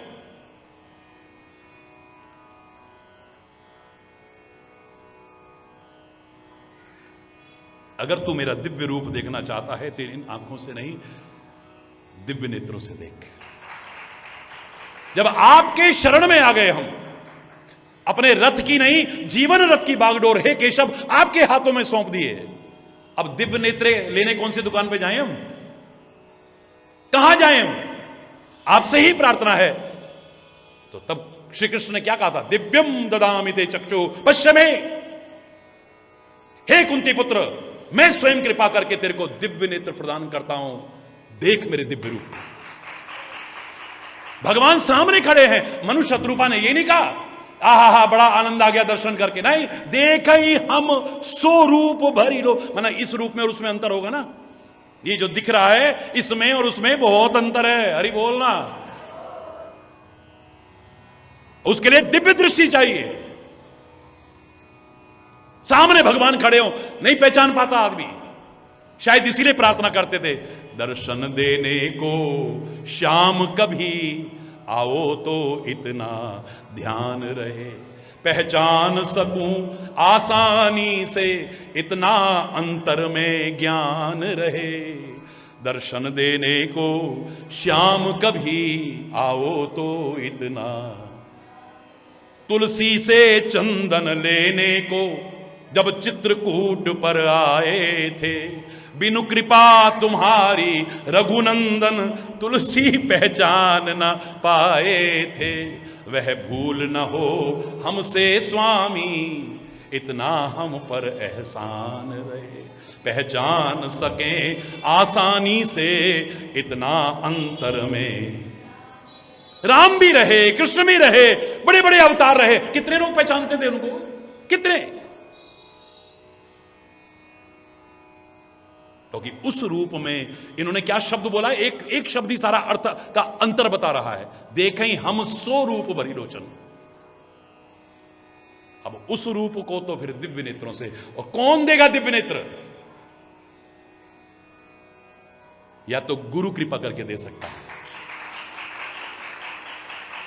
अगर तू मेरा दिव्य रूप देखना चाहता है तो इन आंखों से नहीं, दिव्य नेत्रों से देख। जब आपके शरण में आ गए हम, अपने रथ की नहीं, जीवन रथ की बागडोर हे केशव आपके हाथों में सौंप दिए, अब दिव्य नेत्रे लेने कौन सी दुकान पे जाएं हम? कहां जाएं हम? आपसे ही प्रार्थना है। तो तब श्री कृष्ण ने क्या कहा था? दिव्यम ददामि ते चक्षु पश्य में, हे कुंती पुत्र, मैं स्वयं कृपा करके तेरे को दिव्य नेत्र प्रदान करता हूं, देख मेरे दिव्य रूप। भगवान सामने खड़े हैं। मनुष्य शत्रुपा ने ये नहीं कहा आहा बड़ा आनंद आ गया दर्शन करके, नहीं, देख ही हम सो रूप भरी लो। माना इस रूप में और उसमें अंतर होगा ना। ये जो दिख रहा है इसमें और उसमें बहुत अंतर है, हरि बोलना। उसके लिए दिव्य दृष्टि चाहिए। सामने भगवान खड़े हो, नहीं पहचान पाता आदमी। शायद इसीलिए प्रार्थना करते थे, दर्शन देने को श्याम कभी आओ तो इतना ध्यान रहे, पहचान सकूं आसानी से इतना अंतर में ज्ञान रहे। दर्शन देने को श्याम कभी आओ तो इतना, तुलसी से चंदन लेने को जब चित्रकूट पर आए थे, बिनु कृपा तुम्हारी रघुनंदन तुलसी पहचान न पाए थे। वह भूल न हो हमसे स्वामी, इतना हम पर एहसान रहे। पहचान सकें आसानी से इतना अंतर में। राम भी रहे, कृष्ण भी रहे, बड़े बड़े अवतार रहे, कितने लोग पहचानते थे उनको? कितने? क्योंकि उस रूप में इन्होंने क्या शब्द बोला, एक शब्द ही सारा अर्थ का अंतर बता रहा है। देखें हम सो रूप भरी लोचन। अब उस रूप को तो फिर दिव्य नेत्रों से, और कौन देगा दिव्य नेत्र? या तो गुरु कृपा करके दे सकता है।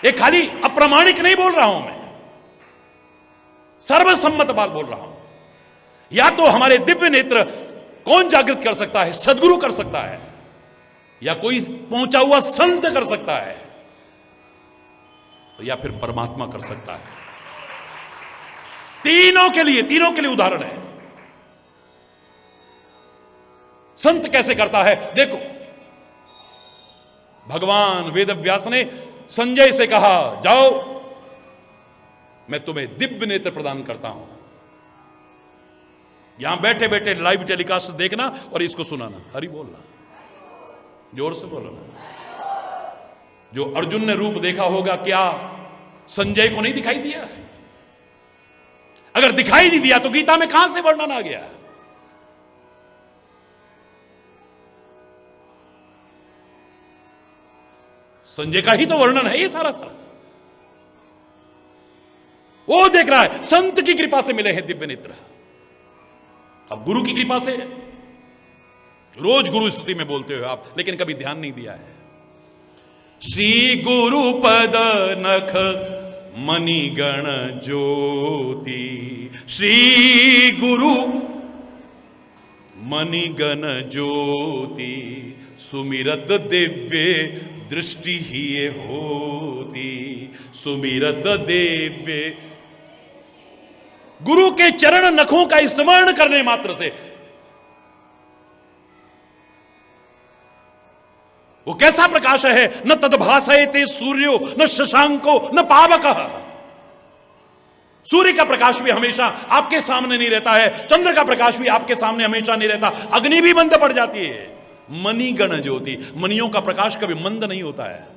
ये खाली अप्रामाणिक नहीं बोल रहा हूं मैं, सर्वसम्मत बात बोल रहा हूं। या तो हमारे दिव्य नेत्र कौन जागृत कर सकता है? सदगुरु कर सकता है, या कोई पहुंचा हुआ संत कर सकता है, या फिर परमात्मा कर सकता है। तीनों के लिए उदाहरण है। संत कैसे करता है? देखो, भगवान वेदव्यास ने संजय से कहा, जाओ मैं तुम्हें दिव्य नेत्र प्रदान करता हूं, यहां बैठे बैठे लाइव टेलीकास्ट देखना और इसको सुनाना। हरि बोलना, जोर से बोलना। जो अर्जुन ने रूप देखा होगा, क्या संजय को नहीं दिखाई दिया? अगर दिखाई नहीं दिया तो गीता में कहां से वर्णन आ गया? संजय का ही तो वर्णन है ये सारा। वो देख रहा है, संत की कृपा से मिले हैं दिव्य नेत्र। अब गुरु की कृपा से, रोज गुरु स्तुति में बोलते हो आप, लेकिन कभी ध्यान नहीं दिया है। श्री गुरु पद नख मणिगण ज्योति, श्री गुरु मणिगण ज्योति, सुमिरत दिव्य दृष्टि ही होती, सुमिरत दिव्य। गुरु के चरण नखों का स्मरण करने मात्र से वो कैसा प्रकाश है? न तद्भासयते सूर्यो न शशांको न पावकः। सूर्य का प्रकाश भी हमेशा आपके सामने नहीं रहता है, चंद्र का प्रकाश भी आपके सामने हमेशा नहीं रहता, अग्नि भी मंद पड़ जाती है। मणिगण ज्योति, मणियों का प्रकाश कभी मंद नहीं होता है,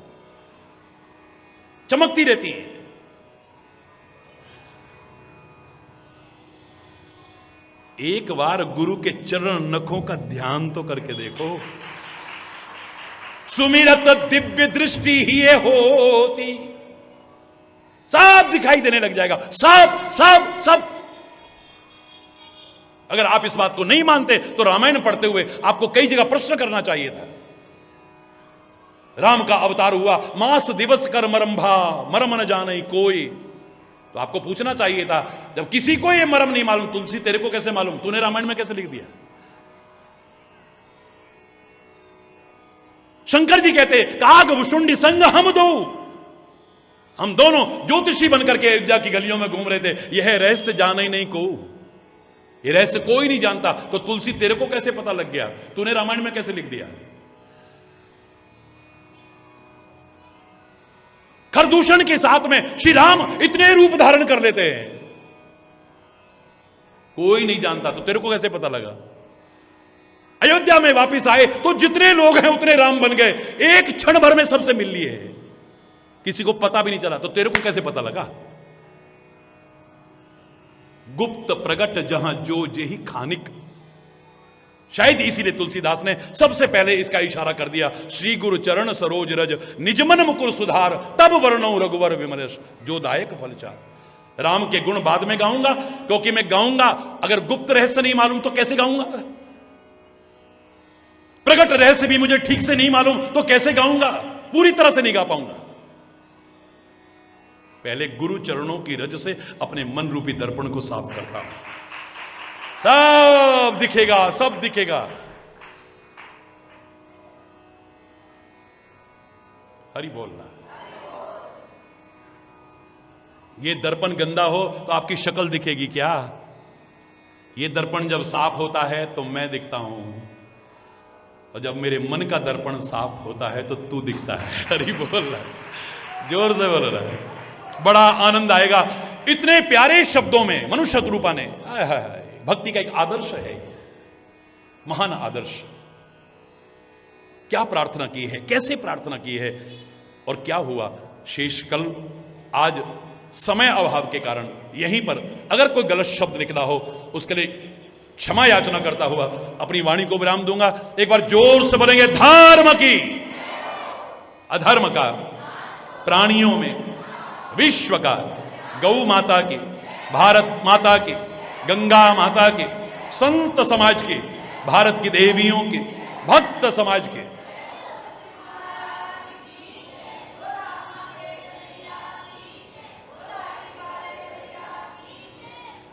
चमकती रहती है। एक बार गुरु के चरण नखों का ध्यान तो करके देखो। सुमिरत दिव्य दृष्टि ही होती, सब दिखाई देने लग जाएगा, सब सब सब। अगर आप इस बात को नहीं मानते तो रामायण पढ़ते हुए आपको कई जगह प्रश्न करना चाहिए था। राम का अवतार हुआ, मास दिवस कर मरम्भा, मरम न जाने कोई। तो आपको पूछना चाहिए था, जब किसी को यह मरम नहीं मालूम, तुलसी तेरे को कैसे मालूम? तूने रामायण में कैसे लिख दिया? शंकर जी कहते, काग वुशुंडी संग हम दो, हम दोनों ज्योतिषी बनकर के अयोध्या की गलियों में घूम रहे थे, यह रहस्य जाना ही नहीं को, ये रहस्य कोई नहीं जानता। तो तुलसी तेरे को कैसे पता लग गया? तूने रामायण में कैसे लिख दिया? खरदूषण के साथ में श्री राम इतने रूप धारण कर लेते हैं, कोई नहीं जानता, तो तेरे को कैसे पता लगा? अयोध्या में वापस आए तो जितने लोग हैं उतने राम बन गए, एक क्षण भर में सबसे मिल लिए, किसी को पता भी नहीं चला, तो तेरे को कैसे पता लगा? गुप्त प्रगट जहां जो जेहि खानिक। शायद इसीलिए तुलसीदास ने सबसे पहले इसका इशारा कर दिया, श्री गुरु चरण सरोज रज निजमन मुकुर सुधार, तब वर्णो रघुवर विमरस जो दायक फलचार। राम के गुण बाद में गाऊंगा, क्योंकि मैं गाऊंगा, अगर गुप्त रहस्य नहीं मालूम तो कैसे गाऊंगा? प्रगट रहस्य भी मुझे ठीक से नहीं मालूम तो कैसे गाऊंगा? पूरी तरह से नहीं गा पाऊंगा। पहले गुरु चरणों की रज से अपने मन रूपी दर्पण को साफ करता हूं, सब दिखेगा, सब दिखेगा। हरि बोलना। ये दर्पण गंदा हो तो आपकी शक्ल दिखेगी क्या? ये दर्पण जब साफ होता है तो मैं दिखता हूं, और जब मेरे मन का दर्पण साफ होता है तो तू दिखता है। हरि बोल रहा है, जोर से बोल रहा है। बड़ा आनंद आएगा इतने प्यारे शब्दों में मनुष्य रूपा ने। हाय हाय हाय, भक्ति का एक आदर्श है, महान आदर्श। क्या प्रार्थना की है, कैसे प्रार्थना की है और क्या हुआ। शेष कल आज समय अभाव के कारण यहीं पर अगर कोई गलत शब्द निकला हो उसके लिए क्षमा याचना करता हुआ अपनी वाणी को विराम दूंगा। एक बार जोर से बोलेंगे, धर्म की अधर्म का, प्राणियों में विश्व का, गौ माता की, भारत माता की, गंगा माता की, संत समाज की, भारत की देवियों की, भक्त समाज के।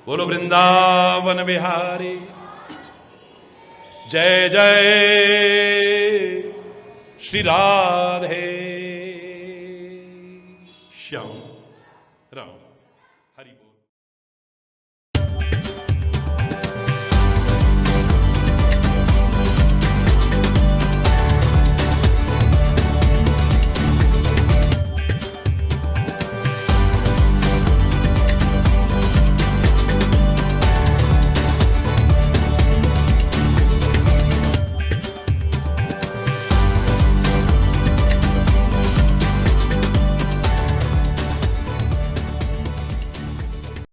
बोलो वृंदावन बिहारी, जय जय श्री राधे श्याम।